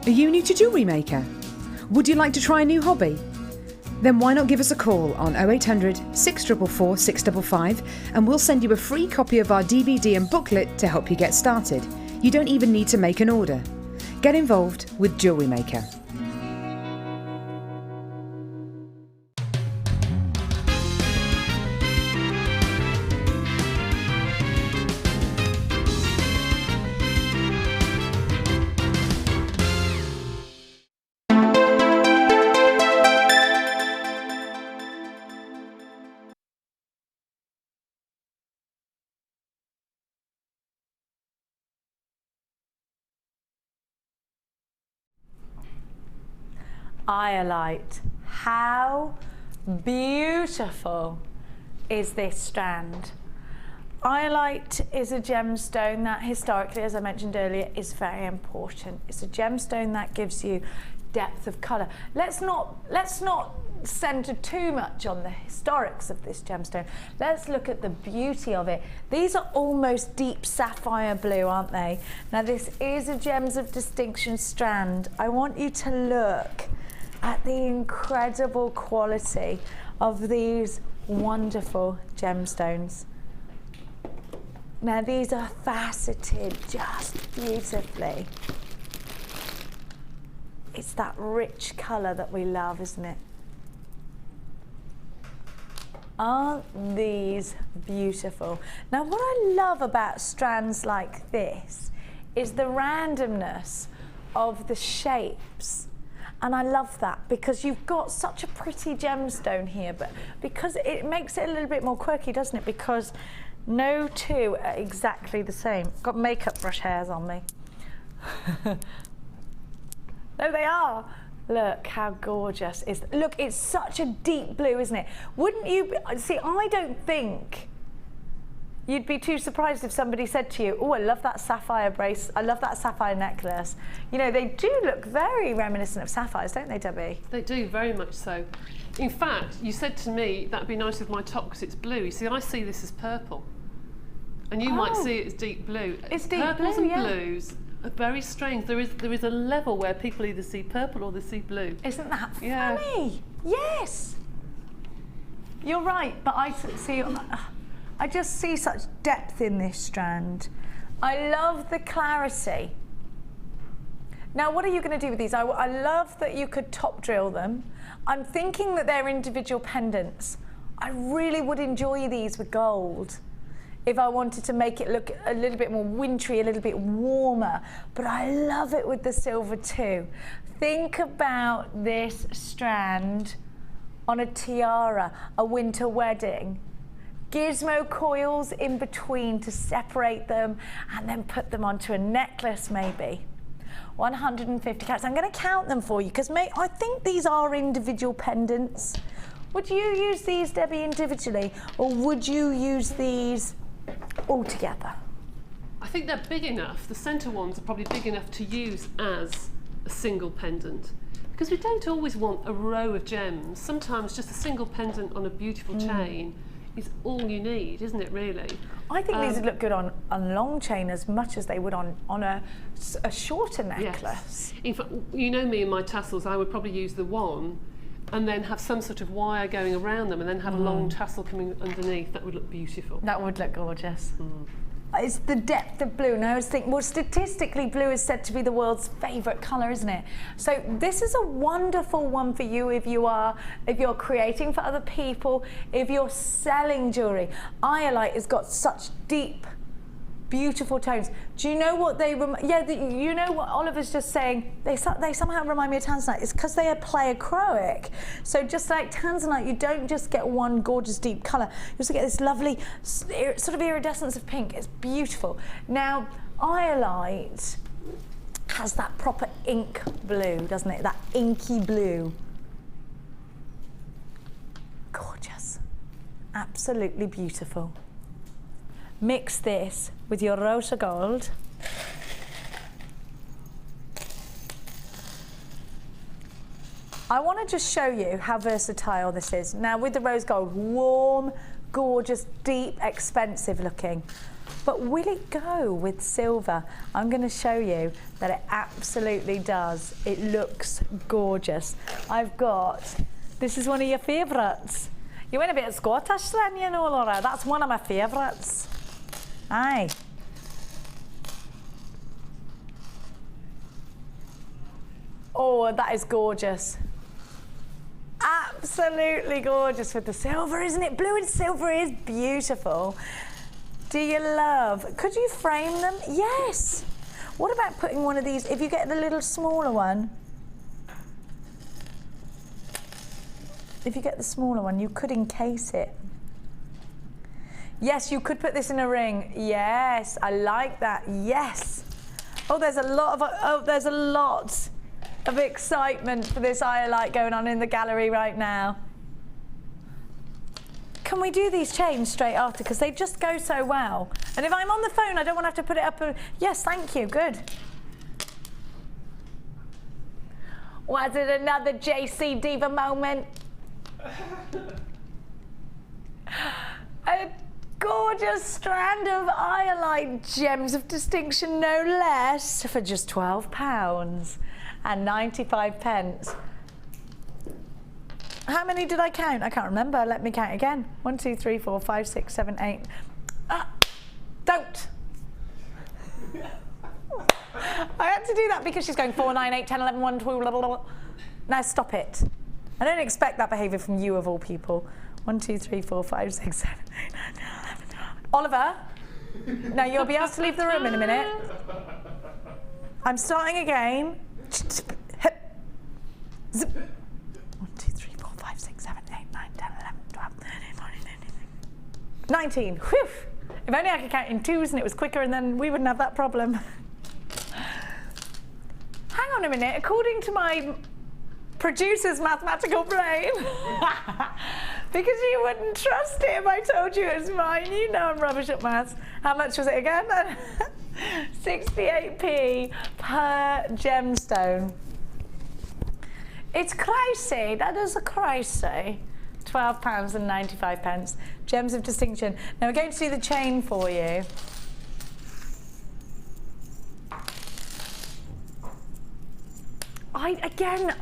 Are you new to Jewellery Maker? Would you like to try a new hobby? Then why not give us a call on 0800 644 655 and we'll send you a free copy of our DVD and booklet to help you get started. You don't even need to make an order. Get involved with Jewellery Maker. Iolite. How beautiful is this strand? Iolite is a gemstone that historically, as I mentioned earlier, is very important. It's a gemstone that gives you depth of colour. Let's not centre too much on the historics of this gemstone. Let's look at the beauty of it. These are almost deep sapphire blue, aren't they? Now this is a Gems of Distinction strand. I want you to look at the incredible quality of these wonderful gemstones. Now these are faceted just beautifully. It's that rich colour that we love, isn't it? Aren't these beautiful? Now what I love about strands like this is the randomness of the shapes. And I love that because you've got such a pretty gemstone here, but because it makes it a little bit more quirky, doesn't it? Because no two are exactly the same. Got makeup brush hairs on me. No, they are. Look how gorgeous is. Look, it's such a deep blue, isn't it? Wouldn't you see? I don't think you'd be too surprised if somebody said to you, oh, I love that sapphire brace, I love that sapphire necklace. You know, they do look very reminiscent of sapphires, don't they, Debbie? They do, very much so. In fact, you said to me, that'd be nice with my top because it's blue. You see, I see this as purple. And you might see it as deep blue. It's deep Purples blue, and blues are very strange. There is a level where people either see purple or they see blue. Isn't that funny? Yeah. Yes. You're right, but I just see such depth in this strand. I love the clarity. Now, what are you going to do with these? I love that you could top drill them. I'm thinking that they're individual pendants. I really would enjoy these with gold if I wanted to make it look a little bit more wintry, a little bit warmer, but I love it with the silver too. Think about this strand on a tiara, a winter wedding. Gizmo coils in between to separate them and then put them onto a necklace maybe. 150 carats. I'm going to count them for you because I think these are individual pendants. Would you use these, Debbie, individually, or would you use these all together? I think they're big enough. The centre ones are probably big enough to use as a single pendant. Because we don't always want a row of gems. Sometimes just a single pendant on a beautiful chain is all you need, isn't it, really? I think these would look good on a long chain as much as they would on a shorter necklace. Yes. In fact, you know me and my tassels, I would probably use the one and then have some sort of wire going around them and then have a long tassel coming underneath. That would look beautiful. That would look gorgeous. it's the depth of blue. And I always think, well, statistically, blue is said to be the world's favourite colour, isn't it? So this is a wonderful one for you if you're creating for other people, if you're selling jewellery. Iolite has got such deep, beautiful tones. Do you know what they you know what Oliver's just saying? They somehow remind me of tanzanite. It's because they apply acrylic. So just like tanzanite, you don't just get one gorgeous deep colour. You also get this lovely sort of iridescence of pink. It's beautiful. Now, iolite has that proper ink blue, doesn't it? That inky blue. Gorgeous. Absolutely beautiful. Mix this with your rose gold. I want to just show you how versatile this is. Now with the rose gold, warm, gorgeous, deep, expensive looking. But will it go with silver? I'm going to show you that it absolutely does. It looks gorgeous. This is one of your favourites. You went a bit Scottish then, you know, Laura. That's one of my favourites. Aye. Oh, that is gorgeous. Absolutely gorgeous with the silver, isn't it? Blue and silver is beautiful. Do you love? Could you frame them? Yes. What about putting one of these, if you get the little smaller one, you could encase it. Yes, you could put this in a ring. Yes, I like that. Yes. Oh, there's a lot of excitement for this iolite going on in the gallery right now. Can we do these chains straight after? Because they just go so well. And if I'm on the phone, I don't want to have to put it up. Yes, thank you. Good. Was it another JC Diva moment? A gorgeous strand of iolite gems of distinction, no less, for just £12 and 95 pence. How many did I count? I can't remember. Let me count again. 1, 2, 3, 4, 5, 6, 7, 8. Don't. I had to do that because she's going 4, 9, 8, 10, 11, 1, 2, blah, blah, blah. Now stop it. I don't expect that behaviour from you of all people. 1, 2, 3, 4, 5, 6, 7, 8, 9, 10, 11, 12. Oliver, now you'll be asked to leave the room in a minute. I'm starting again. 1, 2, 3, 4, 5, 6, 7, 8, 9, 10, 11, 12, 13, 14, 15, 19. Whew! If only I could count in twos and it was quicker, and then we wouldn't have that problem. Hang on a minute. According to my producer's mathematical brain, because you wouldn't trust it if I told you it was mine. You know I'm rubbish at maths. How much was it again? 68p per gemstone. It's crazy. That is a crazy. £12 and 95 pence. Gems of distinction. Now we're going to do the chain for you.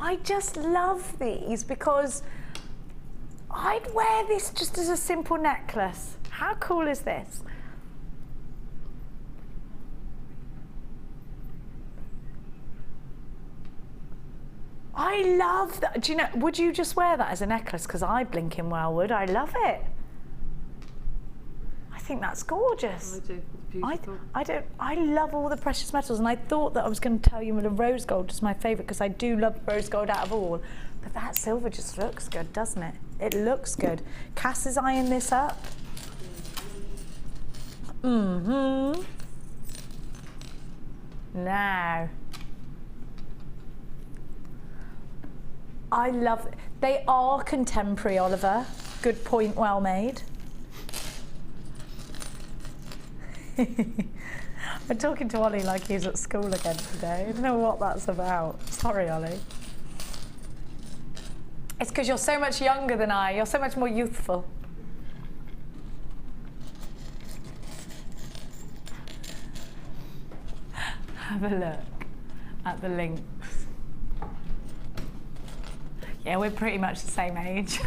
I just love these because I'd wear this just as a simple necklace. How cool is this? I love that. Do you know, would you just wear that as a necklace? Because I blinking well would. I love it. I think that's gorgeous. I do. It's beautiful. I love all the precious metals, and I thought that I was going to tell you that the rose gold is my favourite because I do love rose gold out of all. But that silver just looks good, doesn't it? It looks good. Cass is eyeing this up. Mm-hmm. Now, I love, they are contemporary, Oliver. Good point, well made. I'm talking to Ollie like he's at school again today. I don't know what that's about. Sorry, Ollie. It's because you're so much younger than I. You're so much more youthful. Have a look at the links. Yeah, we're pretty much the same age.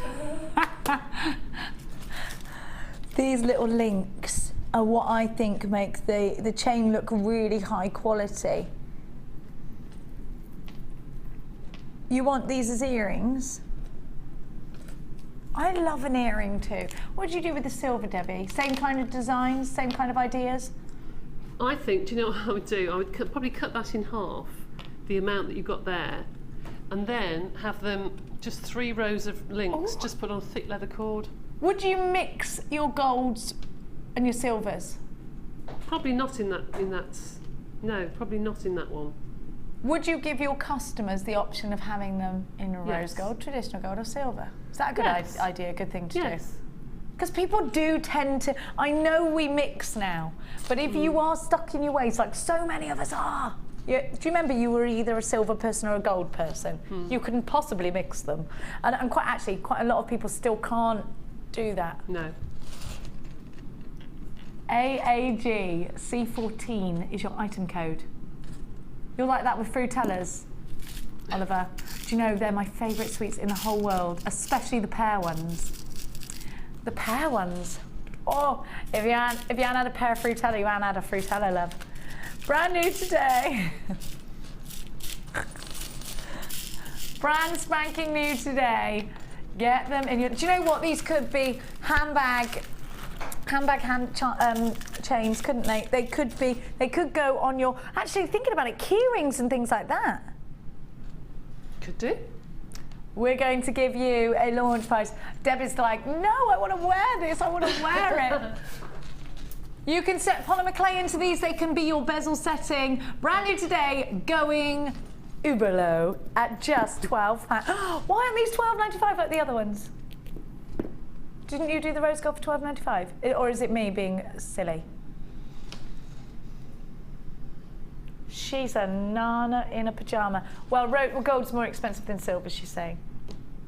These little links are what I think make the chain look really high quality. You want these as earrings? I love an earring too. What did you do with the silver, Debbie? Same kind of designs, same kind of ideas? I think, do you know what I would do? I would probably cut that in half, the amount that you've got there, and then have them just 3 rows of links, just put on thick leather cord. Would you mix your golds and your silvers? Probably not in that, no, probably not in that one. Would you give your customers the option of having them in rose gold, traditional gold or silver? Is that a good idea, a good thing to do? Because people do tend to, I know we mix now, but if you are stuck in your ways, like so many of us are, do you remember you were either a silver person or a gold person? You couldn't possibly mix them. And quite a lot of people still can't do that. No. AAG C14 is your item code. You'll like that with fruitellas, Oliver. Do you know they're my favourite sweets in the whole world, especially the pear ones. The pear ones. Oh, if you hadn't had a pear fruitella, you hadn't had a fruitella, love. Brand new today. Brand spanking new today. Get them in your. Do you know what these could be? Handbag chains, couldn't they? They could go on your, actually thinking about it, key rings and things like that. Could do. We're going to give you a launch price. Debbie's like, no, I want to wear this, I want to wear it. You can set polymer clay into these, they can be your bezel setting. Brand new today, going uber low at just £12. Why aren't these £12.95 like the other ones? Didn't you do the rose gold for £12.95? Or is it me being silly? She's a nana in a pyjama. Well, gold's more expensive than silver, she's saying.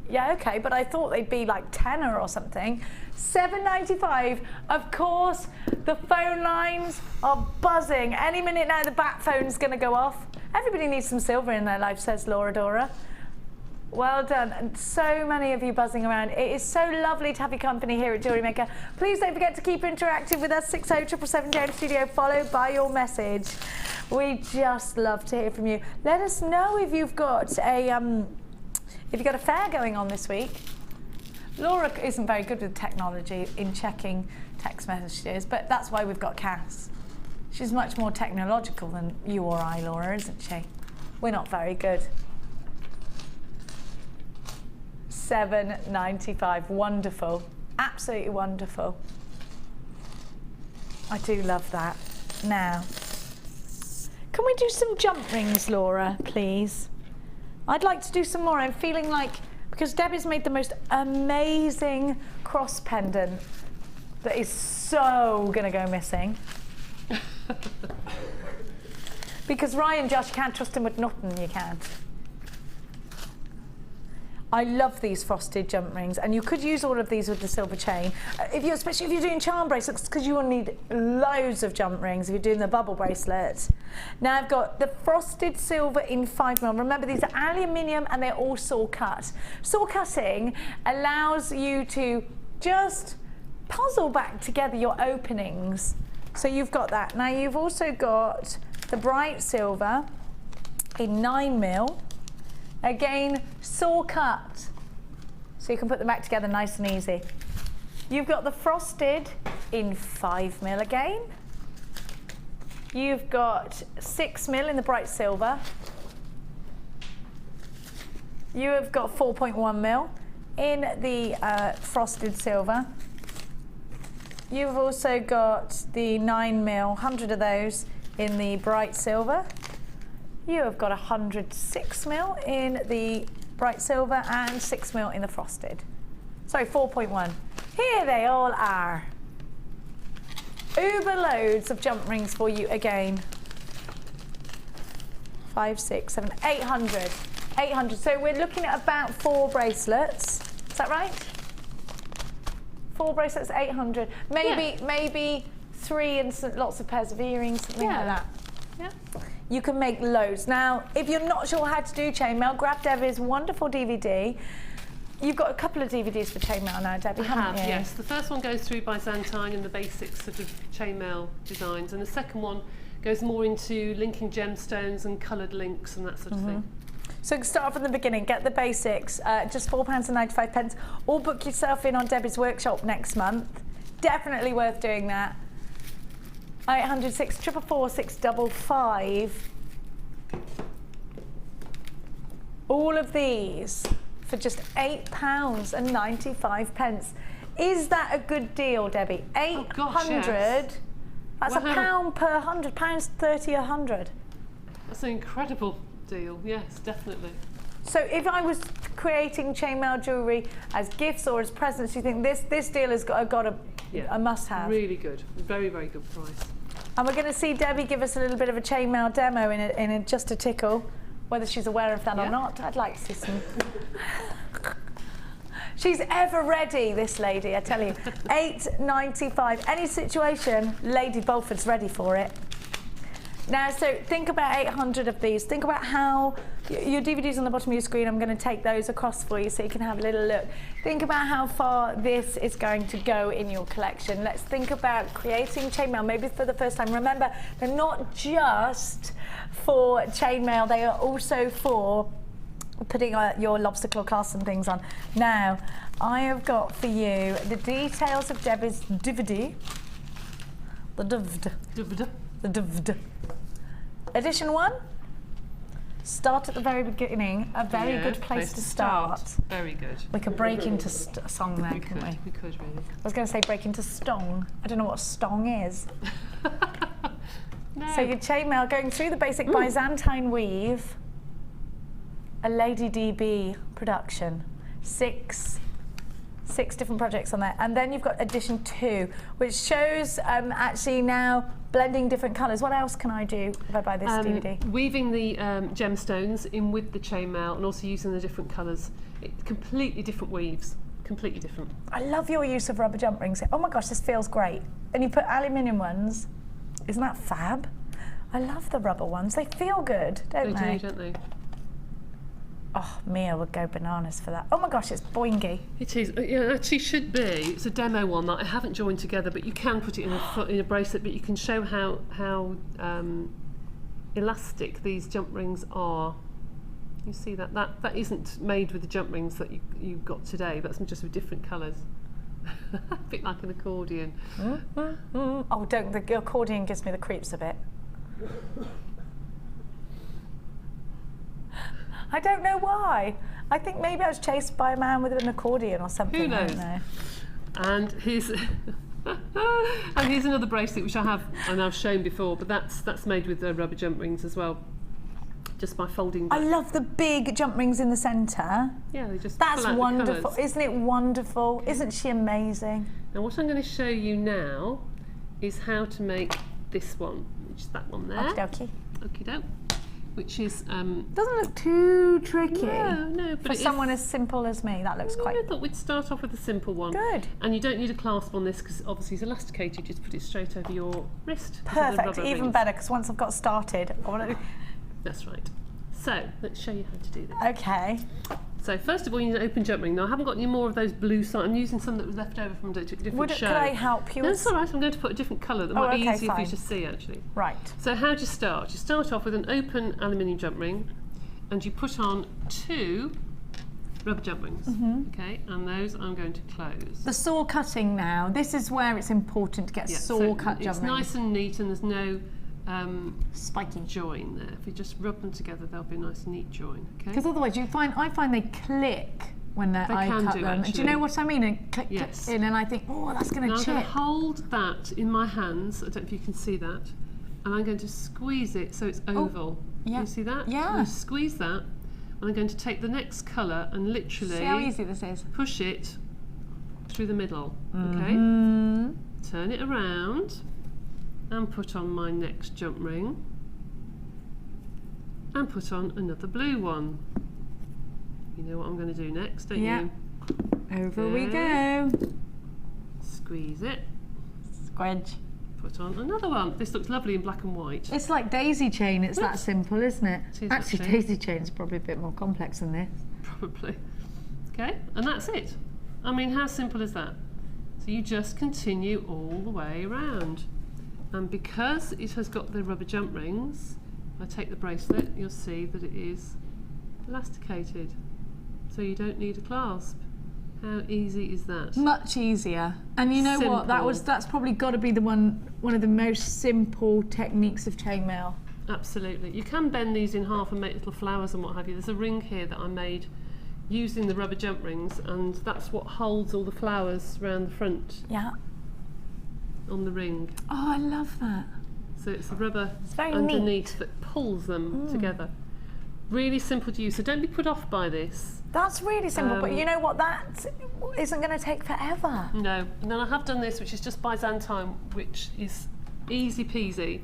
Yeah, okay, but I thought they'd be like tenner or something. £7.95. Of course, the phone lines are buzzing. Any minute now, the bat phone's going to go off. Everybody needs some silver in their life, says Laura Dora. Well done, and so many of you buzzing around. It is so lovely to have your company here at Jewellery Maker. Please don't forget to keep interactive with us, 607777 Jane Studio, followed by your message. We just love to hear from you. Let us know if you've got a fair going on this week. Laura isn't very good with technology in checking text messages, but that's why we've got Cass. She's much more technological than you or I, Laura, isn't she? We're not very good. £7.95, wonderful, absolutely wonderful. I do love that. Now, can we do some jump rings, Laura, please? I'd like to do some more. I'm feeling like, because Debbie's made the most amazing cross pendant that is so gonna go missing. Because Ryan, Josh, you can't trust him with nothing, you can't. I love these frosted jump rings, and you could use all of these with the silver chain. Especially if you're doing charm bracelets, because you will need loads of jump rings if you're doing the bubble bracelet. Now I've got the frosted silver in 5mm. Remember, these are aluminium and they're all saw cut. Saw cutting allows you to just puzzle back together your openings. So you've got that. Now you've also got the bright silver in 9mm. Again, saw cut, so you can put them back together nice and easy. You've got the frosted in 5mm again. You've got 6mm in the bright silver. You have got 4.1mm in the frosted silver. You've also got the 9mm, 100 of those in the bright silver. You have got 106mm in the bright silver and 6mm in the frosted. Sorry, 4.1. Here they all are. Uber loads of jump rings for you again. 5, 6, 7, 800. 800. So we're looking at about 4 bracelets. Is that right? 4 bracelets, 800. Maybe 3 and lots of pairs of earrings, something like that. Yeah. You can make loads. Now, if you're not sure how to do chainmail, grab Debbie's wonderful DVD. You've got a couple of DVDs for chainmail now, Debbie, haven't you? Yes. The first one goes through Byzantine and the basic sort of chainmail designs, and the second one goes more into linking gemstones and coloured links and that sort of thing. So start from the beginning, get the basics, just £4.95, or book yourself in on Debbie's workshop next month. Definitely worth doing that. 800 644 655. All of these for just £8.95. Is that a good deal, Debbie? 800. Oh gosh, yes. That's £1 per 100, £30 a 100. That's an incredible deal. Yes, definitely. So if I was creating chainmail jewellery as gifts or as presents, you think this deal has got a must-have? Really good. Very, very good price. And we're going to see Debbie give us a little bit of a chainmail demo in just a tickle. Whether she's aware of that or not, I'd like to see some. She's ever ready, this lady, I tell you. £8.95. Any situation, Lady Bolford's ready for it. Now, so think about 800 of these. Think about how your DVDs on the bottom of your screen. I'm going to take those across for you so you can have a little look. Think about how far this is going to go in your collection. Let's think about creating chainmail, maybe for the first time. Remember, they're not just for chainmail, they are also for putting your lobster claw clasps and things on. Now, I have got for you the details of Debbie's DVD. The DVD. Edition 1. Start at the very beginning. A very good place to start. Very good. We could break into a song there, couldn't we? We could, really. I was going to say break into stong. I don't know what stong is. No. So your chainmail going through the basic Byzantine weave. A Lady DB production. Six different projects on there, and then you've got edition 2, which shows actually now blending different colours. What else can I do if I buy this DVD? Weaving the gemstones in with the chainmail, and also using the different colours. Completely different weaves, completely different. I love your use of rubber jump rings. Oh my gosh, this feels great. And you put aluminium ones. Isn't that fab? I love the rubber ones. They feel good, don't they? They do, don't they? Oh, Mia would go bananas for that. Oh my gosh, it's boingy. It is. Yeah, it actually should be. It's a demo one that I haven't joined together, but you can put it in a bracelet. But you can show how elastic these jump rings are. You see that isn't made with the jump rings that you've got today. That's just with different colours. A bit like an accordion. Oh, the accordion gives me the creeps a bit. I don't know why. I think maybe I was chased by a man with an accordion or something. Who knows? I don't know. And here's another bracelet which I've shown before, but that's made with rubber jump rings as well, just by folding back. I love the big jump rings in the centre. Yeah, they just That's pull out wonderful. the colours. Isn't it wonderful? Okay. Isn't she amazing? Now what I'm going to show you now is how to make this one, which is that one there. Okie dokie. Okie doke. Which is doesn't look too tricky. No, but for someone as simple as me, that looks quite. I thought we'd start off with a simple one. Good. And you don't need a clasp on this because obviously it's elasticated. Just put it straight over your wrist. Perfect. Even better, because once I've got started, I want to. That's right. So let's show you how to do this. Okay. So first of all, you need an open jump ring. Now I haven't got any more of those blue signs. I'm using some that was left over from a different show. Could I help you? No, it's all right. I'm going to put a different colour that might be easier for you to see, actually. Right. So how do you start? You start off with an open aluminium jump ring, and you put on 2 rubber jump rings. Okay, and those I'm going to close. The saw cutting now. This is where it's important to get saw cut jump rings. It's nice and neat, and there's no spiky join there. If you just rub them together, they'll be a nice neat join. Okay. Because otherwise, I find they click when I cut them. Actually. Do you know what I mean? And click, click in, and I think, oh, that's going to chip. I'm going to hold that in my hands. I don't know if you can see that. And I'm going to squeeze it so it's oval. Yeah. You see that? Yeah. I'm going to squeeze that, and I'm going to take the next colour and literally see how easy this is. Push it through the middle. Okay. Turn it around. And put on my next jump ring, and put on another blue one. You know what I'm going to do next, don't you? Over we go. Squeeze it. Squidge. Put on another one. This looks lovely in black and white. It's like daisy chain. It's that simple, isn't it? It is actually, daisy chain is probably a bit more complex than this. Probably. Okay, and that's it. I mean, how simple is that? So you just continue all the way around. And because it has got the rubber jump rings, if I take the bracelet, you'll see that it is elasticated. So you don't need a clasp. How easy is that? Much easier. And you know what? That's probably got to be one of the most simple techniques of chainmail. Absolutely. You can bend these in half and make little flowers and what have you. There's a ring here that I made using the rubber jump rings, and that's what holds all the flowers around the front. Yeah. On the ring. Oh, I love that. So it's the rubber very underneath neat. that pulls them together. Really simple to use, so don't be put off by this. That's really simple, but you know what? That isn't going to take forever. No. And then I have done this, which is just Byzantine, which is easy peasy.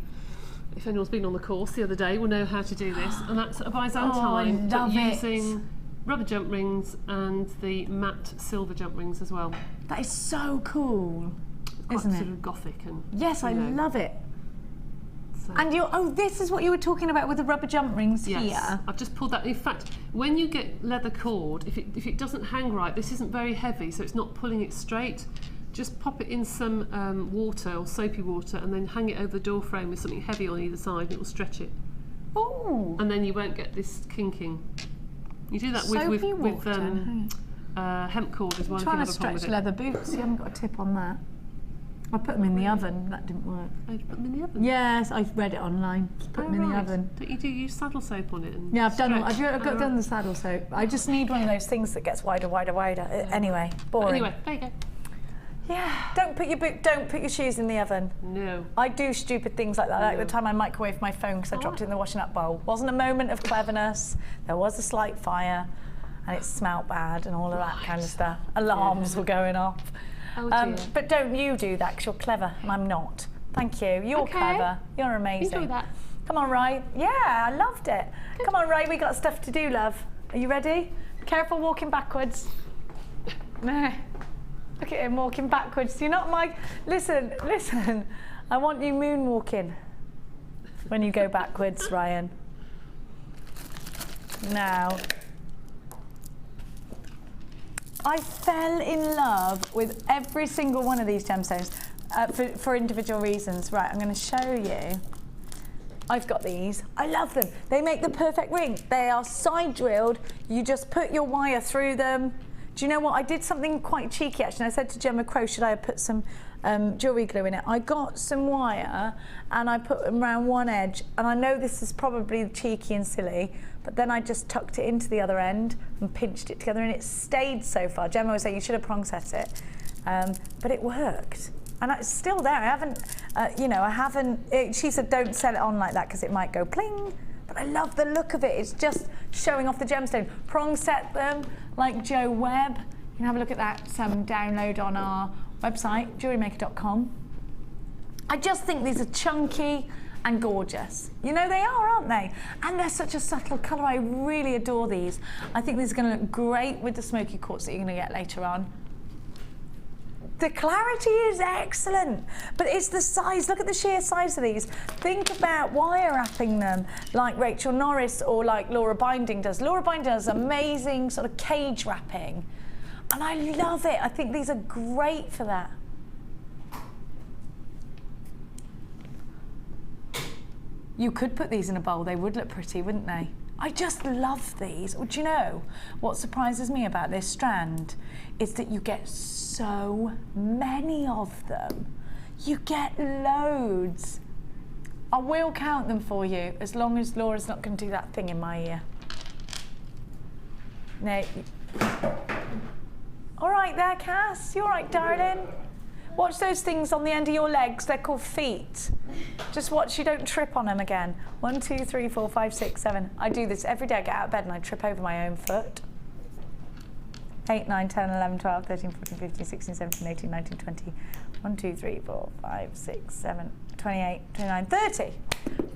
If anyone's been on the course the other day will know how to do this. And that's a Byzantine, but using rubber jump rings and the matte silver jump rings as well. That is so cool, isn't it? Sort of gothic and. Yes, I love it. So. And this is what you were talking about with the rubber jump rings here. I've just pulled that. In fact, when you get leather cord, if it doesn't hang right, this isn't very heavy, so it's not pulling it straight. Just pop it in some water or soapy water, and then hang it over the door frame with something heavy on either side, and it will stretch it. Oh! And then you won't get this kinking. You do that with hemp cord as well. I'm trying to stretch leather boots. You haven't got a tip on that. I put them in the oven. That didn't work. Oh, you put them in the oven? Yes, I've read it online. Just put them in the oven. Don't you use saddle soap on it? And yeah, I've done the saddle soap. I just need one of those things that gets wider. Anyway, boring. Anyway, there you go. Yeah. Don't put your shoes in the oven. No. I do stupid things like that. Like the time I microwaved my phone because I dropped it in the washing up bowl. Wasn't a moment of cleverness. There was a slight fire, and it smelt bad and all of that kind of stuff. Alarms were going off. Oh dear. But don't you do that because you're clever and I'm not. Thank you. You're clever. You're amazing. Enjoy that. Come on, Ray. Yeah, I loved it. Good. Come on, Ray. We got stuff to do, love. Are you ready? Careful walking backwards. Nah. Look at him walking backwards. You're not my... Listen. I want you moonwalking when you go backwards, Ryan. Now, I fell in love with every single one of these gemstones for individual reasons. Right, I'm going to show you. I've got these. I love them. They make the perfect ring. They are side drilled. You just put your wire through them. Do you know what? I did something quite cheeky actually. I said to Gemma Crow, should I have put some jewellery glue in it? I got some wire and I put them around one edge, and I know this is probably cheeky and silly, but then I just tucked it into the other end and pinched it together, and it stayed so far. Gemma was saying you should have prong set it, but it worked. And it's still there. I haven't, she said don't sell it on like that because it might go pling. But I love the look of it. It's just showing off the gemstone. Prong set them like Joe Webb. You can have a look at that, download on our website, JewelleryMaker.com. I just think these are chunky and gorgeous. You know they are, aren't they? And they're such a subtle colour. I really adore these. I think these are going to look great with the smoky quartz that you're going to get later on. The clarity is excellent, but it's the size. Look at the sheer size of these. Think about wire wrapping them like Rachel Norris or like Laura Binding does. Laura Binding does amazing sort of cage wrapping, and I love it. I think these are great for that. You could put these in a bowl. They would look pretty, wouldn't they? I just love these. Do you know what surprises me about this strand is that you get so many of them. You get loads. I will count them for you as long as Laura's not going to do that thing in my ear. No. All right there, Cass. You all right, darling? Watch those things on the end of your legs. They're called feet. Just watch you don't trip on them again. 1, 2, 3, 4, 5, 6, 7. I do this every day. I get out of bed and I trip over my own foot. 8, 9, 10, 11, 12, 13, 14, 15, 16, 17, 18, 19, 20. 1, 2, 3, 4, 5, 6, 7, 28, 29, 30.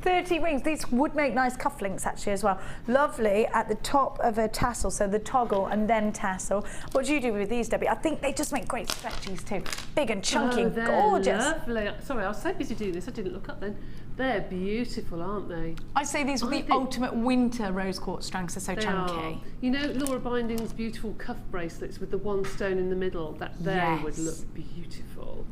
30 rings. These would make nice cufflinks actually as well. Lovely at the top of a tassel, so the toggle and then tassel. What do you do with these, Debbie? I think they just make great stretchies too. Big and chunky and gorgeous. Lovely. Sorry, I was so busy doing this, I didn't look up then. They're beautiful, aren't they? I say these are the ultimate winter rose quartz strands. They're so chunky. Are. You know Laura Binding's beautiful cuff bracelets with the one stone in the middle? That they would look beautiful.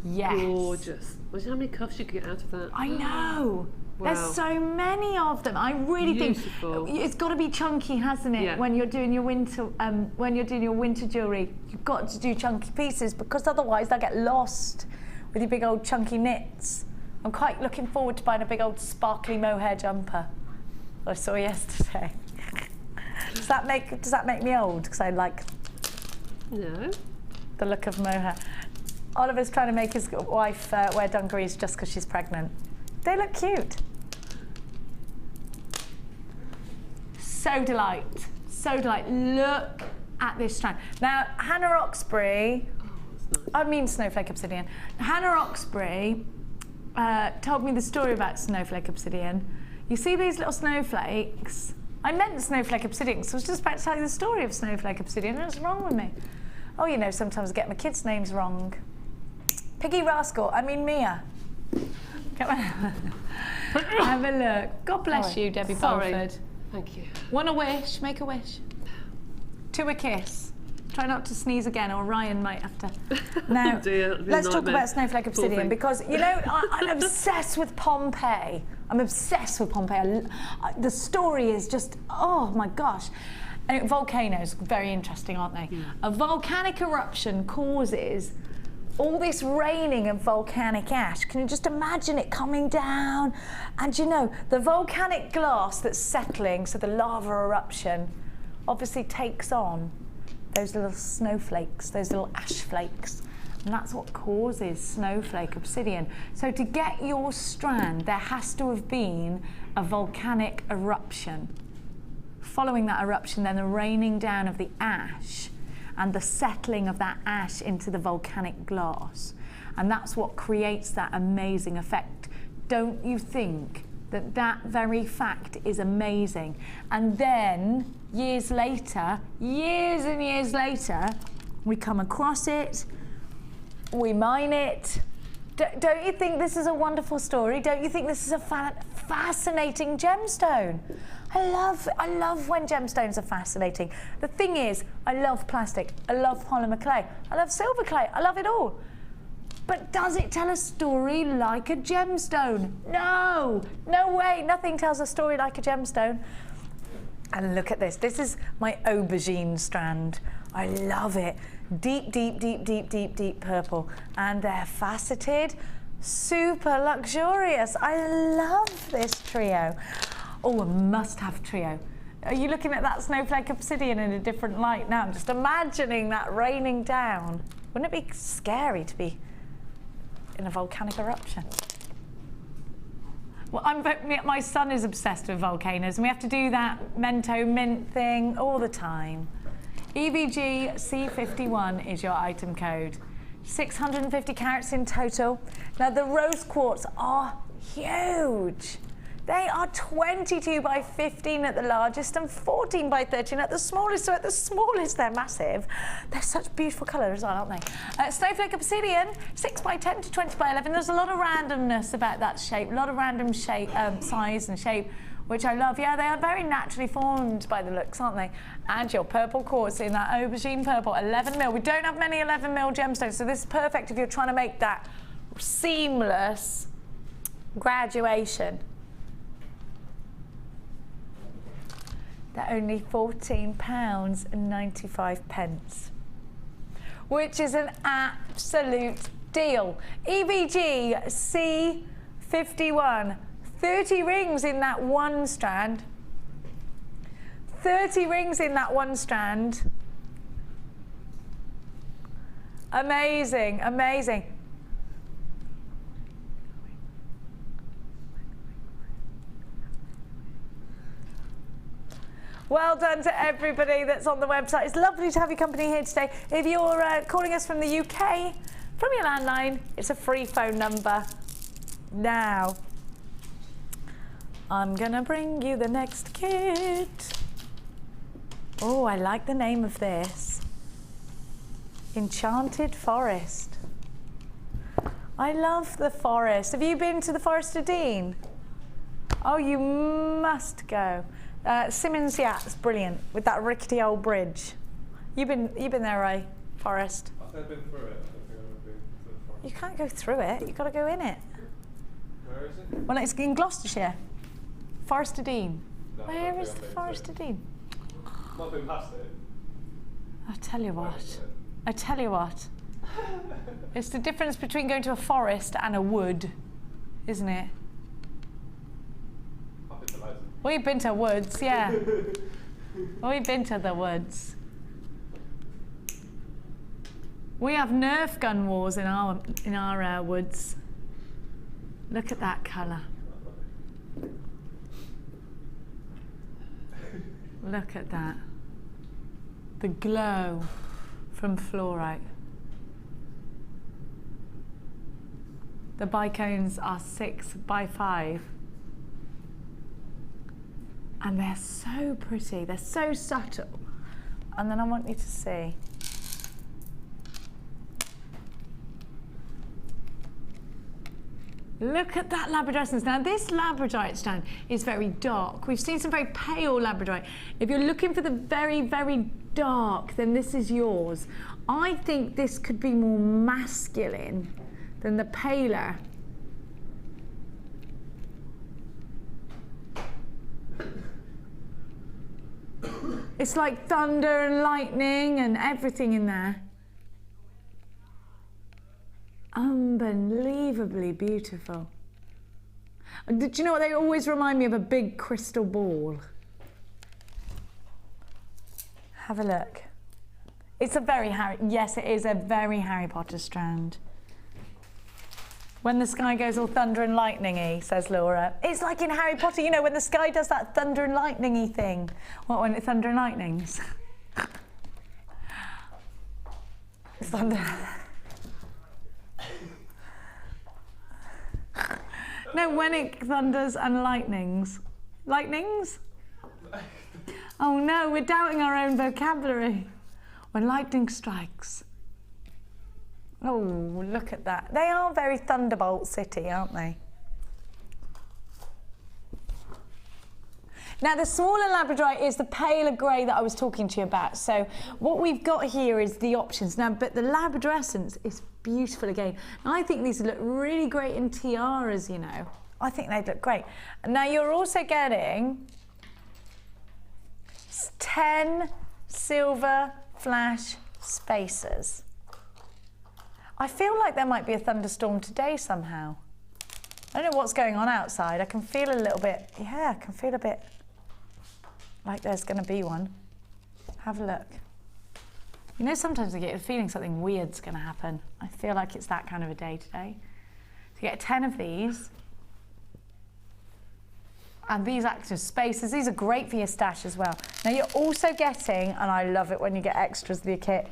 Yes. Gorgeous. Imagine how many cuffs you could get out of that. I know. Wow. There's so many of them. I really think it's got to be chunky, hasn't it? Yeah. When you're doing your winter, jewellery, you've got to do chunky pieces because otherwise they'll get lost with your big old chunky knits. I'm quite looking forward to buying a big old sparkly mohair jumper I saw yesterday. Does that make me old? Because I like the look of mohair. Oliver's trying to make his wife wear dungarees just because she's pregnant. They look cute. So delight. Look at this strand. Now, Hannah Roxbury, I mean Snowflake Obsidian. Hannah Roxbury told me the story about Snowflake Obsidian. You see these little snowflakes? I meant Snowflake Obsidian, so I was just about to tell you the story of Snowflake Obsidian. What's wrong with me? Oh, you know, sometimes I get my kids' names wrong. Piggy Rascal, I mean Mia. Come on. Have a look. God bless you, Debbie Balford. Thank you. Want a wish? Make a wish. To a kiss. Try not to sneeze again, or Ryan might have to. Now, let's talk about Snowflake Obsidian because, you know, I'm obsessed with Pompeii. I'm obsessed with Pompeii. The story is just, oh my gosh. And volcanoes, very interesting, aren't they? Yeah. A volcanic eruption causes all this raining of volcanic ash. Can you just imagine it coming down? And you know, the volcanic glass that's settling, so the lava eruption, obviously takes on those little snowflakes, those little ash flakes. And that's what causes Snowflake Obsidian. So to get your strand, there has to have been a volcanic eruption. Following that eruption, then the raining down of the ash and the settling of that ash into the volcanic glass. And that's what creates that amazing effect. Don't you think that that very fact is amazing? And then years later, years and years later, we come across it, we mine it. Don't you think this is a wonderful story? Don't you think this is a fascinating gemstone? I love when gemstones are fascinating. The thing is, I love plastic, I love polymer clay, I love silver clay, I love it all. But does it tell a story like a gemstone? No, no way, nothing tells a story like a gemstone. And look at this, this is my aubergine strand. I love it. Deep, deep, deep, deep, deep, deep purple. And they're faceted, super luxurious. I love this trio. Oh, a must-have trio. Are you looking at that Snowflake Obsidian in a different light now? I'm just imagining that raining down. Wouldn't it be scary to be in a volcanic eruption? Well, my son is obsessed with volcanoes, and we have to do that Mento Mint thing all the time. EVG C51 is your item code. 650 carats in total. Now, the rose quartz are huge. They are 22 by 15 at the largest and 14 by 13 at the smallest. So at the smallest, they're massive. They're such beautiful colours as well, aren't they? Snowflake Obsidian, 6 by 10 to 20 by 11. There's a lot of randomness about that shape, a lot of random shape, size and shape, which I love. Yeah, they are very naturally formed by the looks, aren't they? And your purple quartz in that aubergine purple, 11 mil. We don't have many 11 mil gemstones, so this is perfect if you're trying to make that seamless graduation. They're only £14.95, which is an absolute deal. EVG C51, 30 rings in that one strand. 30 rings in that one strand. Amazing, amazing. Well done to everybody that's on the website. It's lovely to have your company here today. If you're calling us from the UK, from your landline, it's a free phone number. Now, I'm gonna bring you the next kit. Oh, I like the name of this. Enchanted Forest. I love the forest. Have you been to the Forest of Dean? Oh, you must go. Simmons Yacht's brilliant with that rickety old bridge. You've been there, Ray? Forest. I've been through it. I don't think I've ever been to the forest. You can't go through it. You've got to go in it. Where is it? Well, it's in Gloucestershire. Forest of Dean. No, Where is the Forest of Dean? Not been past it. I tell you what. I tell you what. It's the difference between going to a forest and a wood, isn't it? I've been to loads of We've been to woods, yeah. We've been to the woods. We have Nerf gun wars in our woods. Look at that colour. Look at that. The glow from fluorite. The bicones are 6 by 5. And they're so pretty, they're so subtle. And then I want you to see. Look at that labradorite. Now this labradorite stone is very dark. We've seen some very pale labradorite. If you're looking for the very, very dark, then this is yours. I think this could be more masculine than the paler. It's like thunder and lightning and everything in there. Unbelievably beautiful. Do you know what? They always remind me of a big crystal ball. Have a look. It's a very yes, it is a very Harry Potter strand. When the sky goes all thunder and lightning-y, says Laura. It's like in Harry Potter, you know, when the sky does that thunder and lightning-y thing. What, when it thunder and lightnings? Thunder. No, when it thunders and lightnings. Lightnings? Oh no, we're doubting our own vocabulary. When lightning strikes. Oh, look at that. They are very Thunderbolt City, aren't they? Now, the smaller labradorite is the paler grey that I was talking to you about. So what we've got here is the options. Now, but the labradorescence is beautiful again. And I think these look really great in tiaras, you know. I think they'd look great. And now you're also getting 10 silver flash spacers. I feel like there might be a thunderstorm today somehow. I don't know what's going on outside. I can feel a little bit, yeah, I can feel a bit like there's going to be one. Have a look. You know, sometimes I get a feeling something weird's going to happen. I feel like it's that kind of a day today. So you get 10 of these. And these act as spacers. These are great for your stash as well. Now you're also getting, and I love it when you get extras with your kit,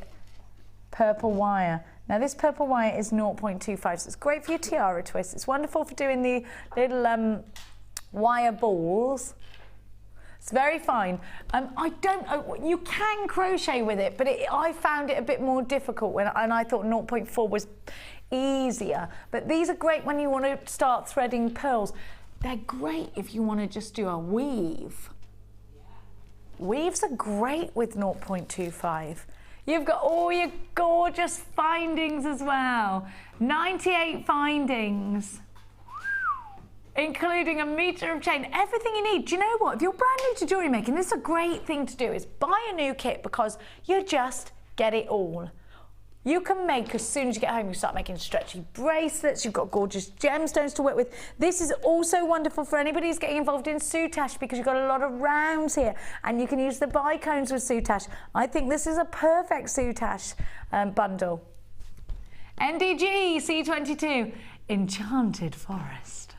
purple wire. Now this purple wire is 0.25, so it's great for your tiara twist. It's wonderful for doing the little wire balls. It's very fine. I don't know, you can crochet with it, but I found it a bit more difficult and I thought 0.4 was easier. But these are great when you want to start threading pearls. They're great if you want to just do a weave. Weaves are great with 0.25. You've got all your gorgeous findings as well. 98 findings, including a metre of chain, everything you need. Do you know what? If you're brand new to jewellery making, this is a great thing to do, is buy a new kit because you just get it all. You can make, as soon as you get home, you start making stretchy bracelets, you've got gorgeous gemstones to work with. This is also wonderful for anybody who's getting involved in soutache because you've got a lot of rounds here and you can use the bicones with soutache. I think this is a perfect soutache bundle. NDG C22, Enchanted Forest.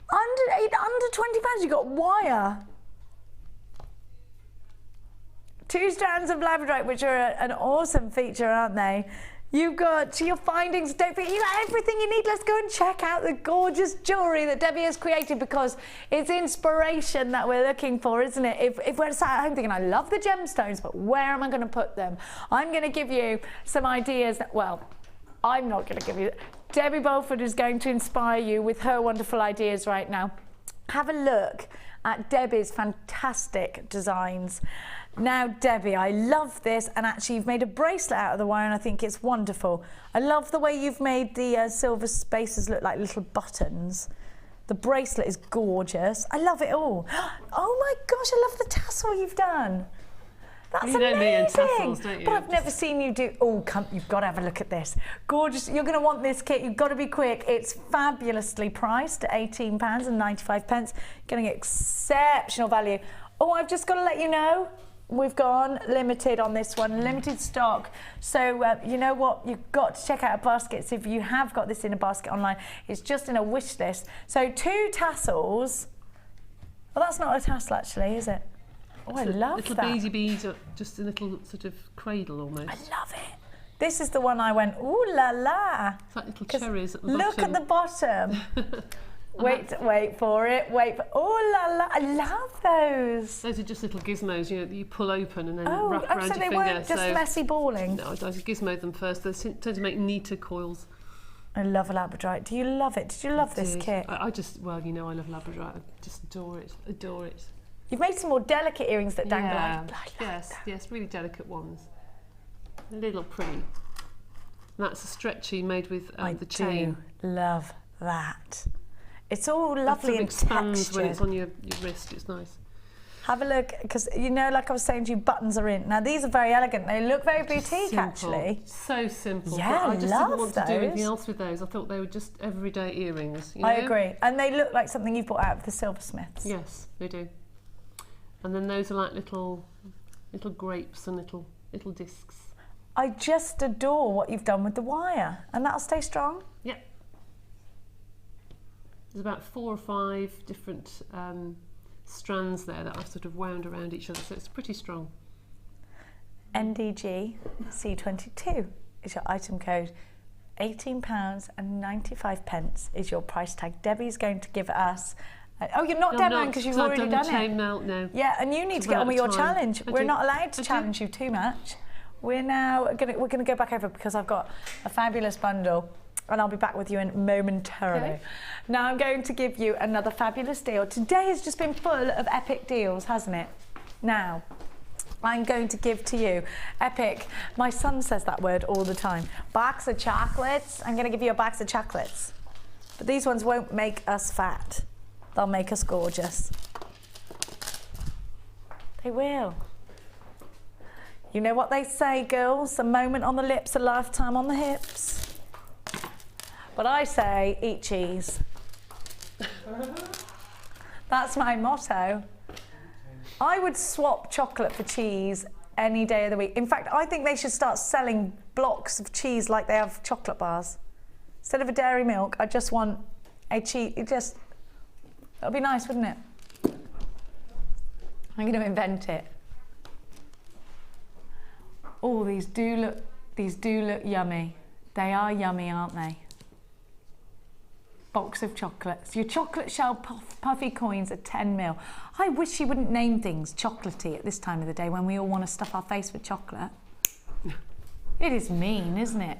Under 20 pounds, you got wire. 2 strands of labradorite, which are an awesome feature, aren't they? You've got your findings. Don't forget, you got everything you need. Let's go and check out the gorgeous jewellery that Debbie has created, because it's inspiration that we're looking for, isn't it? If we're sat at home thinking, I love the gemstones, but where am I going to put them? I'm going to give you some ideas that, well, I'm not going to give you. Debbie Bulford is going to inspire you with her wonderful ideas right now. Have a look at Debbie's fantastic designs. Now, Debbie, I love this, and actually you've made a bracelet out of the wire, and I think it's wonderful. I love the way you've made the silver spaces look like little buttons. The bracelet is gorgeous. I love it all. Oh my gosh, I love the tassel you've done. That's amazing. You know me and tassels, don't you? But I've never seen you do. Oh, come! You've got to have a look at this. Gorgeous. You're going to want this kit. You've got to be quick. It's fabulously priced at £18.95. You're getting exceptional value. Oh, I've just got to let you know, we've gone limited on this one, limited stock. So you know what? You've got to check out baskets. If you have got this in a basket online, it's just in a wish list. So 2 tassels. Well, that's not a tassel actually, is it? Oh, I love little that. Little beads, just a little sort of cradle almost. I love it. This is the one I went, ooh la la. It's like little cherries at the bottom. Look at the bottom. wait for it, oh la la, I love those. Those are just little gizmos, you know, that you pull open and then wrap around so your they finger. weren't just messy balling? No, I gizmoed them first. They tend to make neater coils. I love a labradorite. Do you love it? Did you love this kit? I just, well, you know I love labradorite. I just adore it. You've made some more delicate earrings that dangle. Yeah. Yes, really delicate ones. A little pretty. And that's a stretchy made with the chain. I do love that. It's all lovely and expands textured. when it's on your wrist. It's nice. Have a look, because you know, like I was saying to you, buttons are in. Now these are very elegant. They look very boutique, actually. So simple. Yeah, I just love didn't want those. to do anything else with those. I thought they were just everyday earrings. You know? I agree, and they look like something you've bought out of the silversmiths. Yes, they do. And then those are like little grapes and little discs. I just adore what you've done with the wire, and that'll stay strong. Yeah. There's about 4 or 5 different strands there that I've sort of wound around each other, so it's pretty strong. NDG C22 is your item code. £18.95 is your price tag. Debbie's going to give us. Oh, you're not demoing because you've already done it. No. Yeah, and you need to get on with your challenge. We're not allowed to challenge you too much. We're gonna go back over because I've got a fabulous bundle, and I'll be back with you in momentarily. Okay. Now I'm going to give you another fabulous deal. Today has just been full of epic deals, hasn't it? Now, I'm going to give to you epic. My son says that word all the time. Box of chocolates. I'm going to give you a box of chocolates. But these ones won't make us fat. They'll make us gorgeous. They will. You know what they say, girls? A moment on the lips, a lifetime on the hips. But I say, eat cheese. That's my motto. I would swap chocolate for cheese any day of the week. In fact, I think they should start selling blocks of cheese like they have chocolate bars. Instead of a dairy milk, I just want a cheese. That'd be nice, wouldn't it? I'm going to invent it. Oh, these do look yummy. They are yummy, aren't they? Box of chocolates. Your chocolate shell puffy coins are 10ml. I wish you wouldn't name things chocolatey at this time of the day when we all want to stuff our face with chocolate. It is mean, isn't it?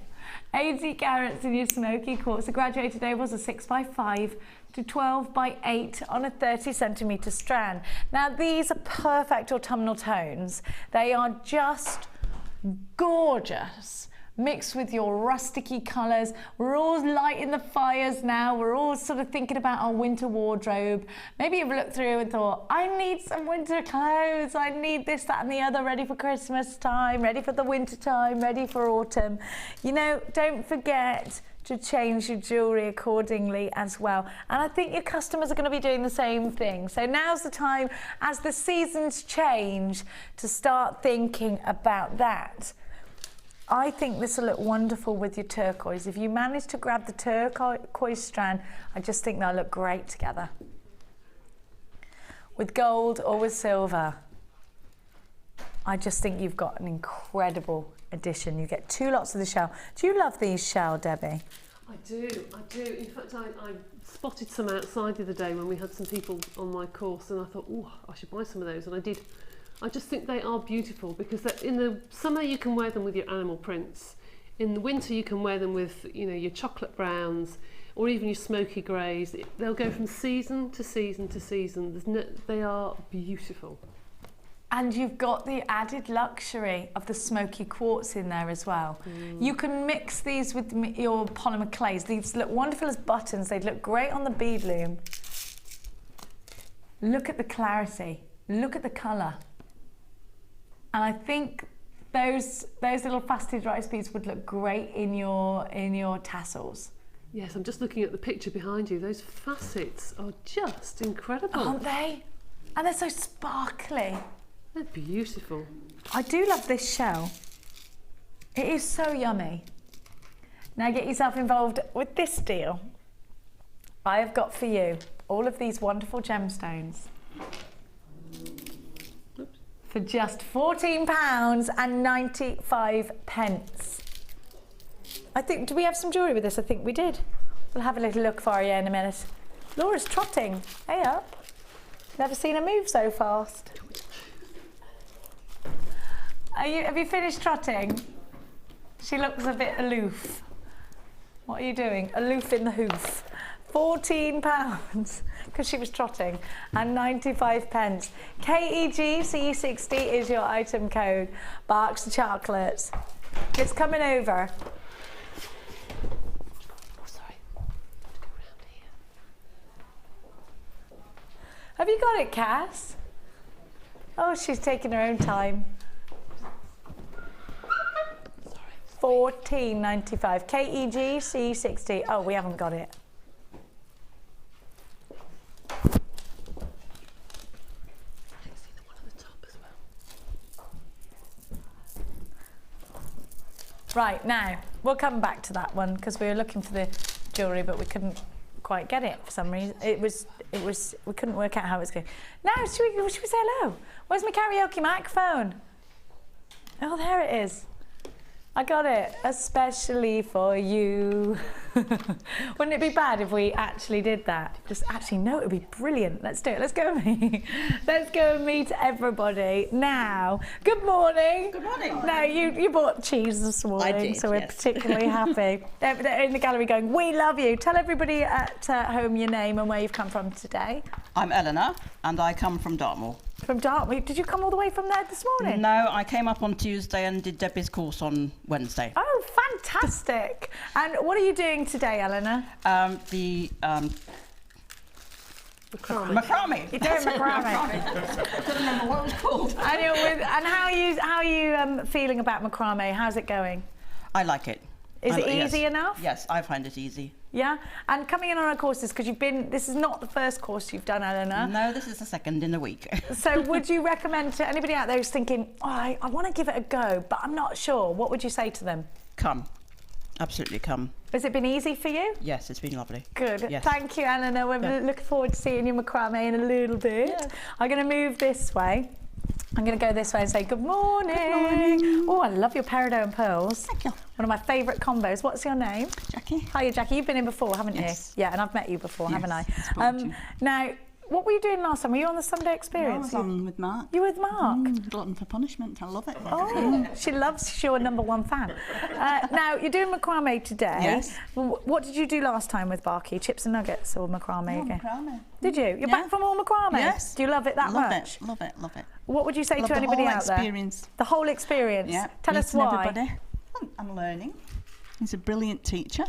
80 carats in your smoky quartz. The graduated A was a 6x5 to 12x8 on a 30cm strand. Now these are perfect autumnal tones. They are just gorgeous. Mixed with your rusticy colours. We're all lighting the fires now. We're all sort of thinking about our winter wardrobe. Maybe you've looked through and thought, I need some winter clothes. I need this, that and the other, ready for Christmas time, ready for the winter time, ready for autumn. You know, don't forget to change your jewellery accordingly as well. And I think your customers are going to be doing the same thing. So now's the time, as the seasons change, to start thinking about that. I think this will look wonderful with your turquoise. If you manage to grab the turquoise strand, I just think they'll look great together. With gold or with silver, I just think you've got an incredible edition. You get 2 lots of the shell. Do you love these shell, Debbie? I do. In fact, I spotted some outside the other day when we had some people on my course, and I thought, oh, I should buy some of those, and I did. I just think they are beautiful because in the summer you can wear them with your animal prints. In the winter you can wear them with, you know, your chocolate browns or even your smoky greys. They'll go from season to season to season. They are beautiful. And you've got the added luxury of the smoky quartz in there as well. You can mix these with your polymer clays. These look wonderful as buttons. They'd look great on the bead loom. Look at the clarity. Look at the colour. And I think those little faceted rice beads would look great in your tassels. Yes, I'm just looking at the picture behind you. Those facets are just incredible. Aren't they? And they're so sparkly. They're beautiful. I do love this shell. It is so yummy. Now get yourself involved with this deal. I have got for you all of these wonderful gemstones for just £14.95. I think, do we have some jewellery with this? I think we did. We'll have a little look for you in a minute. Laura's trotting. Hey up. Never seen her move so fast. Have you finished trotting? She looks a bit aloof. What are you doing? Aloof in the hoof. £14 because she was trotting and 95 pence. KEG C60 is your item code. Barks the chocolates. It's coming over. Oh, sorry. I have to go round here. Have you got it, Cass? Oh, she's taking her own time. £14.95. KEG C60. Oh, we haven't got it. Right, now we'll come back to that one because we were looking for the jewellery but we couldn't quite get it for some reason. We couldn't work out how it was going. Now should we say hello? Where's my karaoke microphone? Oh, there it is. I got it, especially for you. Wouldn't it be bad if we actually did that? Just actually, no, it would be brilliant. Let's do it. Let's go meet. Let's go and meet everybody now. Good morning. Good morning. Now you bought cheese this morning, I did, so we're yes. particularly happy. They're in the gallery going, we love you. Tell everybody at home your name and where you've come from today. I'm Eleanor, and I come from Dartmoor. From Dartmoor. Did you come all the way from there this morning? No, I came up on Tuesday and did Debbie's course on Wednesday. Oh, fantastic. And what are you doing today, Eleanor? Macrame. You're doing macrame. I couldn't remember what it was called. And how are you feeling about macrame? How's it going? I like it. Is it easy enough? Yes, I find it easy. Yeah? And coming in on our courses, because this is not the first course you've done, Eleanor. No, this is the second in a week. So would you recommend to anybody out there who's thinking, oh, I want to give it a go, but I'm not sure, what would you say to them? Come. Absolutely come. Has it been easy for you? Yes, it's been lovely. Good. Yes. Thank you, Eleanor. We're looking forward to seeing you macrame in a little bit. Yeah. I'm going to move this way. I'm going to go this way and say good morning. Good morning. Oh, I love your peridot and pearls. Thank you. One of my favourite combos. What's your name? Jackie. Hiya, Jackie. You've been in before, haven't Yes. you? Yeah, and I've met you before, haven't I? Spoke to you. Now, what were you doing last time? Were you on the Sunday Experience? No, I was on with Mark. You were with Mark? Glutton for punishment. I love it. Oh, she loves, she's your #1 fan. Now, you're doing macrame today. Yes. What did you do last time with Barky? Chips and nuggets or macrame again? Macrame. Did you? You're back for more macrame? Yes. Do you love it that much? Love it, love it. What would you say to Love anybody the whole out there? experience. The whole experience? Yeah. Tell us Meeting why. Everybody. I'm learning. He's a brilliant teacher.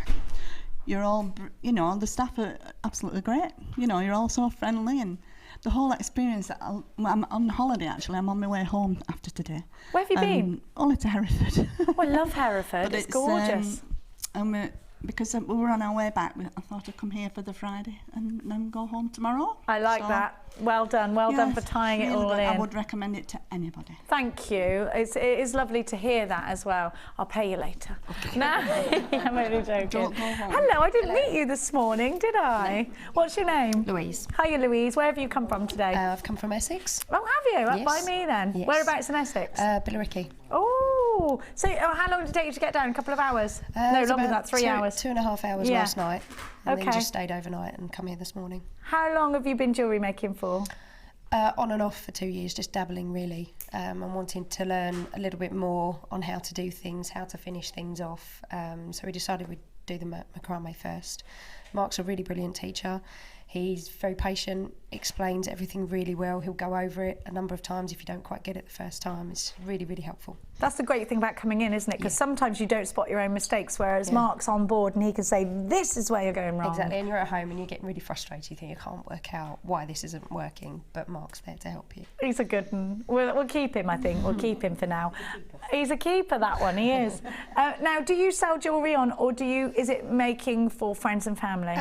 You're all, the staff are absolutely great. You're all so friendly, and the whole experience. I'm on holiday actually. I'm on my way home after today. Where have you been? Only to Hereford. Oh, I love Hereford. But It's gorgeous. Because we were on our way back, I thought I'd come here for the Friday and then go home tomorrow. I like that. Well done. Well done for tying it all in. I would recommend it to anybody. Thank you. It is lovely to hear that as well. I'll pay you later. Okay. No, I'm only joking. Don't go home. Hello, I didn't meet you this morning, did I? No. What's your name? Louise. Hiya, Louise. Where have you come from today? I've come from Essex. Oh, have you? Up Yes. by me then? Yes. Whereabouts in Essex? Billericay. Oh, Oh, so how long did it take you to get down? A couple of hours? No, longer than that, 3 hours. 2.5 hours Yeah. last night. And Okay. then just stayed overnight and come here this morning. How long have you been jewellery making for? On and off for 2 years, just dabbling really. And wanting to learn a little bit more on how to do things, how to finish things off. So we decided we'd do the macrame first. Mark's a really brilliant teacher. He's very patient, explains everything really well. He'll go over it a number of times if you don't quite get it the first time. It's really, really helpful. That's the great thing about coming in, isn't it? Because sometimes you don't spot your own mistakes, whereas Mark's on board and he can say, this is where you're going wrong. Exactly, and you're at home and you're getting really frustrated. You think you can't work out why this isn't working, but Mark's there to help you. He's a good one. We'll keep him, I think. We'll keep him for now. He's a keeper, that one, he is. Now, do you sell jewellery on, or is it making for friends and family?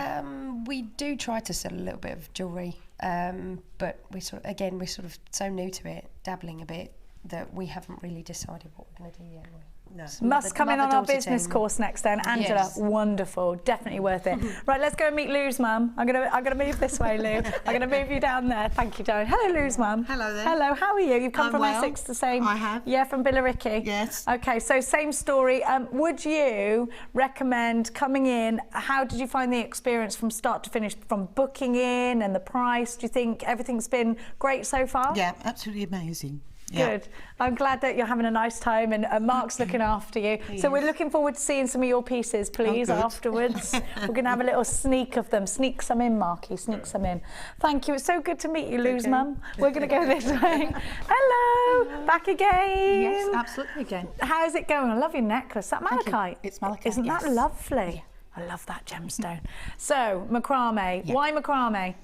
We do try to sell a little bit of jewellery, but we're sort of so new to it, dabbling a bit, that we haven't really decided what we're going to do yet. No. Must come in on our business course next then. Angela, Yes. Wonderful, definitely worth it. Right, let's go and meet Lou's mum. I'm gonna move this way, Lou. I'm gonna move you down there. Thank you, darling. Hello, Lou's mum. Hello there. Hello, how are you? You've come I'm from well. Essex, the same. I have. Yeah, from Billericay. Yes. Okay, so same story. Would you recommend coming in? How did you find the experience from start to finish, from booking in and the price? Do you think everything's been great so far? Yeah, absolutely amazing. Yeah. Good. I'm glad that you're having a nice time and Mark's looking after you. So we're looking forward to seeing some of your pieces, please, afterwards. We're going to have a little sneak of them. Sneak some in, Marky, sneak some in. Thank you. It's so good to meet you, Lou's mum. We're going to go this way. Hello. Back again. Yes, absolutely again. How's it going? I love your necklace. That malachite. It's malachite, Isn't yes. that lovely? I love that gemstone. So, macrame. Yeah. Why macrame?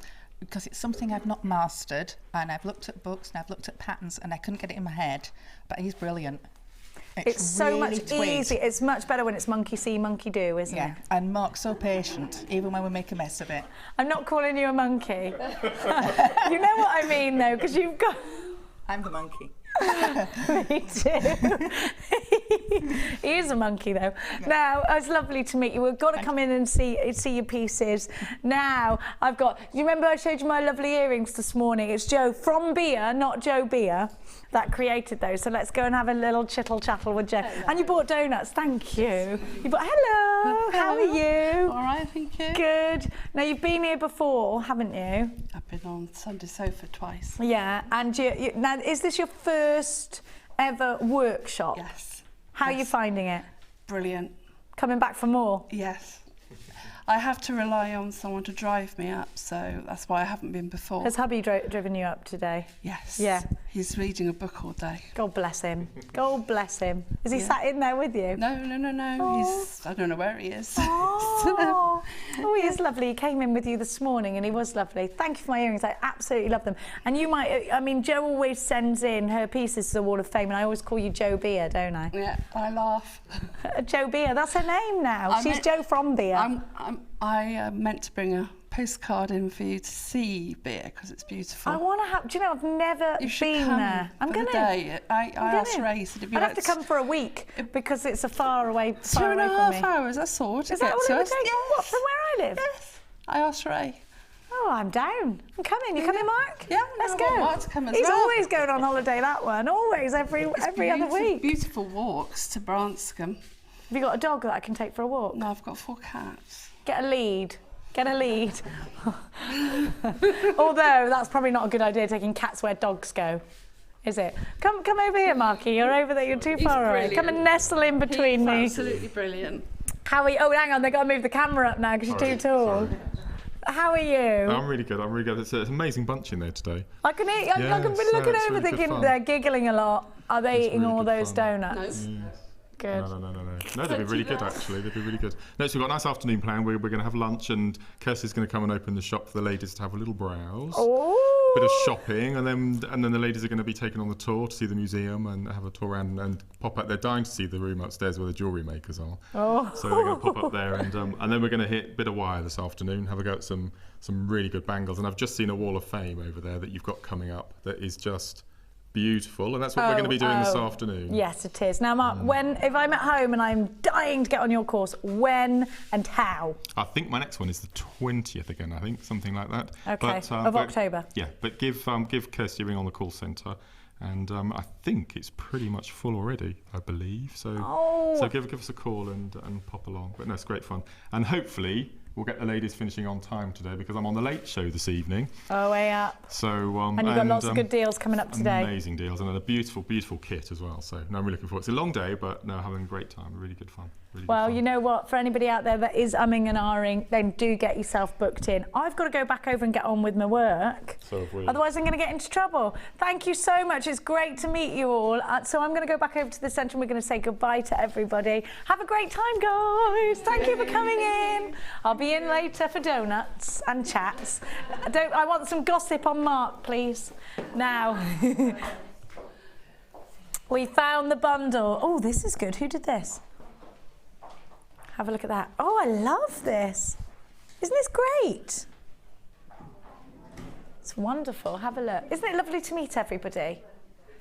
Because it's something I've not mastered, and I've looked at books and I've looked at patterns and I couldn't get it in my head, but he's brilliant. It's so really much tweed. easier. It's much better when it's monkey see, monkey do, isn't it? And Mark's so patient, even when we make a mess of it. I'm not calling you a monkey. You know what I mean, though, because you've got... I'm the monkey. Me too. He is a monkey, though. Now, it's lovely to meet you. We've got to come in and see your pieces. Now, I've got... You remember I showed you my lovely earrings this morning? It's Joe from Beer, not Joe Beer, that created those. So let's go and have a little chittle-chattle with Joe. Hello. And you bought donuts. Thank you. You bought... Hello. How are you? All right, thank you. Good. Now, you've been here before, haven't you? I've been on Sunday Sofa twice. Yeah, and now, is this your first ever workshop? Yes. How are you finding it? Brilliant. Coming back for more? Yes. I have to rely on someone to drive me up, so that's why I haven't been before. Has hubby driven you up today? Yes. Yeah. He's reading a book all day. God bless him. God bless him. Is he Yeah. sat in there with you? No. Oh. He's, I don't know where he is. Oh, he is lovely. He came in with you this morning and he was lovely. Thank you for my earrings. I absolutely love them. And you might, I mean, Jo always sends in her pieces to the Wall of Fame and I always call you Jo Beer, don't I? Yeah, I laugh. Jo Beer, that's her name now. She's Jo from Beer. I meant to bring a postcard in for you to see Beer because it's beautiful. I want to have. Do you know? I've never been there. I'm for the gonna. day. I asked Ray, he said, if you I'd have like to come for a week because it's a far away. 2.5 hours. That's all. Is that all it would take? What, from where I live? Yes. I asked Ray. Oh, I'm down. I'm coming. You coming, Mark? Yeah, let's I go. want Mark to come as He's well. always going on holiday. That one, always every other week. Beautiful walks to Branscombe. Have you got a dog that I can take for a walk? No, I've got 4 cats. Get a lead. Get a lead. Although that's probably not a good idea taking cats where dogs go, is it? Come over here, Marky. You're over there. You're too far away. Come and nestle in between me. Absolutely brilliant. How are you? Oh, hang on. They've got to move the camera up now because you're too tall. How are you? I'm really good. It's an amazing bunch in there today. I can eat. I've been looking over, really thinking they're giggling a lot. Are they eating really all good those fun. donuts? Yes. Good. No, they'd be really good actually. They'd be really good. No, so we've got a nice afternoon plan. We're going to have lunch, and Kirsty's going to come and open the shop for the ladies to have a little browse, bit of shopping, and then the ladies are going to be taken on the tour to see the museum and have a tour around and pop up. They're dying to see the room upstairs where the jewellery makers are. Oh. So they're going to pop up there, and then we're going to hit a bit of wire this afternoon. Have a go at some really good bangles, and I've just seen a wall of fame over there that you've got coming up that is just beautiful, and that's what we're going to be doing this afternoon. Yes, it is. Now, Mark, if I'm at home and I'm dying to get on your course, when and how? I think my next one is the 20th again, I think, something like that. Okay, of October. Yeah, but give Kirsty a ring on the call centre And I think it's pretty much full already, I believe. So, so give us a call and pop along. But no, it's great fun. And hopefully we'll get the ladies finishing on time today because I'm on the late show this evening. Oh, way up. So, and you've got lots of good deals coming up today. Amazing deals and a beautiful, beautiful kit as well. So no, I'm really looking forward. It's a long day, but no, having a great time. Really good fun. Really Well, good fun. you know what? For anybody out there that is umming and ahhing, then do get yourself booked in. I've got to go back over and get on with my work. So have we. Otherwise, I'm going to get into trouble. Thank you so much. It's great to meet you all. So I'm going to go back over to the centre and we're going to say goodbye to everybody. Have a great time, guys. Thank you for coming in. I'll be in later for donuts and chats. I want some gossip on Mark, please. Now, we found the bundle. Oh, this is good. Who did this? Have a look at that. Oh, I love this. Isn't this great? It's wonderful. Have a look. Isn't it lovely to meet everybody?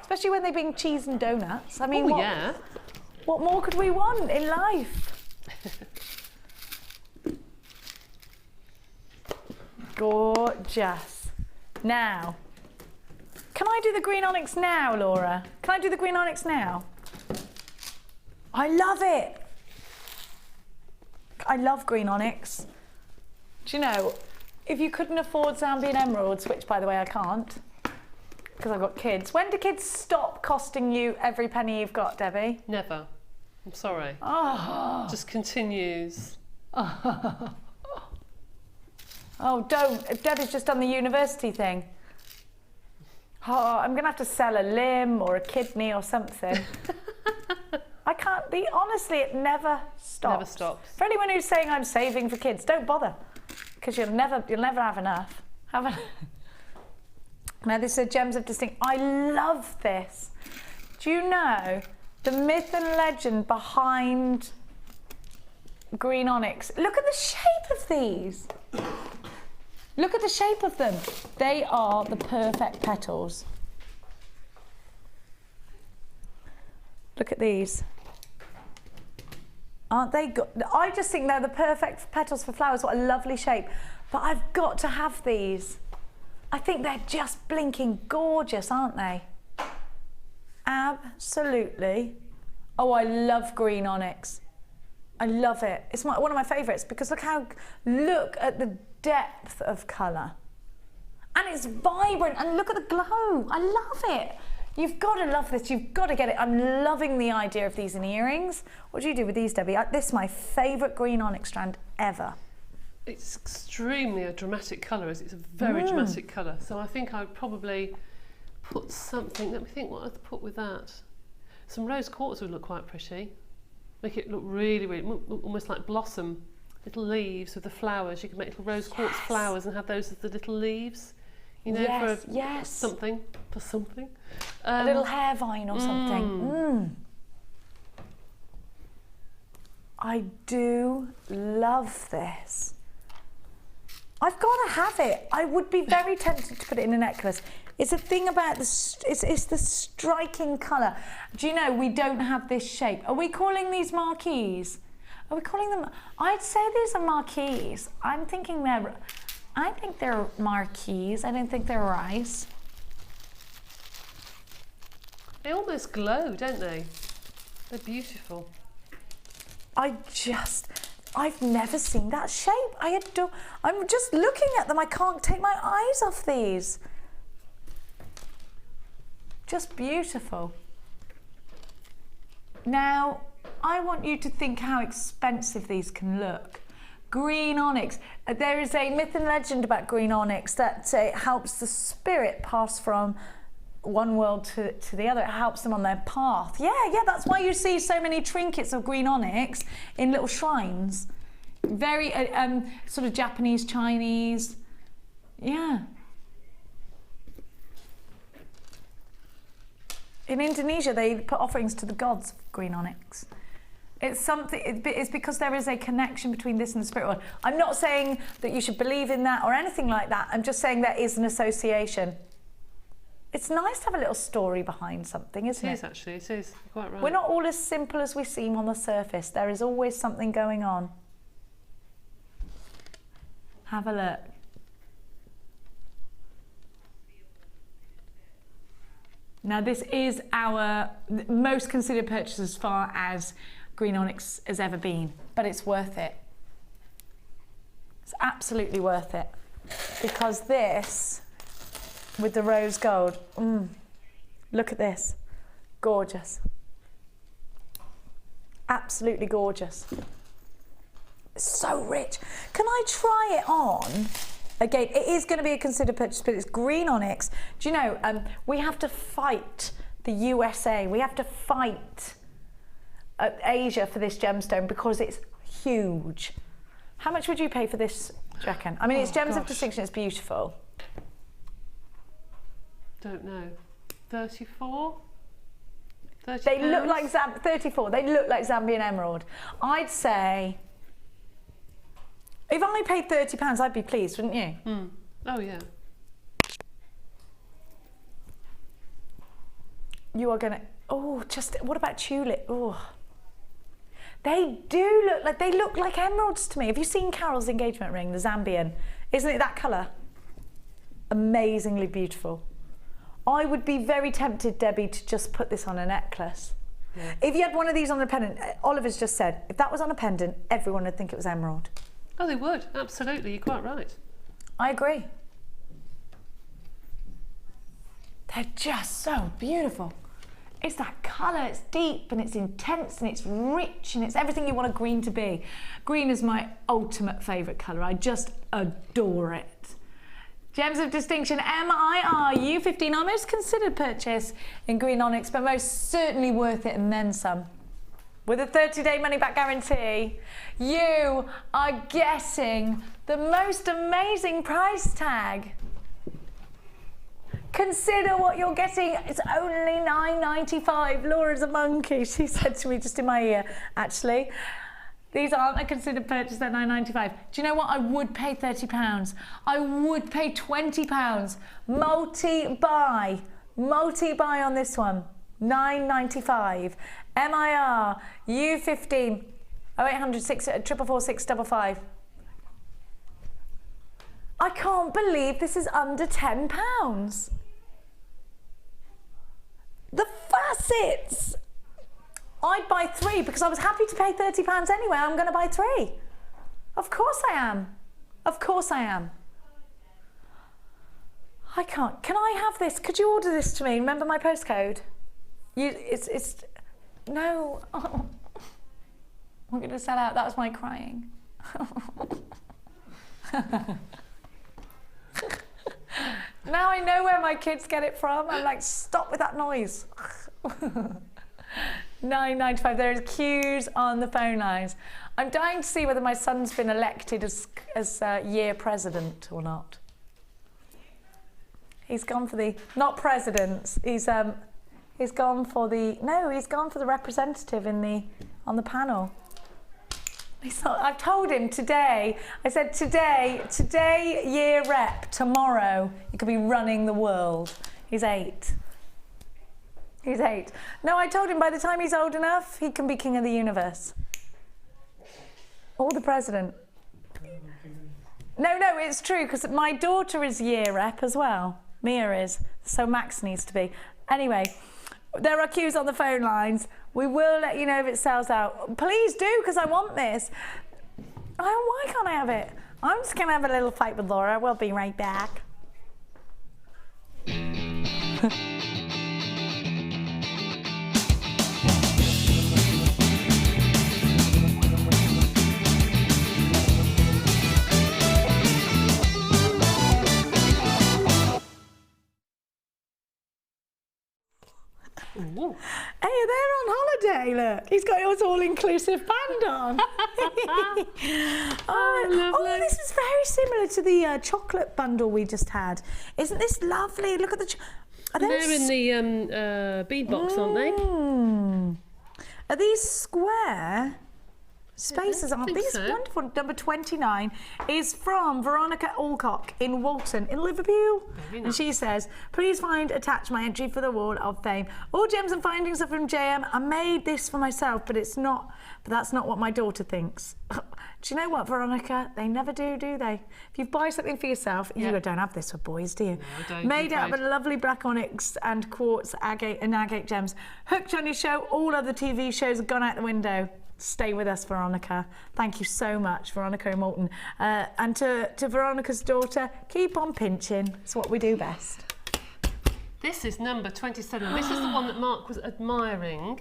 Especially when they bring cheese and donuts. I mean, what more could we want in life? Gorgeous. Now, can I do the green onyx now, Laura? Can I do the green onyx now? I love it. I love green onyx. Do you know, if you couldn't afford Zambian emeralds, which by the way I can't, because I've got kids, when do kids stop costing you every penny you've got, Debbie? Never. I'm sorry. Oh. Just continues. Oh, don't. Debbie's just done the university thing. Oh, I'm going to have to sell a limb or a kidney or something. I can't be, honestly, it never stops. Never stops. For anyone who's saying I'm saving for kids, don't bother, because you'll never have enough. Now this is Gems of Distinct. I love this. Do you know the myth and legend behind green onyx? Look at the shape of these. Look at the shape of them. They are the perfect petals. Look at these. Aren't they good? I just think they're the perfect petals for flowers. What a lovely shape. But I've got to have these. I think they're just blinking gorgeous, aren't they? Absolutely. Oh, I love green onyx. I love it. It's one of my favourites because look at the depth of colour. And it's vibrant and look at the glow. I love it. You've got to love this. You've got to get it. I'm loving the idea of these in earrings. What do you do with these, Debbie? This is my favourite green onyx strand ever. It's extremely a dramatic colour. It's a very dramatic colour. So I think I would probably put something. Let me think what I'd put with that. Some rose quartz would look quite pretty. Make it look really, really, almost like blossom. Little leaves with the flowers. You can make little rose quartz flowers and have those as the little leaves. You know, for something. A little hair vine or something. I do love this. I've got to have it. I would be very tempted to put it in a necklace. It's a thing about it's the striking colour. Do you know we don't have this shape? Are we calling these marquees? Are we calling them? I'd say these are marquees. I think they're marquees. I don't think they're rice. They almost glow, don't they? They're beautiful. I've never seen that shape. I'm just looking at them. I can't take my eyes off these. Just beautiful. Now, I want you to think how expensive these can look. Green onyx. There is a myth and legend about green onyx that it helps the spirit pass from one world to the other. It helps them on their path. Yeah, that's why you see so many trinkets of green onyx in little shrines. Very sort of Japanese, Chinese. Yeah. In Indonesia, they put offerings to the gods of green onyx. It's something. It's because there is a connection between this and the spirit world. I'm not saying that you should believe in that or anything like that. I'm just saying there is an association. It's nice to have a little story behind something, isn't it? It is actually. It is. You're quite right. We're not all as simple as we seem on the surface. There is always something going on. Have a look. Now this is our most considered purchase as far as green onyx has ever been, but it's worth it. It's absolutely worth it, because this, with the rose gold, look at this, gorgeous. Absolutely gorgeous. It's so rich. Can I try it on? Again, it is going to be a considered purchase, but it's green onyx. Do you know, we have to fight the USA. We have to fight Asia for this gemstone because it's huge. How much would you pay for this, do you reckon? I mean, it's gems of distinction, it's beautiful. Don't know. 34? 30 They look pounds? like 34. They look like Zambian emerald. I'd say, if I paid £30, I'd be pleased, wouldn't you? Mm. Oh yeah. You are gonna. Oh, just what about tulip? Oh, they do look like emeralds to me. Have you seen Carol's engagement ring, the Zambian? Isn't it that colour? Amazingly beautiful. I would be very tempted, Debbie, to just put this on a necklace. Yeah. If you had one of these on a pendant, Oliver's just said, if that was on a pendant, everyone would think it was emerald. Oh, they would, absolutely, you're quite right. I agree. They're just so beautiful. It's that colour, it's deep and it's intense and it's rich and it's everything you want a green to be. Green is my ultimate favourite colour. I just adore it. Gems of Distinction MIR U15, our most considered purchase in green onyx, but most certainly worth it and then some. With a 30-day money-back guarantee, you are getting the most amazing price tag. Consider what you're getting. It's only £9.95. Laura's a monkey, she said to me just in my ear, actually. These aren't a considered purchase at £9.95. Do you know what? I would pay £30. I would pay £20. Multi-buy on this one. £9.95. MIR U15 0800 444 655. I can't believe this is under £10. The facets. I'd buy 3 because I was happy to pay £30 anyway. I'm going to buy 3. Of course I am. Of course I am. I can't. Can I have this? Could you order this to me? Remember my postcode? It's no. Oh. I'm going to sell out. That was my crying. Now I know where my kids get it from. I'm like, stop with that noise. £9.95. There is queues on the phone lines. I'm dying to see whether my son's been elected as year president or not. He's gone for the not presidents. He's gone for the he's gone for the representative on the panel. I've told him today. I said today year rep. Tomorrow you could be running the world. He's 8. He's 8. No, I told him by the time he's old enough, he can be king of the universe. Or the president. No, it's true, because my daughter is year rep as well. Mia is. So Max needs to be. Anyway, there are queues on the phone lines. We will let you know if it sells out. Please do, because I want this. Why can't I have it? I'm just going to have a little fight with Laura. We'll be right back. Ooh. Hey, they're on holiday, look. He's got his all-inclusive band on. Oh, this is very similar to the chocolate bundle we just had. Isn't this lovely? Look at the... They're in the bead box, aren't they? Are these square? Spaces, aren't think these so. wonderful? Number 29 is from Veronica Alcock in Walton in Liverpool. Very And nice. she says, please attach my entry for the Wall of Fame. All gems and findings are from JM. I made this for myself, but that's not what my daughter thinks. Do you know what, Veronica? They never do they? If you buy something for yourself, you don't have this for boys, do you? No, I don't. Made I'm out of afraid. lovely black onyx and quartz agate gems. Hooked on your show. All other TV shows have gone out the window. Stay with us, Veronica. Thank you so much, Veronica and Moulton. And to Veronica's daughter, keep on pinching. It's what we do best. This is number 27. This is the one that Mark was admiring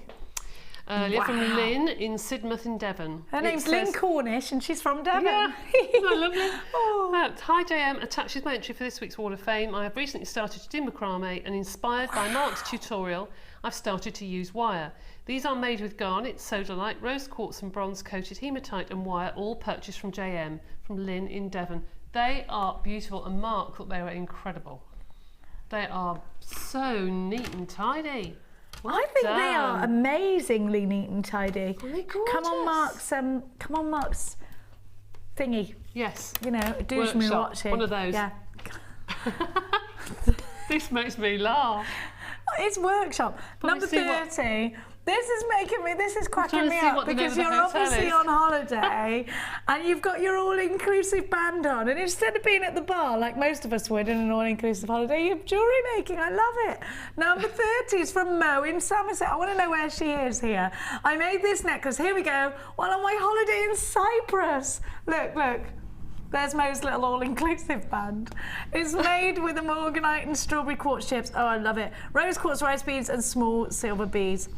earlier from Lynn in Sidmouth in Devon. Her name's Lynn Cornish and she's from Devon. Yeah, oh, lovely. Hi JM, attaches my entry for this week's Wall of Fame. I have recently started to do macrame and inspired by Mark's tutorial, I've started to use wire. These are made with garnet, sodalite, rose quartz and bronze coated hematite and wire, all purchased from JM, from Lynn in Devon. They are beautiful and Mark thought they were incredible. They are so neat and tidy. Well I think done. they are amazingly neat and tidy. Come on, Mark's thingy. Yes. You know, do me watching. One of those. Yeah. This makes me laugh. It's workshop. Number 30. This is cracking me up because you're obviously on holiday and you've got your all-inclusive band on, and instead of being at the bar like most of us would in an all-inclusive holiday, you're jewellery making. I love it. Number 30 is from Mo in Somerset. I want to know where she is here. I made this necklace, here we go, while on my holiday in Cyprus. Look. There's Mo's little all-inclusive band. It's made with a morganite and strawberry quartz chips. Oh, I love it. Rose quartz rice beads and small silver beads.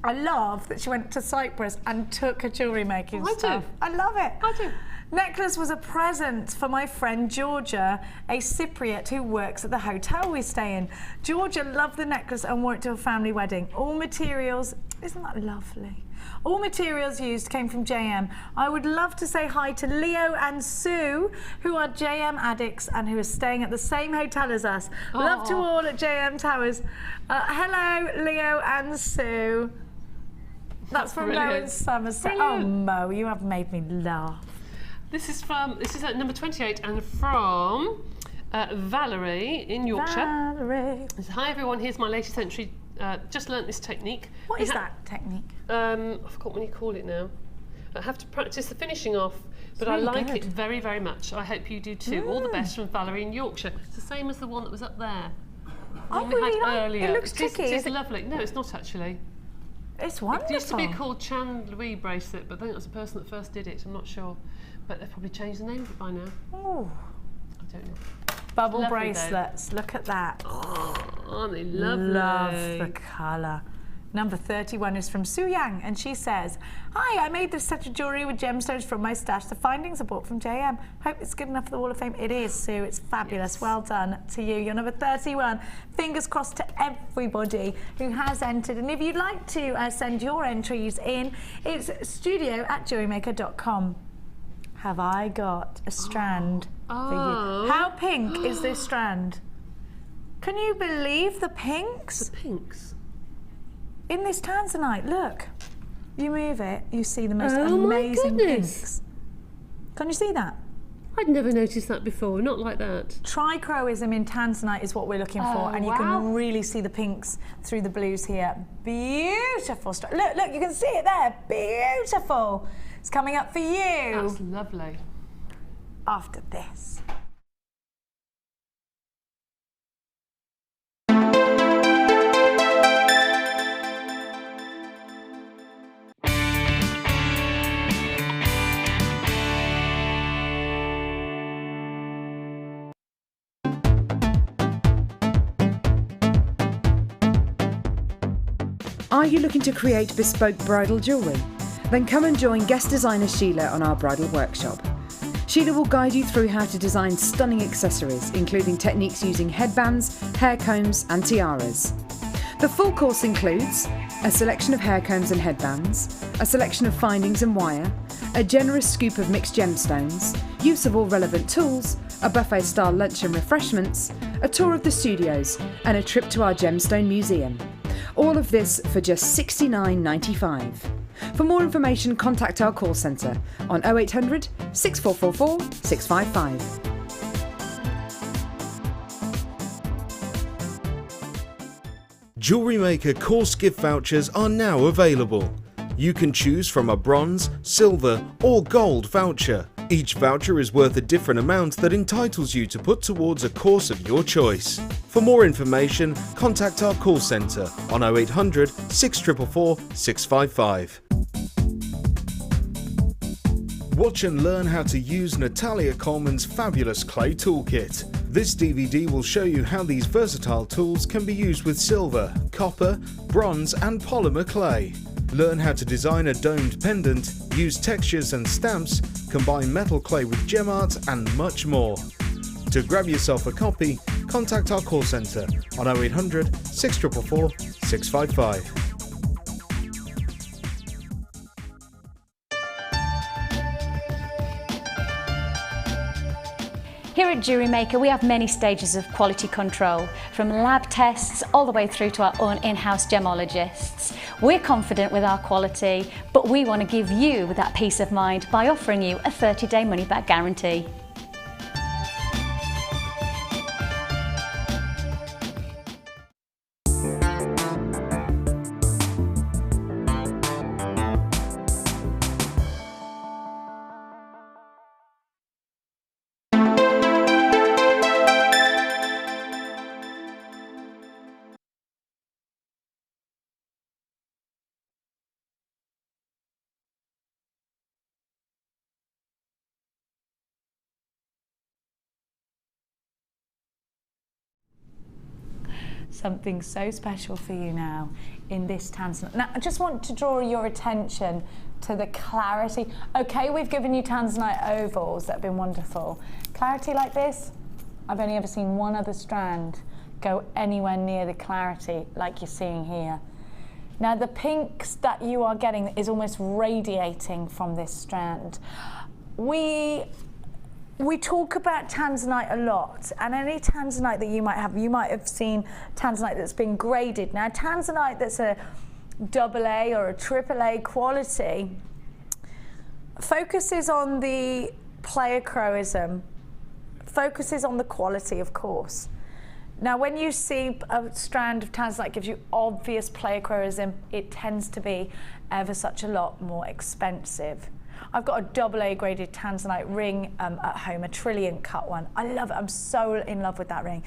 I love that she went to Cyprus and took her jewellery making stuff. I love it. I do. Necklace was a present for my friend Georgia, a Cypriot who works at the hotel we stay in. Georgia loved the necklace and wore it to a family wedding. All materials, isn't that lovely? All materials used came from JM. I would love to say hi to Leo and Sue, who are JM addicts and who are staying at the same hotel as us. Love to all at JM Towers. Hello, Leo and Sue. That's from Mo in Somerset. Oh, Mo, you have made me laugh. This is at number 28 and from Valerie in Yorkshire. Valerie. Hi everyone, here's my latest entry. Just learnt this technique. What is that technique? I forgot what you call it now. I have to practice the finishing off, but I like it very, very much. I hope you do too. All the best from Valerie in Yorkshire. It's the same as the one that was up there. Oh, we had really? earlier. It looks tricky. It's lovely. No, it's not actually. It's wonderful. It used to be called Chan Louis bracelet, but I think it was the person that first did it. I'm not sure, but they've probably changed the name of it by now. Oh, I don't know. Bubble bracelets. Look at that. Oh, aren't they lovely? Love the colour. Number 31 is from Sue Yang, and she says, hi, I made this set of jewellery with gemstones from my stash. The findings I bought from JM. Hope it's good enough for the Wall of Fame. It is, Sue. It's fabulous. Yes. Well done to you. You're number 31. Fingers crossed to everybody who has entered. And if you'd like to send your entries in, it's studio@jewellerymaker.com. Have I got a strand for you? How pink is this strand? Can you believe the pinks? The pinks? In this tanzanite, look. You move it, you see the most amazing pinks. Can you see that? I'd never noticed that before, not like that. Trichroism in tanzanite is what we're looking for, and you can really see the pinks through the blues here. Beautiful stuff. Look, you can see it there. Beautiful. It's coming up for you. That's lovely. After this. Are you looking to create bespoke bridal jewellery? Then come and join guest designer Sheila on our bridal workshop. Sheila will guide you through how to design stunning accessories, including techniques using headbands, hair combs and tiaras. The full course includes a selection of hair combs and headbands, a selection of findings and wire, a generous scoop of mixed gemstones, use of all relevant tools, a buffet-style lunch and refreshments, a tour of the studios and a trip to our gemstone museum. All of this for just $69.95. For more information, contact our call centre on 0800 6444 655. Jewellery Maker course gift vouchers are now available. You can choose from a bronze, silver or gold voucher. Each voucher is worth a different amount that entitles you to put towards a course of your choice. For more information, contact our call centre on 0800 644 655. Watch and learn how to use Natalia Coleman's fabulous clay toolkit. This DVD will show you how these versatile tools can be used with silver, copper, bronze and polymer clay. Learn how to design a domed pendant, use textures and stamps, combine metal clay with gem art and much more. To grab yourself a copy, contact our call centre on 0800 644 655. Here at Jewellery Maker, we have many stages of quality control, from lab tests all the way through to our own in-house gemologists. We're confident with our quality, but we want to give you that peace of mind by offering you a 30-day money-back guarantee. Something so special for you now in this tanzanite. Now, I just want to draw your attention to the clarity. Okay, we've given you tanzanite ovals that have been wonderful. Clarity like this, I've only ever seen one other strand go anywhere near the clarity like you're seeing here. Now, the pinks that you are getting is almost radiating from this strand. We talk about tanzanite a lot, and any tanzanite that you might have seen tanzanite that's been graded. Now, tanzanite that's a AA or a AAA quality focuses on the pleochroism, focuses on the quality, of course. Now, when you see a strand of tanzanite gives you obvious pleochroism, it tends to be ever such a lot more expensive. I've got a AA graded tanzanite ring at home, a trillion cut one. I love it. I'm so in love with that ring.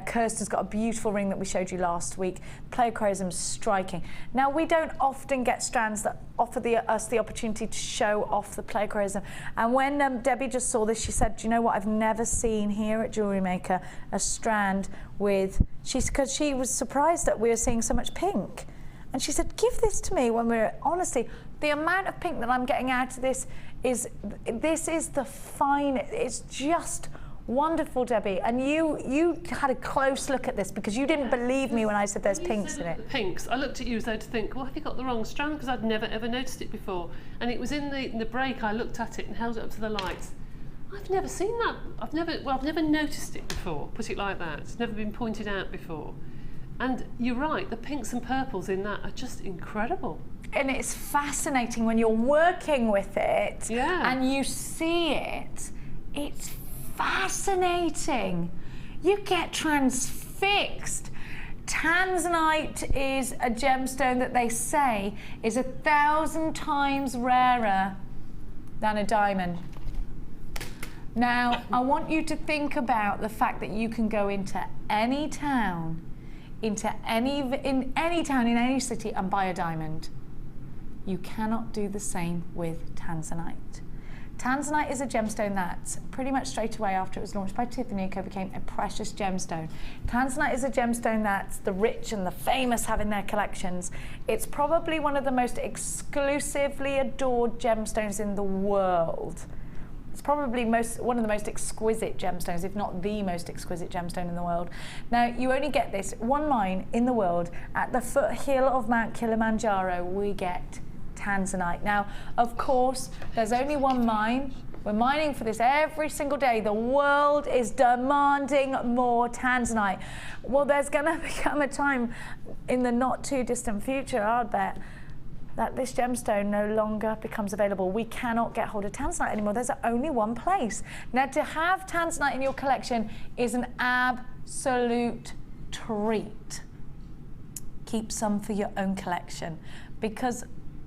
Kirsten's got a beautiful ring that we showed you last week. Pleochroism's striking. Now, we don't often get strands that offer us the opportunity to show off the pleochroism. And when Debbie just saw this, she said, do you know what? I've never seen here at Jewellery Maker a strand with, because she was surprised that we were seeing so much pink. And she said, give this to me when we're, honestly, the amount of pink that I'm getting out of this is the fine, it's just wonderful, Debbie. And you had a close look at this because you didn't believe me when I said there's pinks in it. The pinks, I looked at you as though to think, well, have you got the wrong strand? Because I'd never ever noticed it before. And it was in the break, I looked at it and held it up to the light. I've never seen that. I've never noticed it before, put it like that. It's never been pointed out before. And you're right, the pinks and purples in that are just incredible. And it's fascinating when you're working with it and you see it. It's fascinating. You get transfixed. Tanzanite is a gemstone that they say is 1,000 times rarer than a diamond. Now, I want you to think about the fact that you can go into any town, in any town, in any city, and buy a diamond. You cannot do the same with tanzanite. Tanzanite is a gemstone that pretty much straight away after it was launched by Tiffany & Co became a precious gemstone. Tanzanite is a gemstone that the rich and the famous have in their collections. It's probably one of the most exclusively adored gemstones in the world. It's probably one of the most exquisite gemstones, if not the most exquisite gemstone in the world. Now, you only get this one mine in the world at the foothill of Mount Kilimanjaro. We get tanzanite. Now, of course, there's only one mine. We're mining for this every single day. The world is demanding more tanzanite. Well, there's going to become a time in the not too distant future, I bet, that this gemstone no longer becomes available. We cannot get hold of tanzanite anymore. There's only one place. Now, to have tanzanite in your collection is an absolute treat. Keep some for your own collection, because,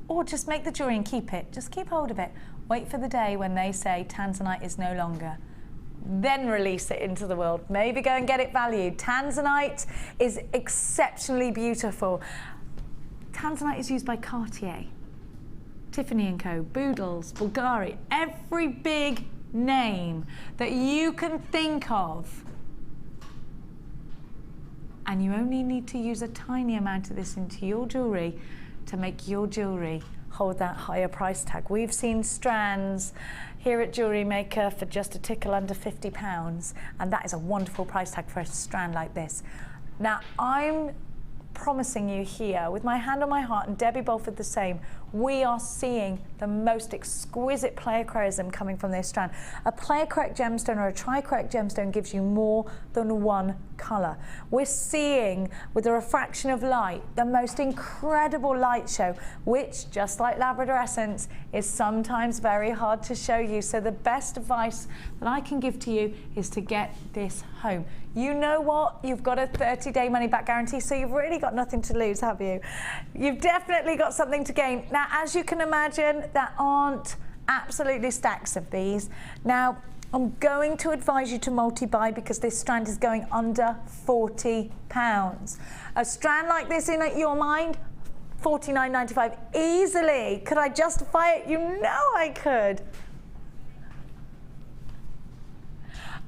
or just make the jewelry and keep it. Just keep hold of it. Wait for the day when they say tanzanite is no longer. Then release it into the world. Maybe go and get it valued. Tanzanite is exceptionally beautiful. Tanzanite is used by Cartier, Tiffany & Co, Boodles, Bulgari, every big name that you can think of. And you only need to use a tiny amount of this into your jewelry to make your jewelry hold that higher price tag. We've seen strands here at Jewellery Maker for just a tickle under £50, and that is a wonderful price tag for a strand like this. Now, I'm promising you here, with my hand on my heart, and Debbie Bolford the same, we are seeing the most exquisite pleochroism coming from this strand. A pleochroic gemstone or a trichroic gemstone gives you more than one colour. We're seeing, with the refraction of light, the most incredible light show, which, just like Labrador Essence, is sometimes very hard to show you. So the best advice that I can give to you is to get this home. You know what? You've got a 30-day money-back guarantee, so you've really got nothing to lose, have you? You've definitely got something to gain. Now, as you can imagine, there aren't absolutely stacks of these. Now, I'm going to advise you to multi-buy because this strand is going under £40. A strand like this in your mind, $49.95 easily. Could I justify it? You know I could.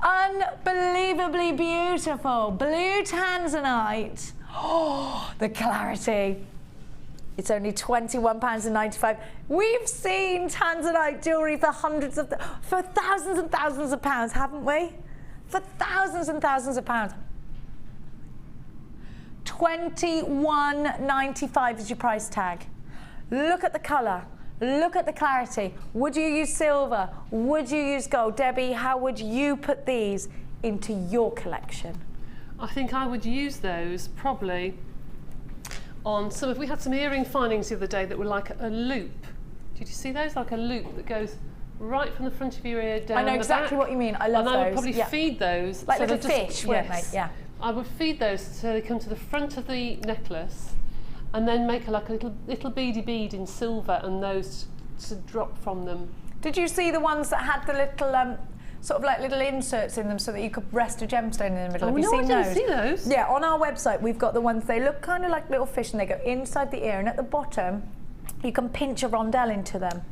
Unbelievably beautiful blue tanzanite. Oh, the clarity. It's only £21.95. We've seen tanzanite jewellery for for thousands and thousands of pounds, haven't we? For thousands and thousands of pounds. £21.95 is your price tag. Look at the colour. Look at the clarity. Would you use silver? Would you use gold? Debbie, how would you put these into your collection? I think I would use those probably on some of, we had some earring findings the other day that were like a loop. Did you see those? Like a loop that goes right from the front of your ear down I know exactly what you mean. I love those. And I would probably feed those. Like so little fish, weren't they? Yeah. I would feed those so they come to the front of the necklace, and then make like a little beady bead in silver and those to drop from them. Did you see the ones that had the little sort of like little inserts in them so that you could rest a gemstone in the middle? Have you seen those? I didn't see those. Yeah, on our website we've got the ones, they look kind of like little fish and they go inside the ear, and at the bottom you can pinch a rondelle into them.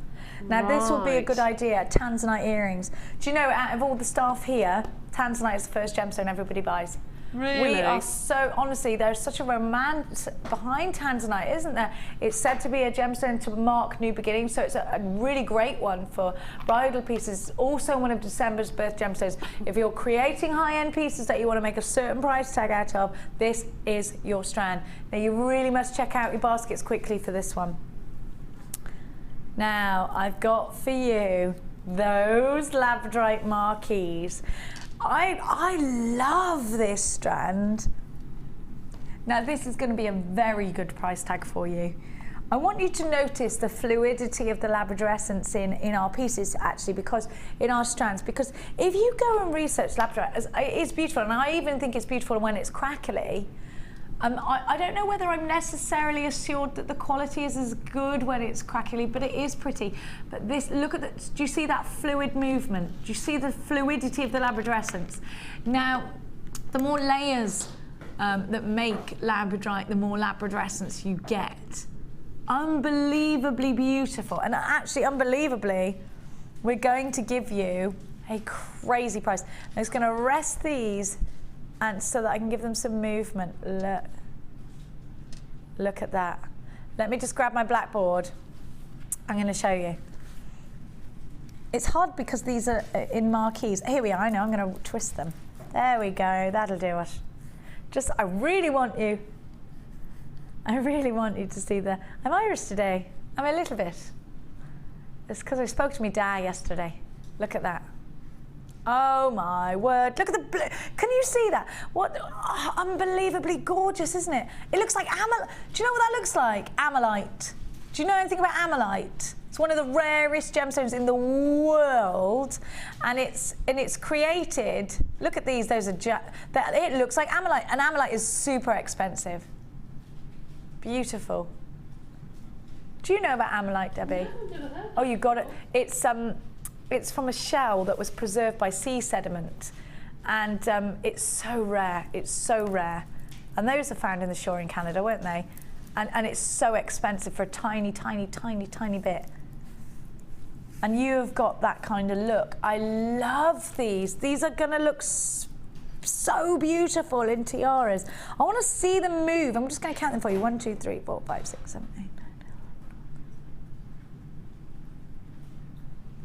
Now this would be a good idea, tanzanite earrings. Do you know, out of all the staff here, tanzanite is the first gemstone everybody buys. Really? We are so, honestly, there's such a romance behind tanzanite, isn't there? It's said to be a gemstone to mark new beginnings, so it's a really great one for bridal pieces. Also one of December's birth gemstones. If you're creating high-end pieces that you want to make a certain price tag out of, this is your strand. Now you really must check out your baskets quickly for this one. Now, I've got for you those labradorite marquees. I love this strand. Now this is going to be a very good price tag for you. I want you to notice the fluidity of the Labrador Essence in our pieces, actually, because in our strands, because if you go and research Labrador, it's beautiful, and I even think it's beautiful when it's crackly. I don't know whether I'm necessarily assured that the quality is as good when it's crackly, but it is pretty. But this, look at that, do you see that fluid movement? Do you see the fluidity of the Labrador Essence? Now, the more layers that make labradorite, the more Labrador Essence you get. Unbelievably beautiful, and actually unbelievably, we're going to give you a crazy price. I'm just going to rest these, and so that I can give them some movement. Look at that. Let me just grab my blackboard. I'm going to show you. It's hard because these are in marquees. Here we are. I know. I'm going to twist them. There we go. That'll do it. Just, I really want you to see the. I'm Irish today. I'm a little bit. It's because I spoke to my dad yesterday. Look at that. Oh my word, look at the blue. Can you see that? What, unbelievably gorgeous, isn't it? It looks like do you know what that looks like? Amalite. Do you know anything about ammolite? It's one of the rarest gemstones in the world, and it's created. Look at these; those are it looks like ammolite, and ammolite is super expensive. Beautiful. Do you know about ammolite, Debbie? No, never heard. Oh, you got it. It's from a shell that was preserved by sea sediment, and it's so rare. It's so rare, and those are found in the shore in Canada, weren't they? And it's so expensive for a tiny, tiny, tiny, tiny bit. And you've got that kind of look. I love these. These are going to look so beautiful in tiaras. I want to see them move. I'm just going to count them for you. 1, 2, 3, 4, 5, 6, 7, 8, 9,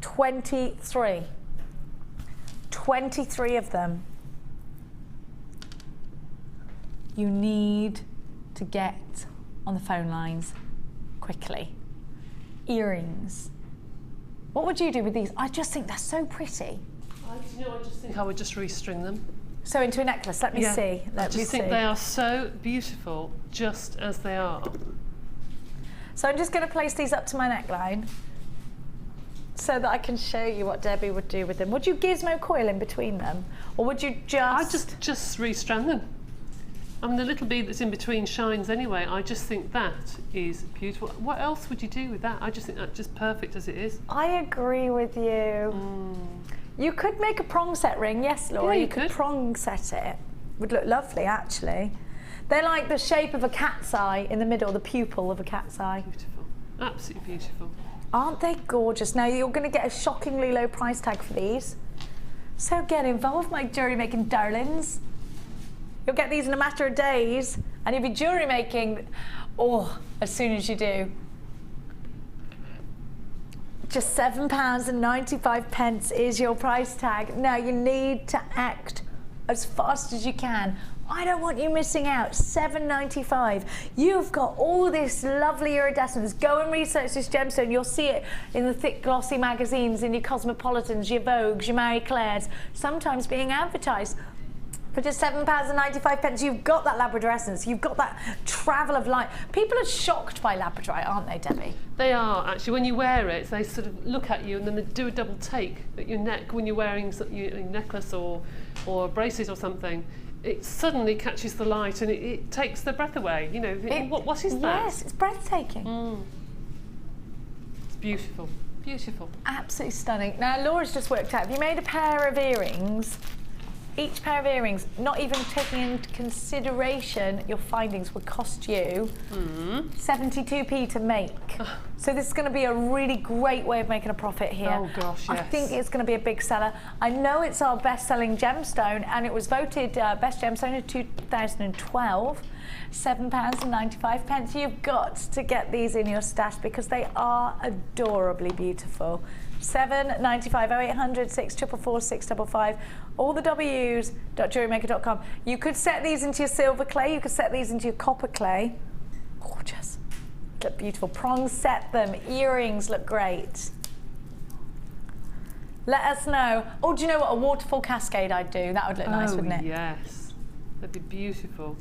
10, 23. 23 of them. You need to get on the phone lines quickly. Earrings. What would you do with these? I just think they're so pretty. I just think I would just restring them. So into a necklace, let me see. I just think they are so beautiful just as they are. So I'm just going to place these up to my neckline so that I can show you what Debbie would do with them. Would you gizmo coil in between them? Or would you just... I just restrand them. I mean, the little bead that's in between shines anyway. I just think that is beautiful. What else would you do with that? I just think that's just perfect as it is. I agree with you. You could make a prong set ring, yes, Laura. Yeah, you could prong set it. Would look lovely, actually. They're like the shape of a cat's eye in the middle, the pupil of a cat's eye. Beautiful, absolutely beautiful. Aren't they gorgeous? Now you're going to get a shockingly low price tag for these. So get involved, my jewellery making darlings. You'll get these in a matter of days, and you'll be jewellery making, as soon as you do. Just £7.95 is your price tag. Now you need to act as fast as you can. I don't want you missing out. $7.95. You've got all this lovely iridescence. Go and research this gemstone. You'll see it in the thick glossy magazines, in your Cosmopolitans, your Vogues, your Marie Claires, sometimes being advertised. For just £7.95, you've got that Labrador essence. You've got that travel of light. People are shocked by Labradorite, aren't they, Debbie? They are, actually. When you wear it, they sort of look at you and then they do a double take at your neck when you're wearing your necklace or a bracelet or something. It suddenly catches the light and it takes the breath away. You know, what is that? Yes, it's breathtaking. It's beautiful, beautiful. Absolutely stunning. Now, Laura's just worked out, if you made a pair of earrings, each pair of earrings, not even taking into consideration your findings, would cost you 72p to make. So this is going to be a really great way of making a profit here. Oh gosh, yes. I think it's going to be a big seller. I know it's our best-selling gemstone, and it was voted best gemstone of 2012. £7.95. You've got to get these in your stash because they are adorably beautiful. £7.95, 0800 644 655, all the W's.jewellerymaker.com. You could set these into your silver clay, you could set these into your copper clay. Gorgeous. Look beautiful. Prongs, set them. Earrings look great. Let us know. Oh, do you know what? A waterfall cascade I'd do. That would look nice, wouldn't it? Yes. That'd be beautiful.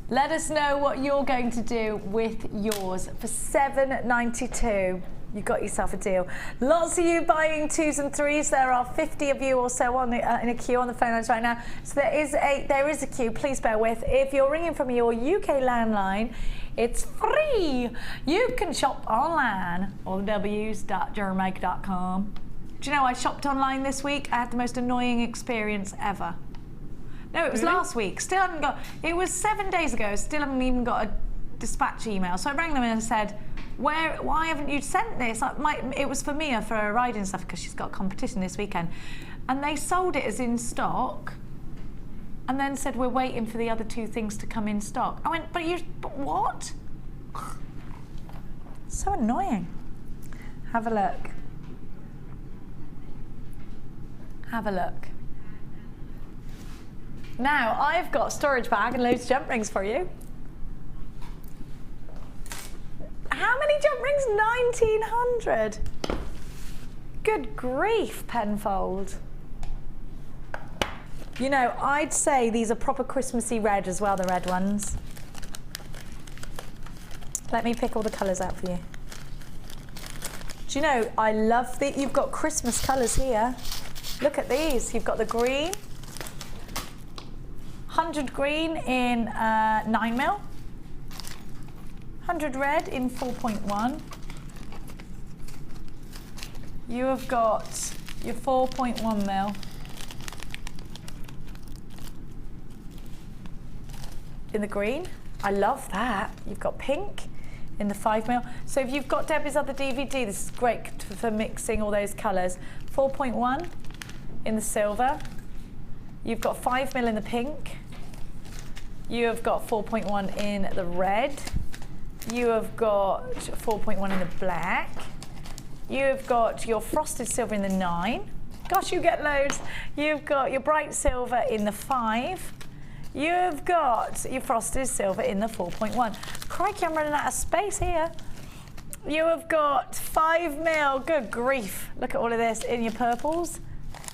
Let us know what you're going to do with yours for £7.92. You got yourself a deal. Lots of you buying 2s and 3s. There are 50 of you or so on in a queue on the phone lines right now. So there is a queue. Please bear with. If you're ringing from your UK landline, it's free. You can shop online. All the W's.jewellerymaker.com. Do you know I shopped online this week? I had the most annoying experience ever. No, it was last week. Still haven't got. It was 7 days ago. Still haven't even got a dispatch email. So I rang them and said, why haven't you sent this? It was for Mia for her riding stuff because she's got a competition this weekend. And they sold it as in stock and then said, we're waiting for the other 2 things to come in stock. I went, but what? So annoying. Have a look. Have a look. Now, I've got a storage bag and loads of jump rings for you. How many jump rings? 1,900. Good grief, Penfold. You know, I'd say these are proper Christmassy red as well, the red ones. Let me pick all the colours out for you. Do you know, I love that you've got Christmas colours here. Look at these. You've got the green, 100 green in 9mm, 100 red in 4.1. You have got your 4.1mm. In the green. I love that. You've got pink in the 5mm. So if you've got Debbie's other DVD, this is great for mixing all those colours. 4.1 in the silver. You've got 5mm in the pink. You have got 4.1 in the red. You have got 4.1 in the black. You have got your frosted silver in the 9. Gosh, you get loads. You've got your bright silver in the 5. You've got your frosted silver in the 4.1. Crikey, I'm running out of space here. You have got 5mm, good grief. Look at all of this in your purples.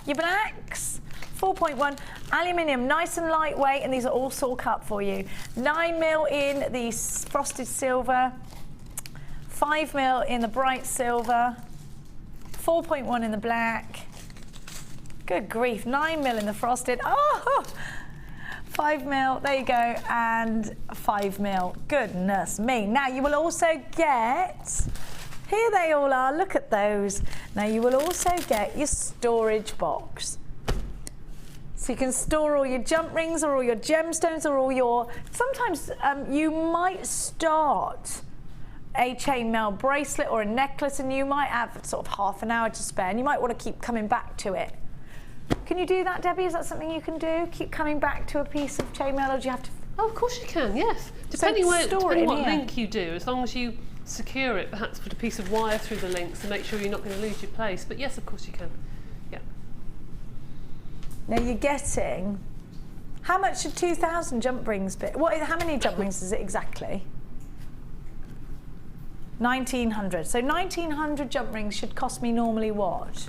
Your blacks, 4.1. Aluminium, nice and lightweight, and these are all saw cut for you. 9mm in the frosted silver, 5mm in the bright silver, 4.1 in the black. Good grief, 9mm in the frosted. Oh! 5mm, there you go, and 5mm. Goodness me. Now you will also get, here they all are, look at those. Now you will also get your storage box. So you can store all your jump rings or all your gemstones or all your, sometimes you might start a chainmail bracelet or a necklace and you might have sort of half an hour to spare and you might want to keep coming back to it. Can you do that, Debbie? Is that something you can do? Keep coming back to a piece of chainmail, or do you have to? Oh, of course you can, yes. Depending what link you do, as long as you secure it, perhaps put a piece of wire through the links to make sure you're not going to lose your place. But yes, of course you can. Yeah. Now you're getting, how much should 2,000 jump rings be? How many jump rings is it exactly? 1,900. So 1,900 jump rings should cost me normally what?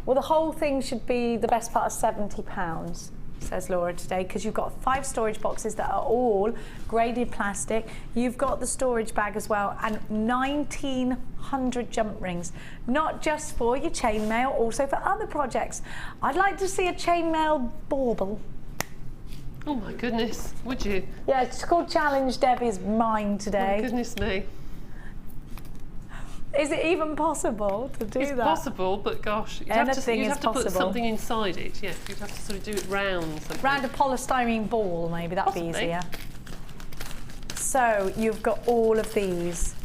Well, the whole thing should be the best part of £70, says Laura today, because you've got 5 storage boxes that are all graded plastic. You've got the storage bag as well, and 1,900 jump rings, not just for your chainmail, also for other projects. I'd like to see a chainmail bauble. Oh my goodness, would you? Yeah, it's called Challenge Debbie's Mind today. Oh goodness me. Is it even possible to do that? It's possible, but gosh, you'd have to put something inside it. Yes, you'd have to sort of do it round something. Round a polystyrene ball, maybe that'd be easier. So you've got all of these.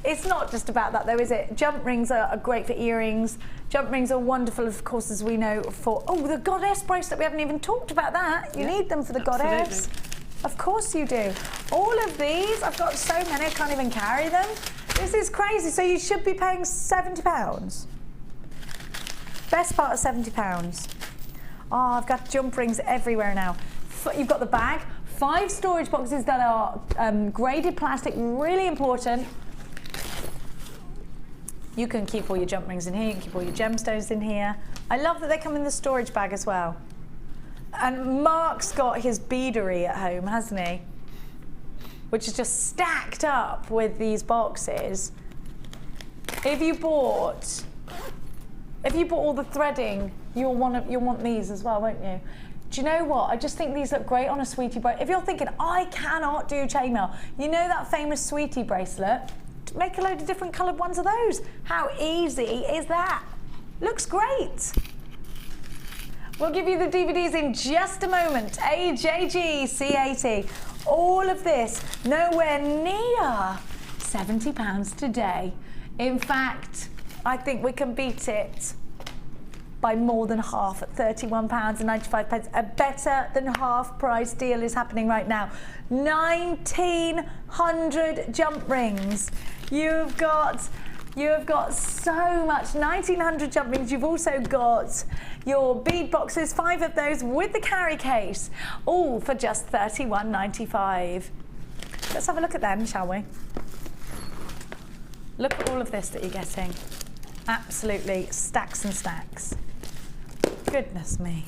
It's not just about that though, is it? Jump rings are great for earrings. Jump rings are wonderful, of course, as we know, for, oh, the goddess bracelet. We haven't even talked about that. You need them for the goddess. Of course you do. All of these, I've got so many, I can't even carry them. This is crazy. So you should be paying £70. Best part of £70. Oh, I've got jump rings everywhere now. You've got the bag, 5 storage boxes that are graded plastic, really important. You can keep all your jump rings in here, you can keep all your gemstones in here. I love that they come in the storage bag as well. And Mark's got his beadery at home, hasn't he? Which is just stacked up with these boxes. If you bought all the threading, you'll want these as well, won't you? Do you know what? I just think these look great on a sweetie bracelet. If you're thinking, I cannot do chainmail, you know that famous sweetie bracelet? Make a load of different coloured ones of those. How easy is that? Looks great. We'll give you the DVDs in just a moment. AJG C80. All of this, nowhere near £70 today. In fact, I think we can beat it by more than half at £31.95. A better than half price deal is happening right now. 1,900 jump rings. You've got so much, 1,900 jump rings. You've also got your bead boxes, 5 of those with the carry case, all for just £31.95. Let's have a look at them, shall we? Look at all of this that you're getting. Absolutely stacks and stacks. Goodness me.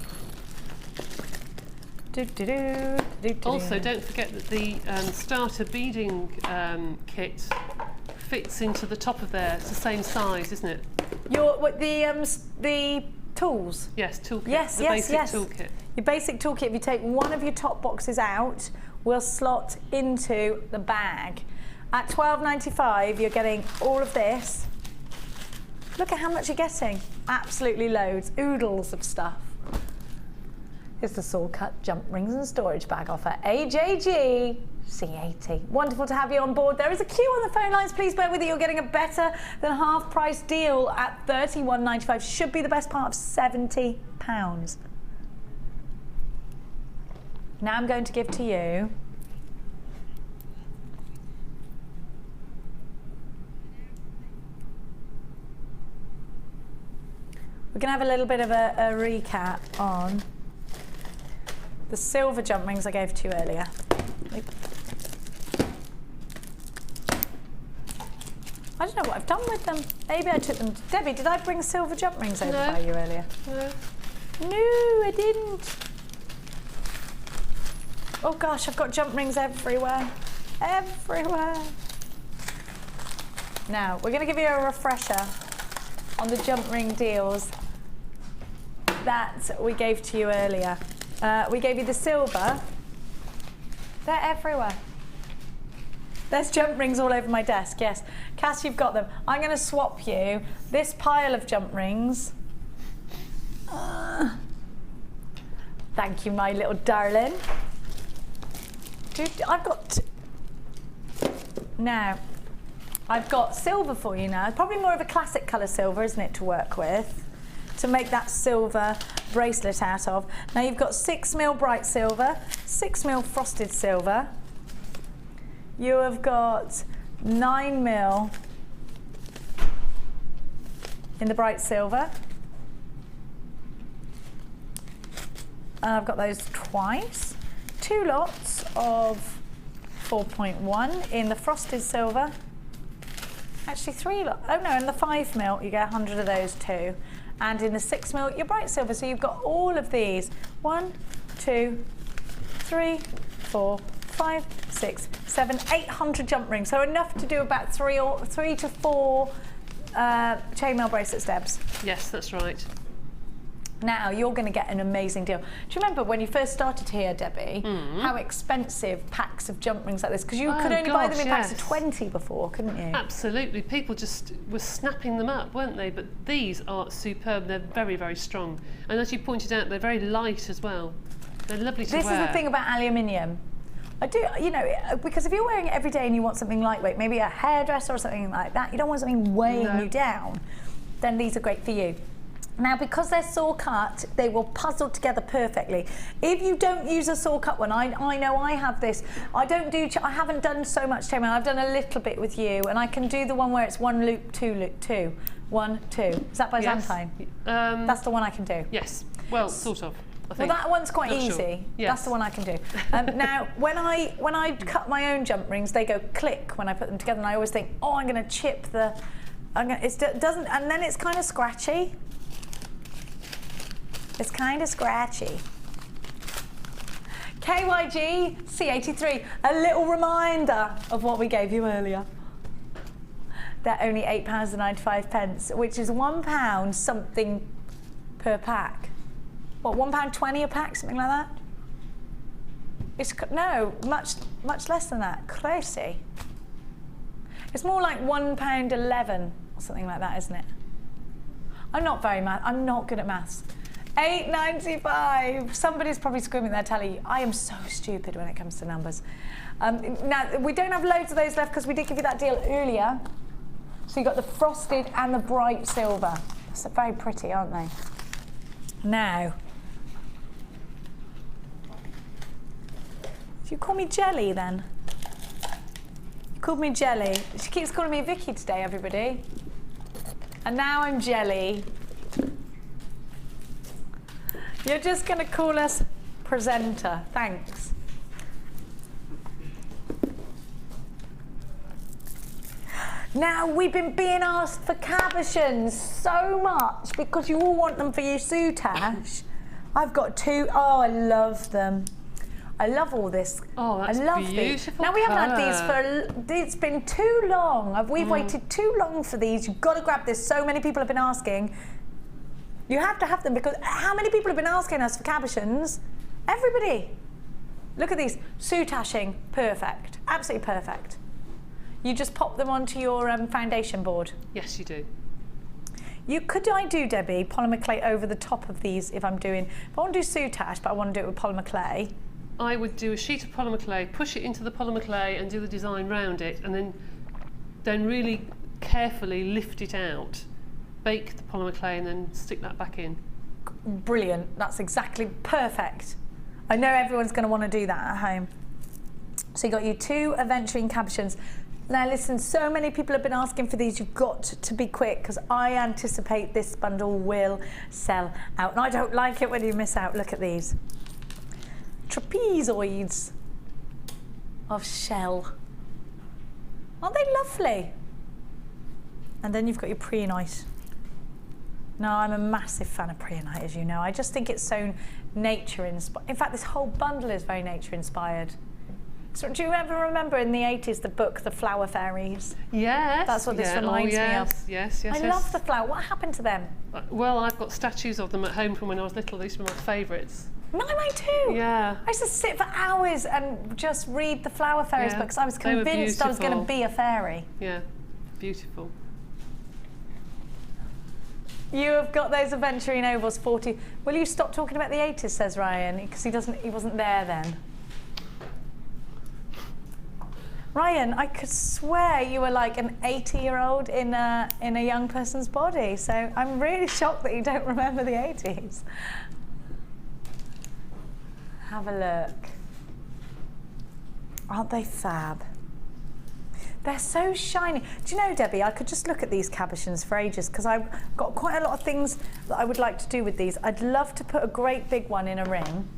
Also, don't forget that the starter beading kit fits into the top of there. It's the same size, isn't it? The tools? Yes, toolkit. Yes, the basic toolkit. Your basic toolkit, if you take one of your top boxes out, will slot into the bag. At $12.95, you're getting all of this. Look at how much you're getting. Absolutely loads, oodles of stuff. It's the Saw Cut Jump Rings and Storage Bag offer. AJG C80. Wonderful to have you on board. There is a queue on the phone lines. Please bear with it. You're getting a better than half price deal at $31.95. Should be the best part of £70. Now I'm going to give to you we're going to have a little bit of a recap on the silver jump rings I gave to you earlier. I don't know what I've done with them. Maybe I took them. Debbie, did I bring silver jump rings over by you earlier? No. No, I didn't. Oh gosh, I've got jump rings everywhere. Everywhere. Now, we're going to give you a refresher on the jump ring deals that we gave to you earlier. We gave you the silver. They're everywhere. There's jump rings all over my desk, yes. Cass, you've got them. I'm going to swap you this pile of jump rings. Thank you, my little darling. Dude, now, I've got silver for you now. Probably more of a classic colour silver, isn't it, to work with, to make that silver bracelet out of. Now you've got 6mm bright silver, 6mm frosted silver. You have got 9mm in the bright silver. And I've got those twice. 2 lots of 4.1 in the frosted silver. Actually 3 lots. Oh no, in the 5mm you get 100 of those too. And in the 6mm, your bright silver. So you've got all of these. 1, 2, 3, 4, 5, 6, 7, 800 jump rings. So enough to do about 3 to 4 chainmail bracelets, Debs. Yes, that's right. Now you're going to get an amazing deal. Do you remember when you first started here, Debbie, how expensive packs of jump rings like this? Because you could only buy them in packs of 20 before, couldn't you? Absolutely. People just were snapping them up, weren't they? But these are superb. They're very, very strong. And as you pointed out, they're very light as well. They're lovely to wear. This is the thing about aluminium. I do, you know, because if you're wearing it every day and you want something lightweight, maybe a hairdresser or something like that, you don't want something weighing you down, then these are great for you. Now, because they're saw cut, they will puzzle together perfectly. If you don't use a saw cut one, I know I have this. I haven't done so much chainmail. I've done a little bit with you, and I can do the one where it's 1 loop, 2 loop, 2, 1, 2. Is that by Xantine? That's the one I can do. Yes. Well, sort of. I think. Well, that one's quite easy. Sure. Yes. That's the one I can do. Now, when I cut my own jump rings, they go click when I put them together, and I always think, oh, I'm going to chip the. It doesn't, and then it's kind of scratchy. It's kind of scratchy. KYG C83, a little reminder of what we gave you earlier. They're only £8.95, which is £1 something per pack. What, £1.20 a pack, something like that? It's no, much less than that. Crazy. It's more like £1.11 or something like that, isn't it? I'm not good at maths. £8.95. Somebody's probably screaming there telling you, I am so stupid when it comes to numbers. Now, we don't have loads of those left because we did give you that deal earlier. So you've got the frosted and the bright silver. They're very pretty, aren't they? Now, do you call me Jelly then? You called me Jelly. She keeps calling me Vicky today, everybody. And now I'm Jelly. You're just going to call us presenter. Thanks. Now, we've been being asked for cabochons so much because you all want them for your soutache. I've got 2. Oh, I love them. I love all this. Oh, that's I love beautiful. Now we haven't had these colour. it's been too long. We've waited too long for these. You've got to grab this. So many people have been asking. You have to have them because how many people have been asking us for cabochons? Everybody. Look at these. Soutashing, perfect. Absolutely perfect. You just pop them onto your foundation board. Yes, you do. Could I do, Debbie, polymer clay over the top of these if I want to do soutache, but I want to do it with polymer clay? I would do a sheet of polymer clay, push it into the polymer clay and do the design round it, and then really carefully lift it out, bake the polymer clay and then stick that back in. Brilliant, that's exactly perfect. I know everyone's going to want to do that at home. So you got your 2 aventurine cabochons. Now listen, so many people have been asking for these, you've got to be quick because I anticipate this bundle will sell out. And I don't like it when you miss out. Look at these. Trapezoids of shell. Aren't they lovely? And then you've got your preonite. Now I'm a massive fan of preonite, as you know. I just think it's so nature inspired. In fact, this whole bundle is very nature inspired. So do you ever remember in the 80s the book The Flower Fairies? Yes. That's what this reminds me of. Yes. I love the flower. What happened to them? Well, I've got statues of them at home from when I was little. These were my favourites. No, mine too. Yeah. I used to sit for hours and just read the Flower Fairies books. I was convinced I was going to be a fairy. Yeah, beautiful. You have got those aventurine ovals 40. Will you stop talking about the 80s, says Ryan, because he wasn't there then. Ryan, I could swear you were like an 80-year-old in a young person's body. So I'm really shocked that you don't remember the 80s. Have a look. Aren't they fab? They're so shiny. Do you know, Debbie, I could just look at these cabochons for ages because I've got quite a lot of things that I would like to do with these. I'd love to put a great big one in a ring.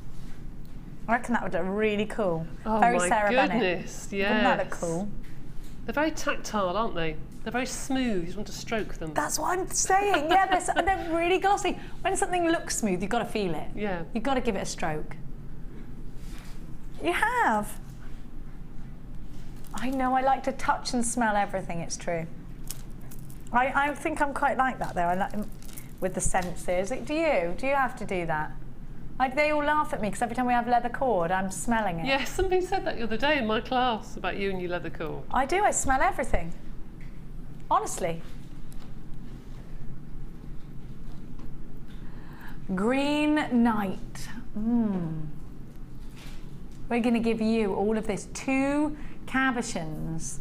I reckon that would look really cool. Oh, very my Sarah goodness, Bennett. yes. Wouldn't that look cool? They're very tactile, aren't they? They're very smooth. You just want to stroke them. That's what I'm saying. Yeah, they're really glossy. When something looks smooth, you've got to feel it. Yeah. You've got to give it a stroke. You have. I know, I like to touch and smell everything, it's true. I think I'm quite like that, though. I like with the senses. Do you? Do you have to do that? They all laugh at me because every time we have leather cord, I'm smelling it. Yes, somebody said that the other day in my class about you and your leather cord. I do, I smell everything. Honestly. Green Night. We're going to give you all of this 2 cabochons,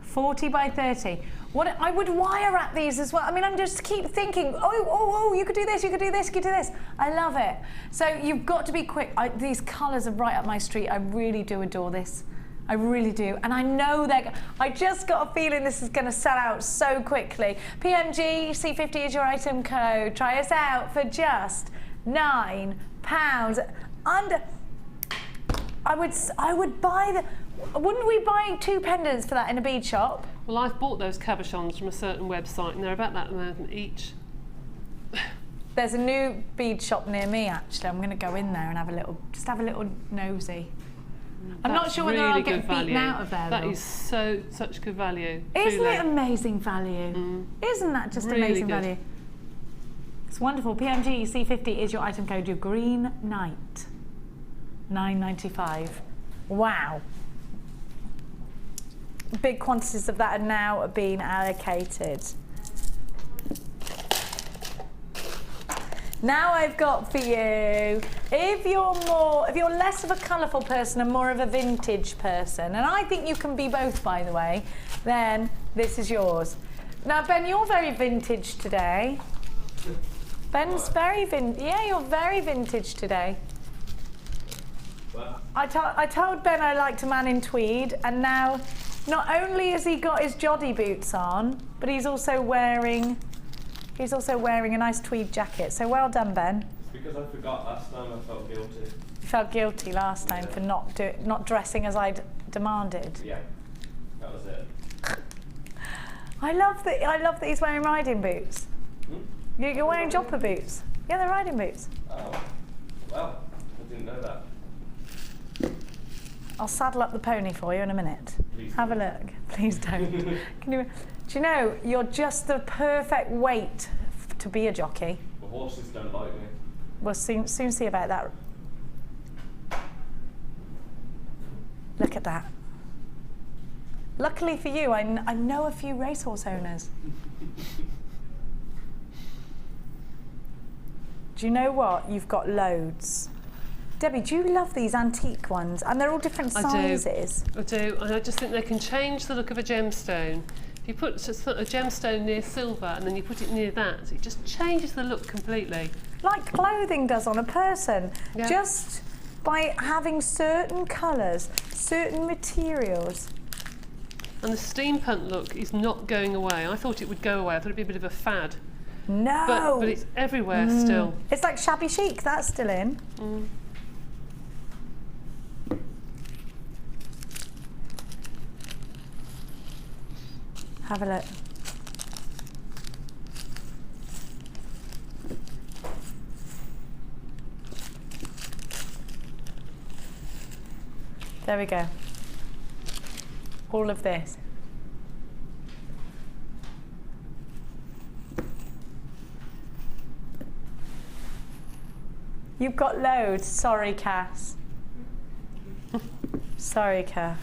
40 by 30. What I would wire wrap these as well. I mean, I'm just keep thinking, oh, you could do this, you could do this, you could do this. I love it. So you've got to be quick. These colours are right up my street. I really do adore this. I really do. And I know I just got a feeling this is going to sell out so quickly. PMG C50 is your item code. Try us out for just £9. I would buy wouldn't we buy 2 pendants for that in a bead shop? Well, I've bought those cabochons from a certain website and they're about that amount each. There's a new bead shop near me, actually. I'm going to go in there and have a little nosy. I'm not sure whether I'll get beaten out of there, That though. is such good value. Isn't it amazing value? Isn't that just Really amazing good. value? It's wonderful. PMG C50 is your item code, your Green Night. £9.95. Wow. Big quantities of that are now being allocated. Now I've got for you, if you're less of a colourful person and more of a vintage person, and I think you can be both, by the way, then this is yours. Now, Ben, you're very vintage today. Ben's very you're very vintage today. I told Ben I liked a man in tweed, and now not only has he got his joddy boots on, but he's also wearing a nice tweed jacket. So well done, Ben. It's because I forgot last time. I felt guilty. You felt guilty last time for not dressing as I'd demanded. Yeah, that was it. I love that he's wearing riding boots. You're wearing jumper boots. Yeah, they're riding boots. Oh, well, I didn't know that. I'll saddle up the pony for you in a minute. Please Have a look. Please don't. Can you? Do you know you're just the perfect weight to be a jockey? The horses don't like me. We'll soon see about that. Look at that. Luckily for you, I know a few racehorse owners. Do you know what? You've got loads. Debbie, do you love these antique ones? And they're all different sizes. I do. And I just think they can change the look of a gemstone. If you put a gemstone near silver and then you put it near that, it just changes the look completely. Like clothing does on a person. Yeah. Just by having certain colours, certain materials. And the steampunk look is not going away. I thought it would go away. I thought it'd be a bit of a fad. No! But it's everywhere still. It's like shabby chic, that's still in. Have a look. There we go. All of this. You've got loads. Sorry, Cass. Sorry, Cass.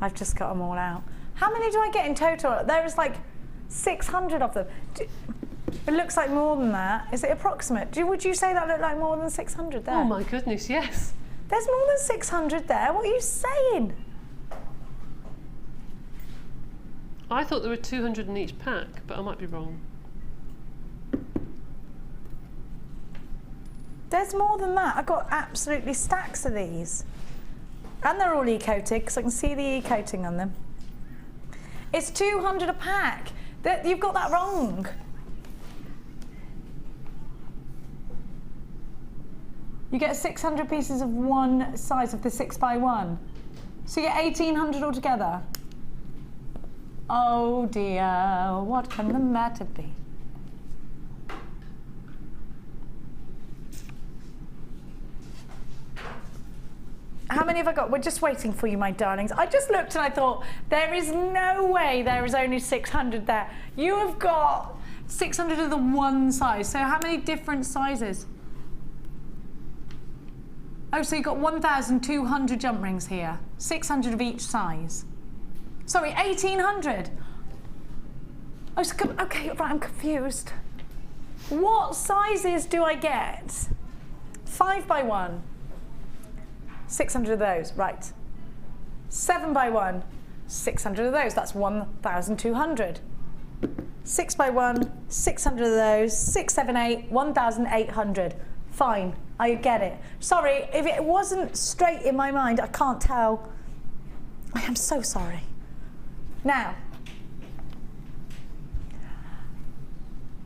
I've just got them all out. How many do I get in total? There is like 600 of them. It looks like more than that. Is it approximate? Would you say that looked like more than 600 there? Oh my goodness, yes. There's more than 600 there. What are you saying? I thought there were 200 in each pack, but I might be wrong. There's more than that. I've got absolutely stacks of these. And they're all e-coated, because I can see the e-coating on them. It's 200 a pack. You've got that wrong. You get 600 pieces of one size of the 6x1. So you get 1,800 altogether. Oh dear, what can the matter be? How many have I got? We're just waiting for you, my darlings. I just looked and I thought, there is no way there is only 600 there. You have got 600 of the one size. So how many different sizes? Oh, so you've got 1,200 jump rings here. 600 of each size. Sorry, 1,800. Oh, so, okay, right, I'm confused. What sizes do I get? 5x1. 600 of those, right. 7x1, 600 of those, that's 1,200. 6x1, 600 of those, 6, 7, 8, 1,800. Fine, I get it. Sorry, if it wasn't straight in my mind, I can't tell. I am so sorry. Now,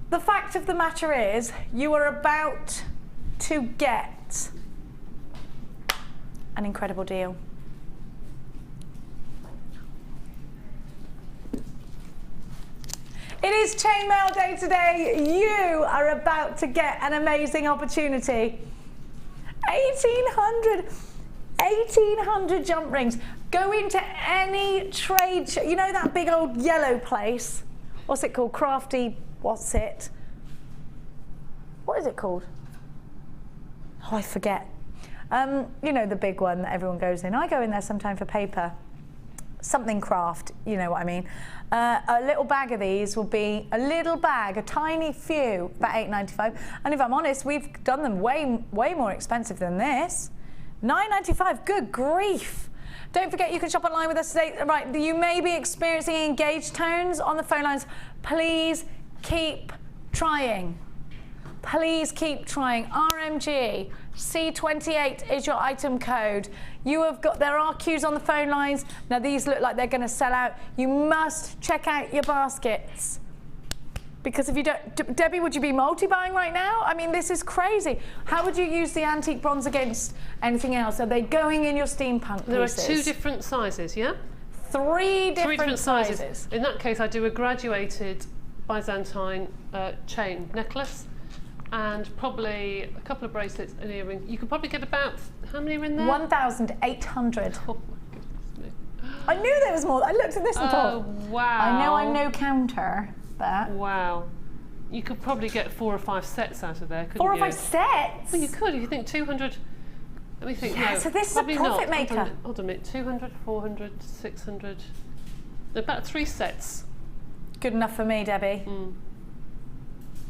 the fact of the matter is, you are about to get an incredible deal. It is Chainmail Day today. You are about to get an amazing opportunity. 1,800 jump rings. Go into any trade show. You know that big old yellow place? What's it called? Crafty, what's it? What is it called? Oh, I forget. You know, the big one that everyone goes in. I go in there sometime for paper. Something craft, you know what I mean. A little bag of these will be a little bag, a tiny few, about $8.95. And if I'm honest, we've done them way more expensive than this. $9.95, good grief. Don't forget you can shop online with us today. Right, you may be experiencing engaged tones on the phone lines. Please keep trying. Please keep trying. RMG C28 is your item code. You have got, there are queues on the phone lines. Now these look like they're going to sell out. You must check out your baskets. Because if you don't, Debbie, would you be multi-buying right now? I mean, this is crazy. How would you use the antique bronze against anything else? Are they going in your steampunk pieces? There are 2 different sizes, yeah? 3 different sizes. In that case, I do a graduated Byzantine chain necklace. and probably a couple of bracelets and earrings. You could probably get about, how many are in there? 1,800. Oh my goodness me. I knew there was more. I looked at this and thought, Oh, wow. I know I'm no counter, but... Wow. You could probably get 4 or 5 sets out of there, couldn't you? 4 or 5 sets? Well, you could if you think 200. Let me think. Yeah, no, so this is a probably profit not. maker. Hold on a minute. 200, 400, 600. About 3 sets. Good enough for me, Debbie.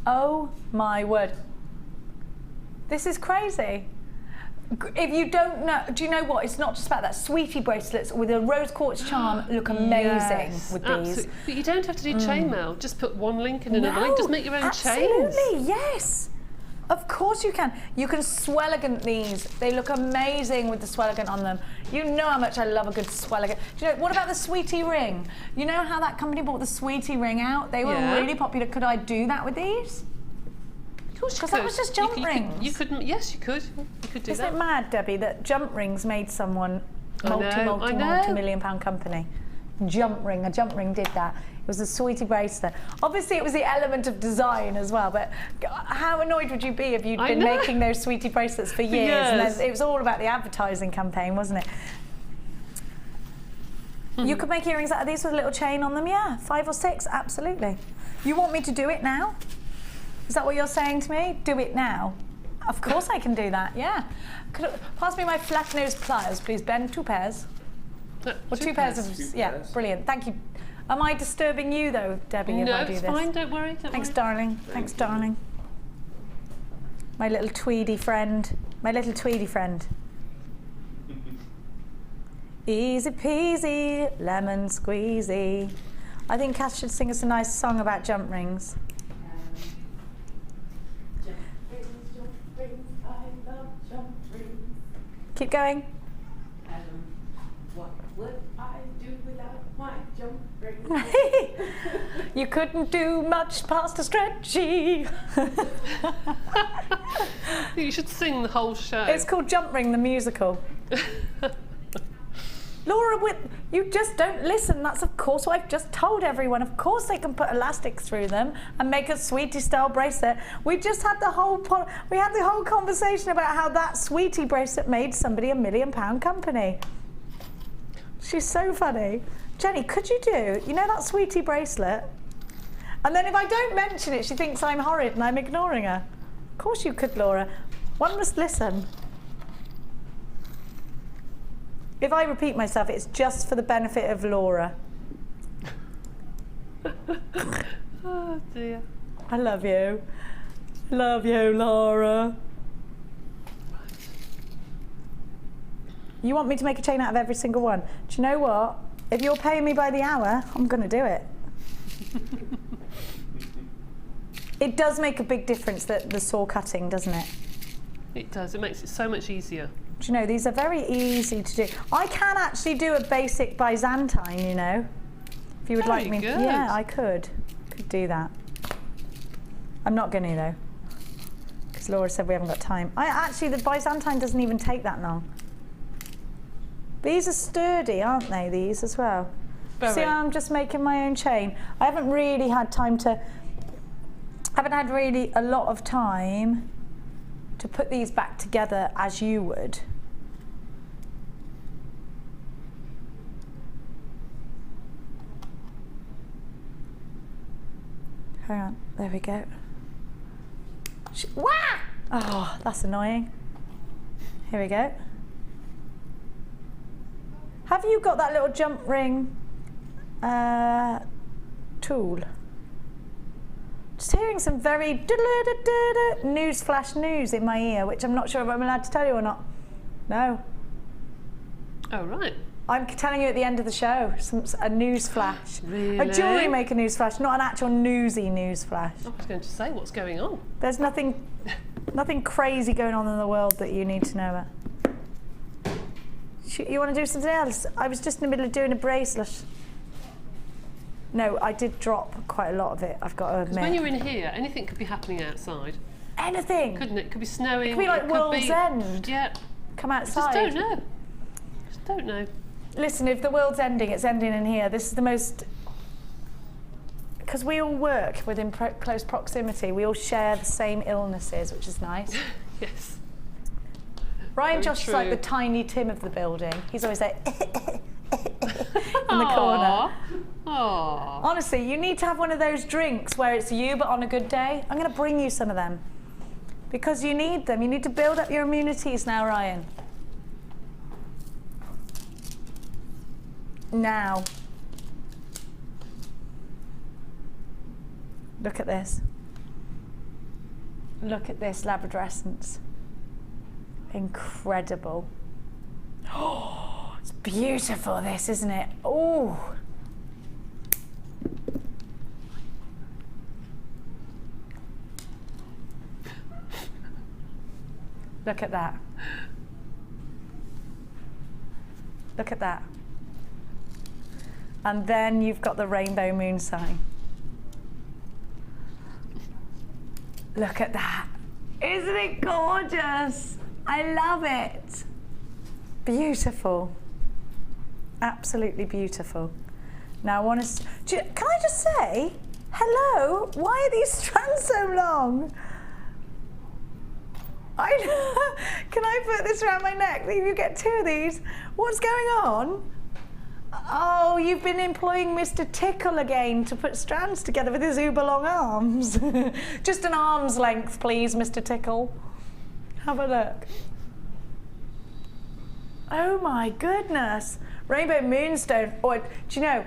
Oh my word. This is crazy. If you don't know, do you know what? It's not just about that. Sweetie bracelets with a rose quartz charm look amazing with these. But you don't have to do chainmail. Just put one link and another link. Just make your own chains. Absolutely, yes. Of course you can. You can swelligant these. They look amazing with the swelligant on them. You know how much I love a good swelligant. Do you know, what about the Sweetie ring? You know how that company brought the Sweetie ring out? They were really popular. Could I do that with these? Of course you could. Because that was just jump rings. You could, yes, you could. You could do that. Isn't it mad, Debbie, that jump rings made someone multi-million pound company? A jump ring did that. It was a Sweetie bracelet. Obviously, it was the element of design as well, but how annoyed would you be if you'd been making those Sweetie bracelets for years? And then it was all about the advertising campaign, wasn't it? You could make earrings out of these with a little chain on them, yeah. 5 or 6, absolutely. You want me to do it now? Is that what you're saying to me? Do it now? Of course I can do that, yeah. Pass me my flat nose pliers, please, Ben. 2 pairs. Or 2 pairs of, yeah, brilliant. Thank you. Am I disturbing you though, Debbie, if I do this? No, it's fine, don't worry. Thanks, darling. Thanks, darling. My little Tweedy friend. My little Tweedy friend. Easy peasy, lemon squeezy. I think Cass should sing us a nice song about jump rings. Keep going. What would I do without my jump ring? You couldn't do much past a stretchy. You should sing the whole show. It's called Jump Ring the Musical. Laura, you just don't listen. That's of course what I've just told everyone. Of course they can put elastics through them and make a Sweetie style bracelet. We just had the whole conversation about how that Sweetie bracelet made somebody £1 million company. She's so funny. Jenny, could you do, you know that Sweetie bracelet? And then if I don't mention it, she thinks I'm horrid and I'm ignoring her. Of course you could, Laura. One must listen. If I repeat myself, it's just for the benefit of Laura. Oh dear. I love you. Love you, Laura. You want me to make a chain out of every single one? Do you know what? If you're paying me by the hour, I'm going to do it. It does make a big difference, that the saw cutting, doesn't it? It does. It makes it so much easier. Do you know, these are very easy to do. I can actually do a basic Byzantine, you know. If you would like me to. Yeah, I could do that. I'm not going to though, because Laura said we haven't got time. Actually, the Byzantine doesn't even take that long. These are sturdy, aren't they, these as well? Very. See, I'm just making my own chain. I haven't really had time to, haven't had really a lot of time to put these back together as you would. Hang on, there we go. Wah! Oh, that's annoying. Here we go. Have you got that little jump ring tool? Just hearing some very news flash news in my ear, which I'm not sure if I'm allowed to tell you or not. No. Oh, right. I'm telling you at the end of the show, a news flash. Really? A Jewellery Maker news flash, not an actual newsy news flash. I was going to say, what's going on? There's nothing crazy going on in the world that you need to know about. You want to do something else? I was just in the middle of doing a bracelet. No, I did drop quite a lot of it, I've got to admit. When you're in here, anything could be happening outside. Anything? Couldn't it? It could be snowing. It could be like World's End. Yeah. Come outside. I just don't know. Just don't know. Listen, if the world's ending, it's ending in here. This is the most because we all work within close proximity, we all share the same illnesses, which is nice. Yes. Ryan Josh is like the Tiny Tim of the building. He's always like in the corner. Aww. Honestly, you need to have one of those drinks where it's you but on a good day. I'm going to bring you some of them because you need them. You need to build up your immunities now, Ryan. Now. Look at this. Look at this labradorescence. Incredible. Oh, it's beautiful, this, isn't it? Oh. Look at that. Look at that. And then you've got the rainbow moon sign. Look at that. Isn't it gorgeous? I love it. Beautiful. Absolutely beautiful. Now I want to, can I just say, hello, why are these strands so long? Can I put this around my neck? You get 2 of these. What's going on? Oh, you've been employing Mr. Tickle again to put strands together with his uber long arms. Just an arm's length, please, Mr. Tickle. Have a look. Oh my goodness. Rainbow moonstone. Or, do you know,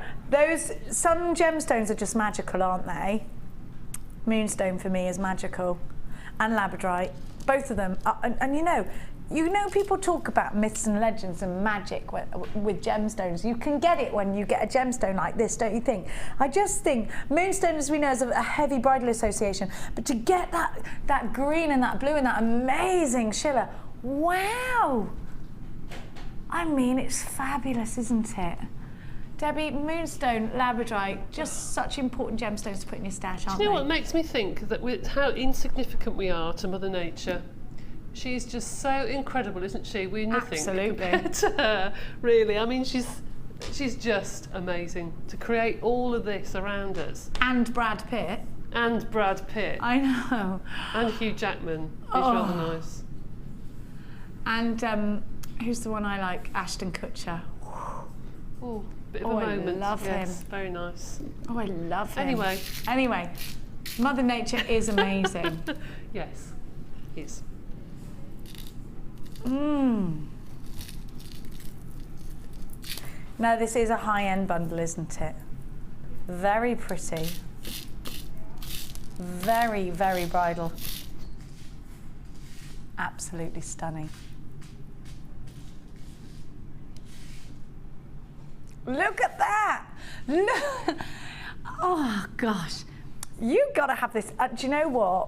some gemstones are just magical, aren't they? Moonstone for me is magical. And labradorite. Both of them. And you know people talk about myths and legends and magic with gemstones. You can get it when you get a gemstone like this, don't you think? I just think moonstone, as we know, is a heavy bridal association, but to get that green and that blue and that amazing schiller, wow! I mean, it's fabulous, isn't it? Debbie, moonstone, labradorite, just such important gemstones to put in your stash, aren't they? Do you know what makes me think that with how insignificant we are to Mother Nature? She's just so incredible, isn't she? We're nothing compared to her, really. I mean, she's just amazing to create all of this around us. And Brad Pitt. And Brad Pitt. I know. And Hugh Jackman. He's rather nice. And who's the one I like? Ashton Kutcher. Oh, bit of a moment. I love him. Very nice. Oh, I love him. Anyway, Mother Nature is amazing. Yes, it is. Now this is a high-end bundle, isn't it? Very pretty. Very, very bridal. Absolutely stunning. Look at that! Look. Oh gosh, you've got to have this. Do you know what?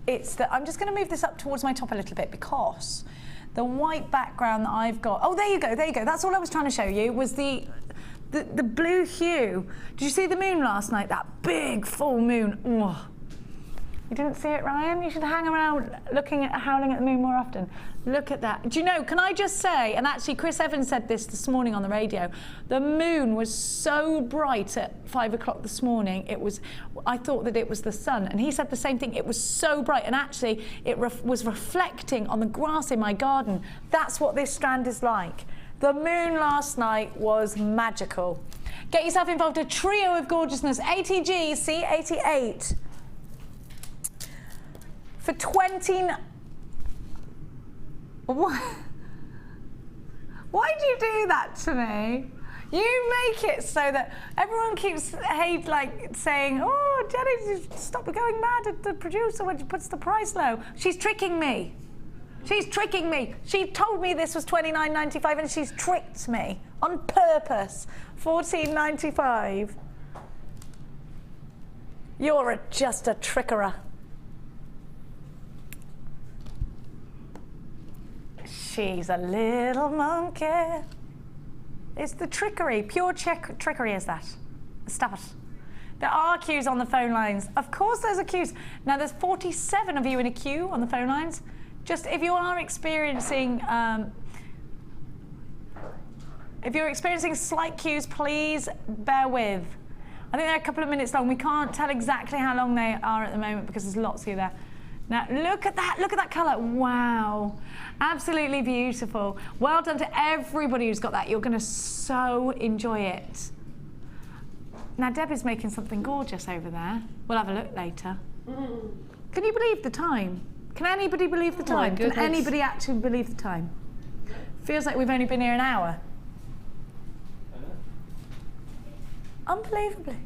I'm just going to move this up towards my top a little bit because the white background that I've got. Oh, there you go, there you go. That's all I was trying to show you was the blue hue. Did you see the moon last night? That big full moon. Oh. You didn't see it, Ryan? You should hang around howling at the moon more often. Look at that. Do you know, can I just say, and actually Chris Evans said this morning on the radio, the moon was so bright at 5 o'clock this morning, I thought that it was the sun, and he said the same thing. It was so bright, and actually it was reflecting on the grass in my garden. That's what this strand is like. The moon last night was magical. Get yourself involved, a trio of gorgeousness, ATG C88. For 20... Why do you do that to me? You make it so that everyone keeps saying, oh, Jenny, stop going mad at the producer when she puts the price low. She's tricking me. She's tricking me. She told me this was $29.95 and she's tricked me on purpose. $14.95. You're just a trickerer. She's a little monkey. It's the trickery, pure trickery is that. Stop it. There are queues on the phone lines. Of course there's a queues. Now there's 47 of you in a queue on the phone lines. Just if you are experiencing, slight queues, please bear with. I think they're a couple of minutes long. We can't tell exactly how long they are at the moment because there's lots of you there. Now, look at that colour. Wow. Absolutely beautiful. Well done to everybody who's got that. You're going to so enjoy it. Now, Debbie's making something gorgeous over there. We'll have a look later. Can you believe the time? Can anybody believe the time? Can anybody actually believe the time? Feels like we've only been here an hour. Unbelievably.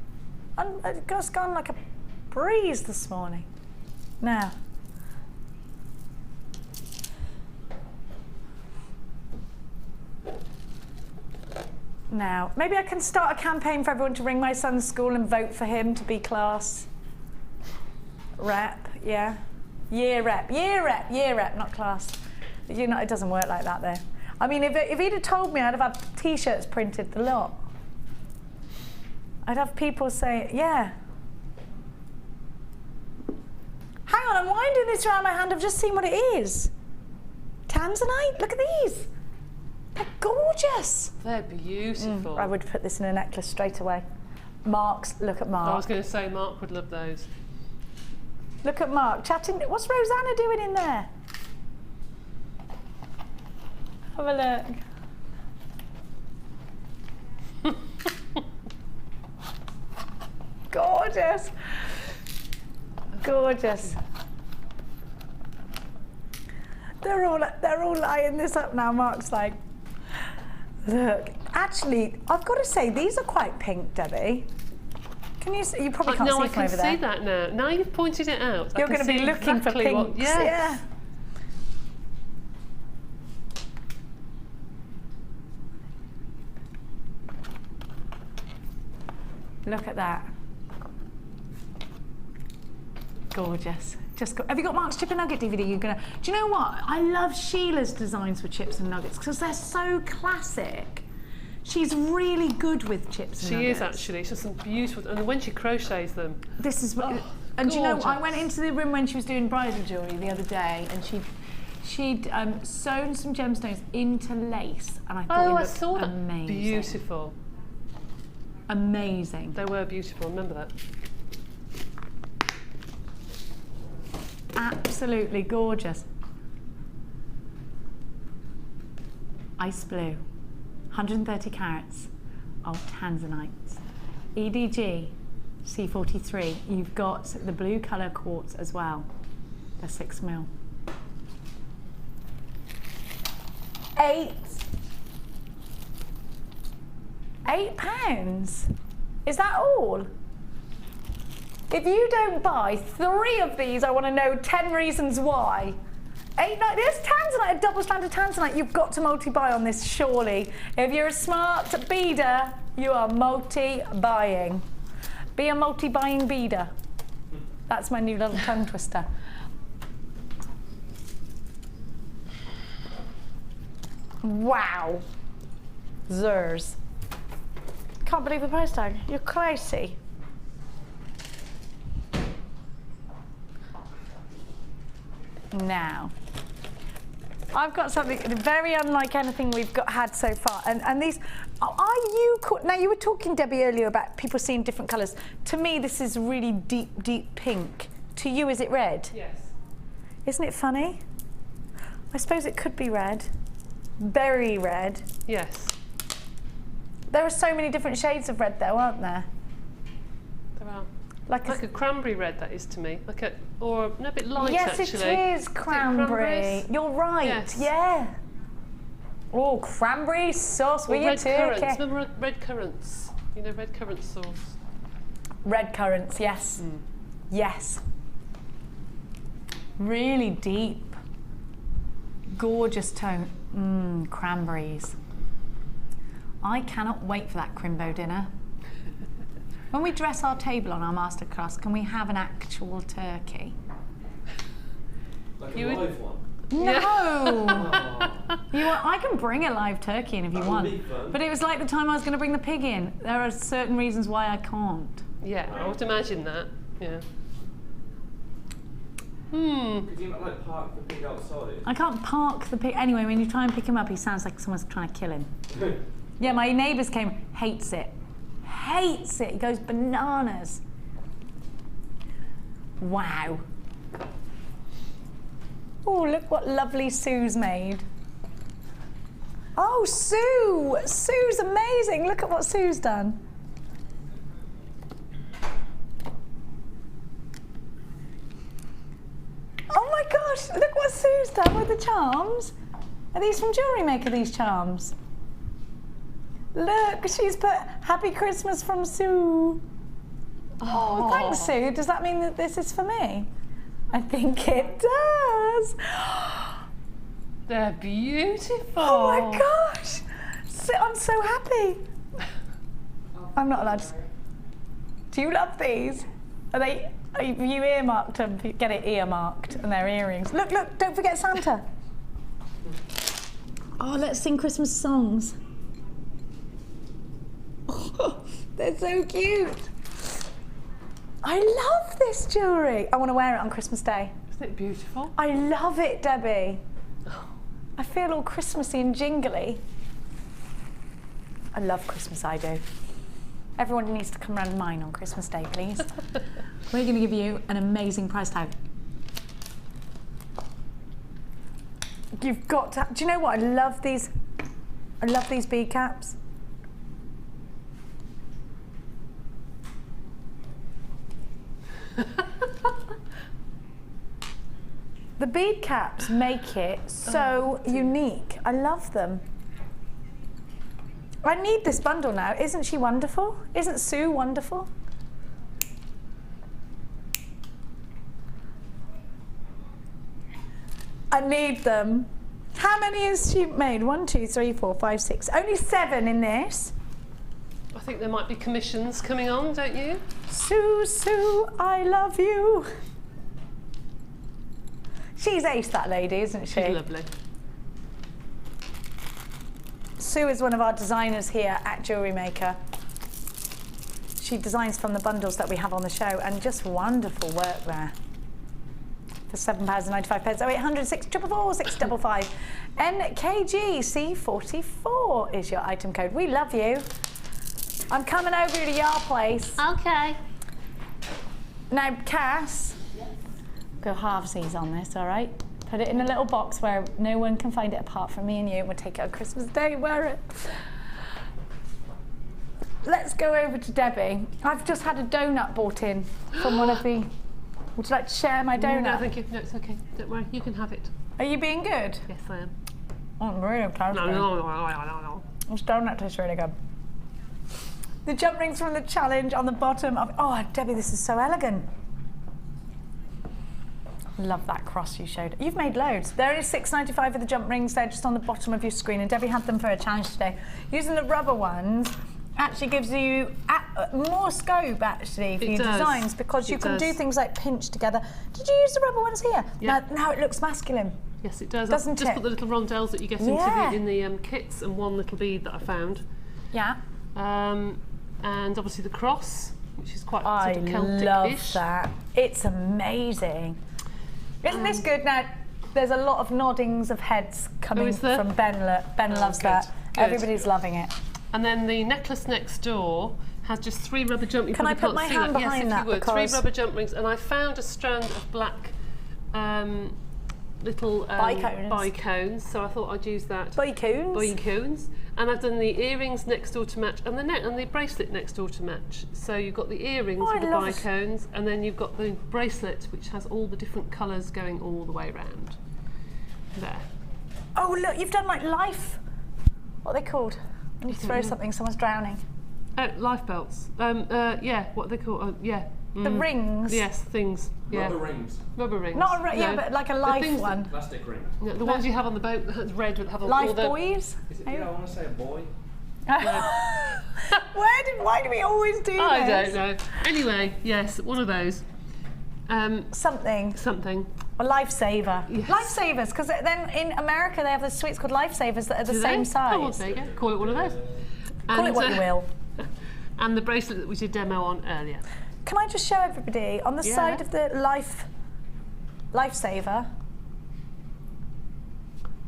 It's gone like a breeze this morning. Now. Now, maybe I can start a campaign for everyone to ring my son's school and vote for him to be class rep, yeah? Year rep, not class. You know, it doesn't work like that though. I mean, if he'd have told me, I'd have had t-shirts printed the lot. I'd have people say, yeah. Hang on, I'm winding this around my hand. I've just seen what it is. Tanzanite, look at these. They're gorgeous. They're beautiful. I would put this in a necklace straight away. Mark's, look at Mark. I was going to say Mark would love those. Look at Mark chatting. What's Rosanna doing in there? Have a look. Gorgeous. Gorgeous. They're all lining this up now. Mark's like, look. Actually, I've got to say these are quite pink, Debbie. Can you see? You probably can't see from over there. No, I can see that now. Now you've pointed it out. You're going to be looking for pinks. Yeah. Look at that. Gorgeous. Have you got Mark's Chip and Nugget DVD? Do you know what? I love Sheila's designs for chips and nuggets because they're so classic. She's really good with chips and nuggets. She is actually. She's some beautiful, and when she crochets them. This is what. And do you know, I went into the room when she was doing bridal jewellery the other day, and she'd sewn some gemstones into lace, and I thought I saw that. Amazing. Beautiful. Amazing. They were beautiful. Remember that. Absolutely gorgeous. Ice blue, 130 carats of tanzanites. EDG C43. You've got the blue colour quartz as well. They're 6mm. £8. Is that all? If you don't buy 3 of these, I want to know 10 reasons why. There's tanzanite, a double-stranded tanzanite. You've got to multi-buy on this, surely. If you're a smart beader, you are multi-buying. Be a multi-buying beader. That's my new little tongue twister. Wow. Zers. Can't believe the price tag. You're crazy. Now, I've got something very unlike anything we've had so far, and these. Now you were talking, Debbie, earlier about people seeing different colours. To me, this is really deep, deep pink. To you, is it red? Yes. Isn't it funny? I suppose it could be red. Very red. Yes. There are so many different shades of red, though, aren't there? There are. Like a cranberry red, that is to me. Or a bit light, yes, actually. Yes, it is cranberry. You're right. Yes. Yeah. Oh, cranberry sauce with your turkey. Currants. Remember red currants? You know, red currant sauce. Red currants, yes. Yes. Really deep. Gorgeous tone. Cranberries. I cannot wait for that Crimbo dinner. When we dress our table on our masterclass, can we have an actual turkey? Like a live one? No! I can bring a live turkey in if you want. But it was like the time I was going to bring the pig in. There are certain reasons why I can't. Yeah, I would imagine that. Yeah. Could you like park the pig outside? I can't park the pig. Anyway, when you try and pick him up, he sounds like someone's trying to kill him. Yeah, my neighbours came, hates it. hates it. He goes bananas. Wow. Oh, look what lovely Sue's made. Oh, Sue! Sue's amazing. Look at what Sue's done. Oh my gosh, look what Sue's done with the charms. Are these from Jewellery Maker, these charms? Look, she's put Happy Christmas from Sue. Oh, thanks, Sue. Does that mean that this is for me? I think it does. They're beautiful. Oh my gosh. I'm so happy. I'm not allowed to. Do you love these? Are they? Have you earmarked them? Get it earmarked, and they're earrings. Look, look! Don't forget Santa. Oh, let's sing Christmas songs. Oh, they're so cute. I love this jewellery. I want to wear it on Christmas Day. Isn't it beautiful? I love it, Debbie. I feel all Christmassy and jingly. I love Christmas, I do. Everyone needs to come round mine on Christmas Day, please. We're going to give you an amazing price tag. You've got to. Do you know what? I love these bead caps. The bead caps make it so unique. I love them. I need this bundle now. Isn't she wonderful? Isn't Sue wonderful? I need them. How many has she made? 1, 2, 3, 4, 5, 6. Only 7 in this. I think there might be commissions coming on, don't you? Sue, Sue, I love you. She's ace, that lady, isn't she? She's lovely. Sue is one of our designers here at Jewellery Maker. She designs from the bundles that we have on the show, and just wonderful work there. For £7.95. 0800 644 655. NKG C44 is your item code. We love you. I'm coming over to your place. Okay. Now, Cass, go halvesies on this, all right? Put it in a little box where no one can find it apart from me and you. We'll take it on Christmas Day, wear it. Let's go over to Debbie. I've just had a donut bought in from one of the... Would you like to share my donut? No, thank you. No, it's okay. Don't worry. You can have it. Are you being good? Yes, I am. Oh, I'm really excited. No. This donut tastes really good. The jump rings from the challenge on the bottom of... Oh, Debbie, this is so elegant. Love that cross you showed. You've made loads. There is £6.95 for the jump rings. They're just on the bottom of your screen, and Debbie had them for a challenge today. Using the rubber ones actually gives you more scope actually for your designs, because you can do things like pinch together. Did you use the rubber ones here? Yeah. Now it looks masculine. Yes, it does. Doesn't just it? put the little rondelles that you get in the kits, and one little bead that I found. Yeah. And obviously the cross, which is quite sort of Celtic-ish. I love that. It's amazing. Isn't this good? Now, there's a lot of noddings of heads coming from Ben. Ben loves that. Good. Everybody's loving it. And then the necklace next door has just 3 rubber jump rings. Can I put my hand behind that? Yes, if you would. 3 rubber jump rings, and I found a strand of black little bicones, so I thought I'd use that. Bicones. And I've done the earrings next door to match, and the bracelet next door to match. So you've got the earrings with the bicones, and then you've got the bracelet, which has all the different colours going all the way around. There. Oh look, you've done like life. What are they called? When you throw something, someone's drowning. Life belts. Yeah, what are they called? The rings. Yes, things. Yeah. Rubber rings. Rubber rings. Not a ring, yeah, but like a life one. Plastic ring. Yeah, the ones you have on the boat that's red with have life all the boys. Is it? Yeah, I want to say a boy. Why do we always do I this? don't know. Anyway, yes, one of those. Something. A lifesaver. Yes. Lifesavers, because then in America they have the sweets called lifesavers that are the same size. Oh, well, there you go. Call it one of those. Call it what you will. And the bracelet that we did demo on earlier. Can I just show everybody on the side of the lifesaver?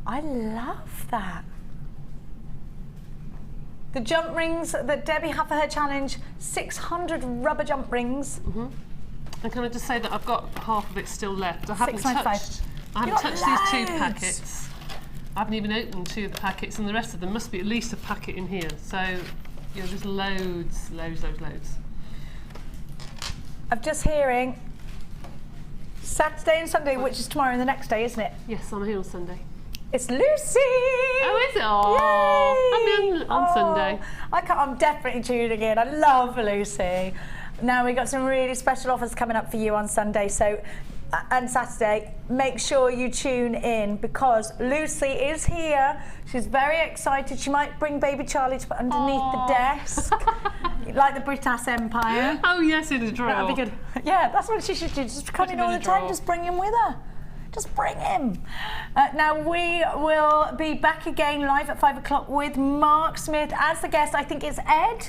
I love that. The jump rings that Debbie had for her challenge, 600 rubber jump rings. And can I just say that I've got half of it still left. I haven't 695. touched these 2 packets. I haven't even opened 2 of the packets, and the rest of them must be at least a packet in here. So, you know, there's loads. I'm just hearing Saturday and Sunday, which is tomorrow and the next day, isn't it? Yes, I'm here on Sunday. It's Lucy! Oh, is it? Oh, I'm on Sunday. I'm definitely tuning in. I love Lucy. Now, we've got some really special offers coming up for you on Sunday, so and Saturday. Make sure you tune in because Lucy is here. She's very excited. She might bring baby Charlie to put underneath the desk, like the British Empire. Oh, yes, in a drawer. That'd be good. Yeah, that's what she should do. Just come in all the time. Just bring him with her. Just bring him. Now we will be back again live at 5 o'clock with Mark Smith as the guest. I think it's Ed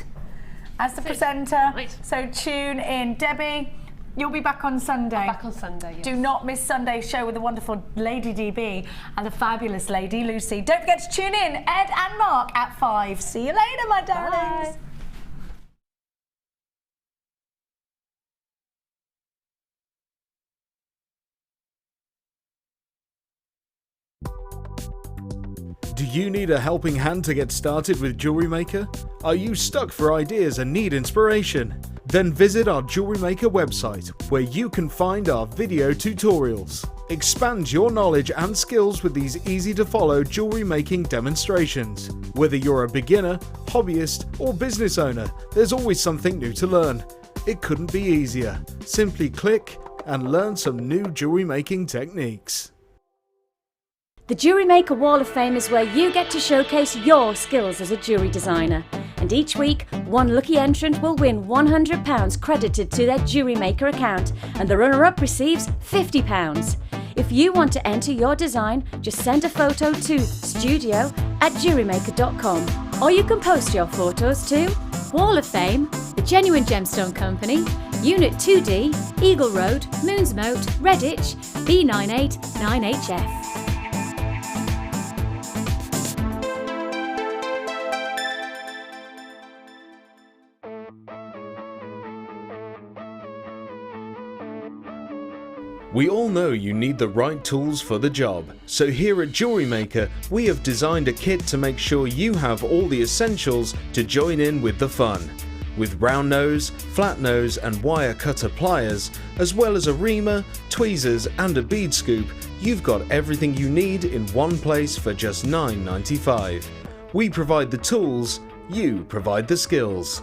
as the presenter. Right. So tune in. Debbie, you'll be back on Sunday. I'm back on Sunday, yes. Do not miss Sunday's show with the wonderful Lady DB and the fabulous Lady Lucy. Don't forget to tune in, Ed and Mark at 5. See you later, my darlings. Bye. Do you need a helping hand to get started with Jewellery Maker? Are you stuck for ideas and need inspiration? Then visit our Jewellery Maker website where you can find our video tutorials. Expand your knowledge and skills with these easy to follow jewellery making demonstrations. Whether you're a beginner, hobbyist or business owner, there's always something new to learn. It couldn't be easier. Simply click and learn some new jewellery making techniques. The Jewellery Maker Wall of Fame is where you get to showcase your skills as a jewellery designer. And each week, one lucky entrant will win £100 credited to their Jewellery Maker account, and the runner-up receives £50. If you want to enter your design, just send a photo to studio@jewellerymaker.com, or you can post your photos to Wall of Fame, The Genuine Gemstone Company, Unit 2D, Eagle Road, Moonsmote, Redditch, B989HF. We all know you need the right tools for the job, so here at Jewellery Maker we have designed a kit to make sure you have all the essentials to join in with the fun. With round nose, flat nose and wire cutter pliers, as well as a reamer, tweezers and a bead scoop, you've got everything you need in one place for just $9.95. We provide the tools, you provide the skills.